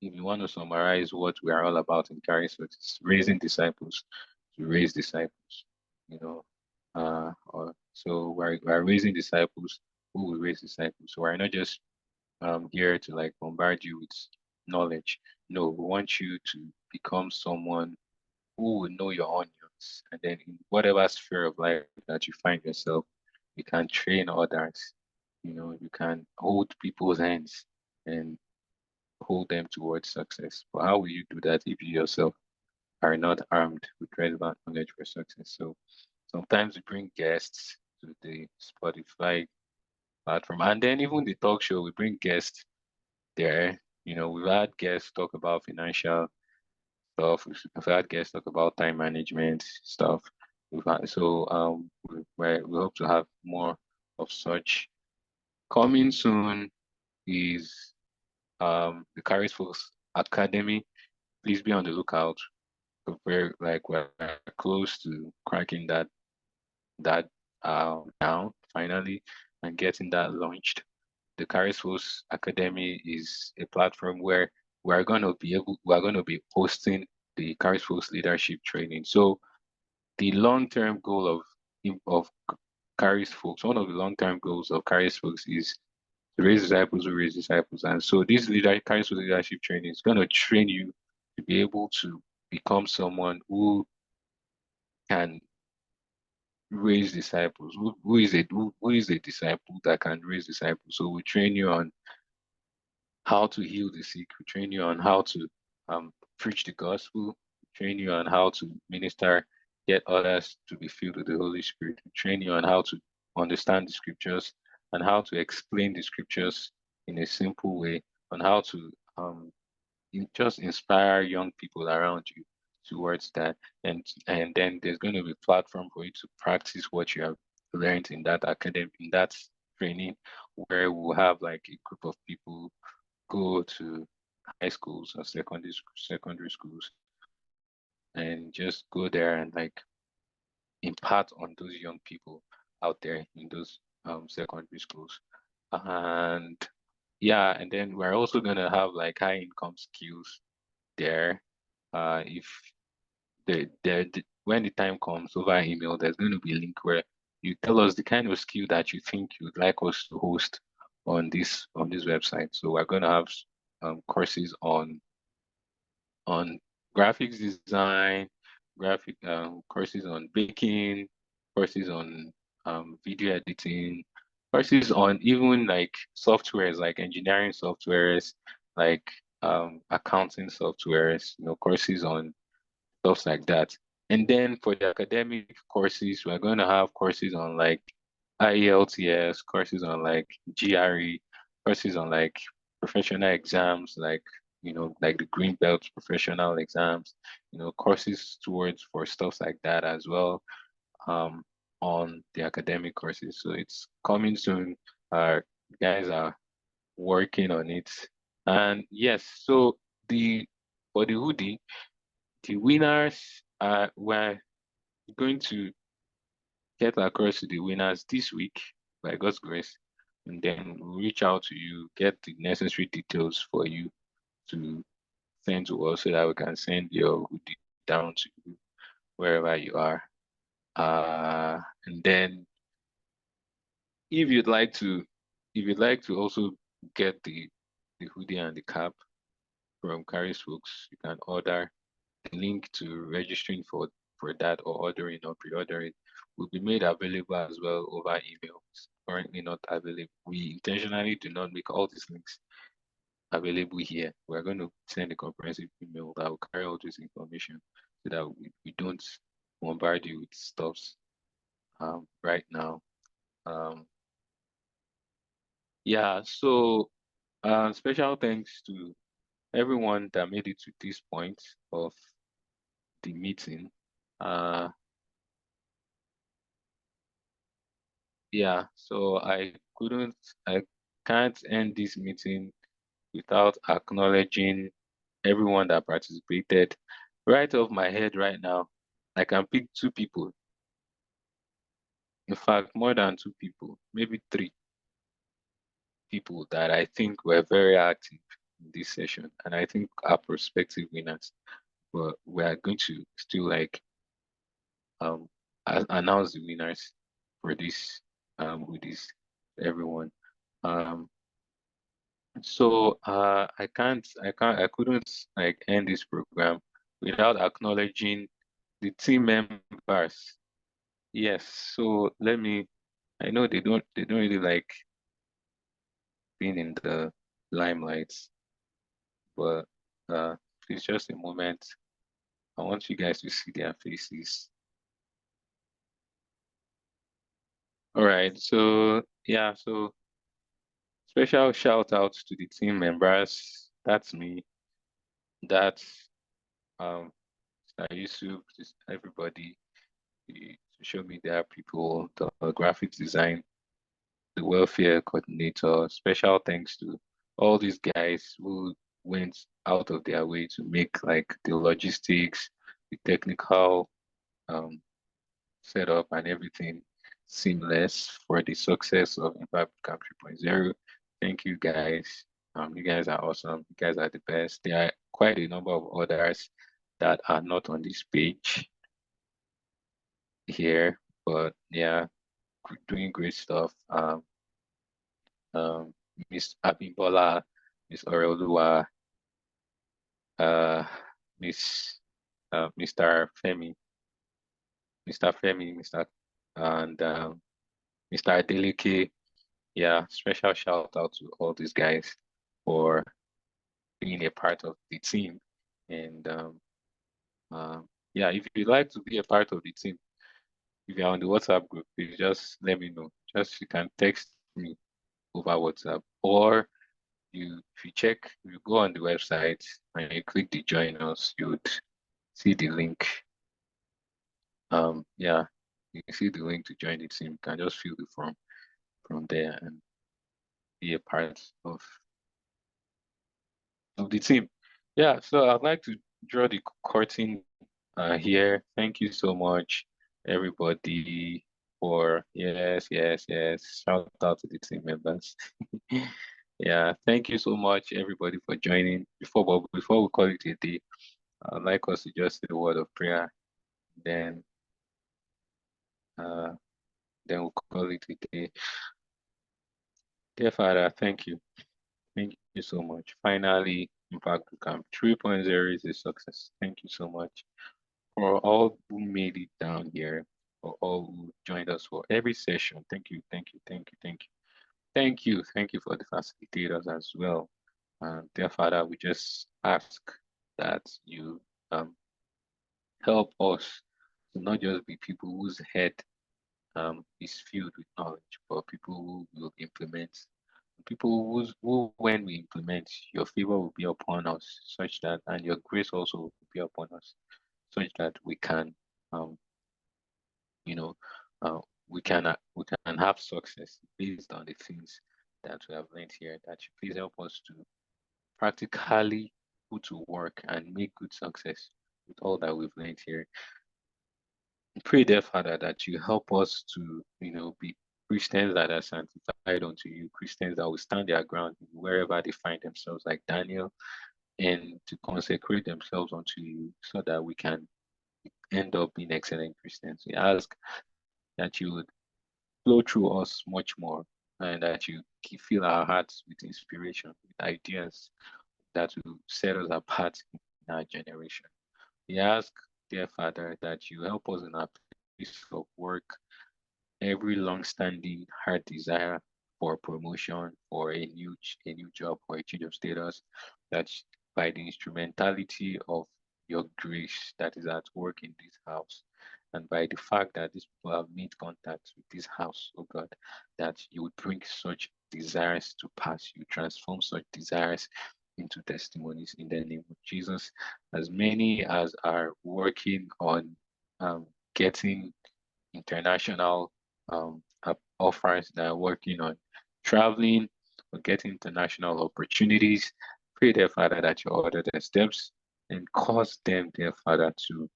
if you want to summarize what we are all about in Charisma, it's raising disciples to raise disciples. You know, so we're raising disciples who will raise disciples. So we're not just here to like bombard you with knowledge. No, we want you to become someone who will know your onions, and then in whatever sphere of life that you find yourself, you can train others. You can hold people's hands and hold them towards success. But how will you do that if you yourself are not armed with relevant knowledge for success? So sometimes we bring guests to the Spotify platform, and then even the talk show, we bring guests there. We've had guests talk about financial stuff. We've had guests talk about time management stuff. We hope to have more of such. Coming soon is the Caris Folks Academy. Please be on the lookout. We're close to cracking that down finally and getting that launched. The Caris Folks Academy is a platform where we're gonna be hosting the Caris Folks leadership training. So the long-term goal of Caris Folks, one of the long-term goals of Caris Folks is to raise disciples who raise disciples. And so this Caris Folks leadership training is gonna train you to be able to become someone who can raise disciples. Who is a disciple that can raise disciples? So we train you on how to heal the sick. We train you on how to preach the gospel. We train you on how to minister, get others to be filled with the Holy Spirit. We train you on how to understand the scriptures and how to explain the scriptures in a simple way, on how to just inspire young people around you towards that. And then there's going to be a platform for you to practice what you have learned in that academy, in that training, where we'll have like a group of people go to high schools or secondary schools and just go there and like impart on those young people out there in those secondary schools. And yeah, and then we're also gonna have like high income skills there. If when the time comes over email, there's going to be a link where you tell us the kind of skill that you think you'd like us to host on this website. So we're going to have courses on graphics design, graphic courses on baking, courses on video editing, courses on even like softwares like engineering softwares, like accounting softwares, courses on stuff like that. And then for the academic courses, we're going to have courses on like IELTS, courses on like GRE, courses on like professional exams, like, like the green belt professional exams, courses towards for stuff like that as well, um, on the academic courses. So it's coming soon. Our guys are working on it. And yes, so for the hoodie, the winners we're going to get across to the winners this week by God's grace, and then we'll reach out to you, get the necessary details for you to send to us so that we can send your hoodie down to you wherever you are. And then if you'd like to, also get the hoodie and the cap from Carrie's Folks, you can order. The link to registering for that or ordering or pre-ordering will be made available as well over email. It's currently not available. We intentionally do not make all these links available here. We're going to send a comprehensive email that will carry all this information so that we don't bombard you with stuffs right now. Yeah, so special thanks to everyone that made it to this point of the meeting. Yeah, so I can't end this meeting without acknowledging everyone that participated. Right off my head right now, I can pick two people. In fact, more than two people, maybe three people that I think were very active in this session, and I think are prospective winners. But we are going to still like um announce the winners for this with this everyone. Um, So I couldn't like end this program without acknowledging the team members. Yes, so I know they don't really like being in the limelight, but uh it's just a moment. I want you guys to see their faces. All right, so yeah, so special shout out to the team members. That's me. That's Yusuf, just everybody, the social media people, the graphics design, the welfare coordinator. Special thanks to all these guys who went out of their way to make like the logistics, the technical um, setup and everything seamless for the success of Impact Camp 3.0. Thank you guys. You guys are awesome. You guys are the best. There are quite a number of others that are not on this page here, but yeah, doing great stuff. Um, Miss Abimbola, Miss Oreoluwa, uh, Miss Mr. Femi, Mr. and Mr. Adeleke. Yeah, special shout out to all these guys for being a part of the team. And yeah, if you'd like to be a part of the team, if you're on the WhatsApp group, please just let me know. Just you can text me over WhatsApp, or if you go on the website and you click the join us, you would see the link. Yeah, you can see the link to join the team. You can just fill the form from there and be a part of the team. Yeah, so I'd like to draw the curtain here. Thank you so much, everybody, for yes. Shout out to the team members. Yeah, thank you so much, everybody, for joining. Before we call it a day, I'd like us to just say a word of prayer, then uh, then we'll call it a day. Dear Father, thank you. Thank you so much. Finally, Impact Camp 3.0 is a success. Thank you so much for all who made it down here, for all who joined us for every session. Thank you, thank you, thank you, thank you. Thank you for the facilitators as well. Dear Father, we just ask that you help us to not just be people whose head is filled with knowledge, but people who will implement, people who, when we implement, your favor will be upon us, such that, and your grace also will be upon us, such that we can, um, you know, uh, we can have success based on the things that we have learned here. That you please help us to practically put to work and make good success with all that we've learned here. Pray, dear Father, that you help us to, be Christians that are sanctified unto you, Christians that will stand their ground wherever they find themselves, like Daniel, and to consecrate themselves unto you so that we can end up being excellent Christians. We ask that you would flow through us much more and that you fill our hearts with inspiration, with ideas that will set us apart in our generation. We ask, dear Father, that you help us in our place of work, every long-standing heart desire for promotion, for a new job, or a change of status, that by the instrumentality of your grace that is at work in this house, and by the fact that these people have made contact with this house, oh God, that you would bring such desires to pass, you transform such desires into testimonies in the name of Jesus. As many as are working on getting international offers that are working on traveling or getting international opportunities. Pray, dear Father, that you order their steps and cause them, dear Father, to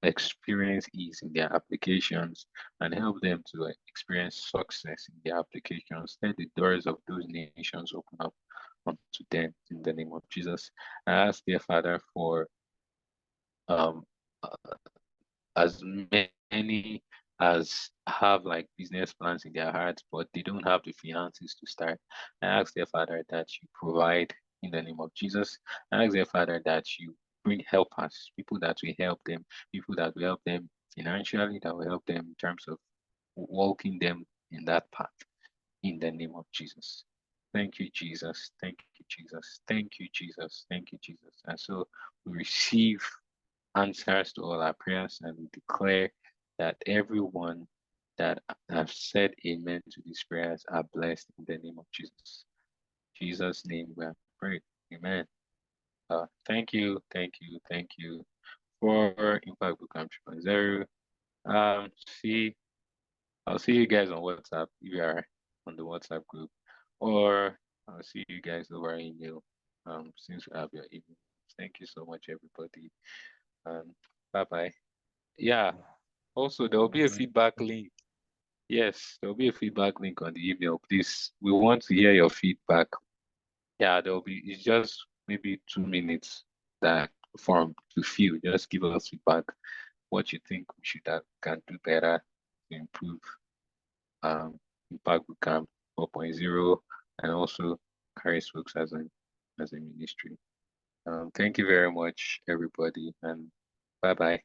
experience ease in their applications and help them to experience success in their applications. Let the doors of those nations open up unto them in the name of Jesus. I ask, dear Father, for um, as many as have like business plans in their hearts, but they don't have the finances to start. I ask their Father that you provide in the name of Jesus. I ask their Father that you bring helpers, people that will help them, people that will help them financially, that will help them in terms of walking them in that path in the name of Jesus. Thank you, Jesus. Thank you, Jesus. Thank you, Jesus. Thank you, Jesus. And so we receive answers to all our prayers, and we declare that everyone that have said amen to these prayers are blessed in the name of Jesus. In Jesus' name we have prayed. Amen. Thank you for Impact Bootcamp 3.0. See, I'll see you guys on WhatsApp if you are on the WhatsApp group, or I'll see you guys over email. Since we have your email. Thank you so much, everybody. Bye bye. Yeah. Also, there will be a feedback link. Yes, there will be a feedback link on the email. Please, we want to hear your feedback. Yeah, there will be, it's just maybe 2 minutes that form to fill. Just give us feedback, what you think we should have, can do better to improve um, Impact Bootcamp 4.0 and also carry Spokes as a ministry. Thank you very much, everybody, and bye bye.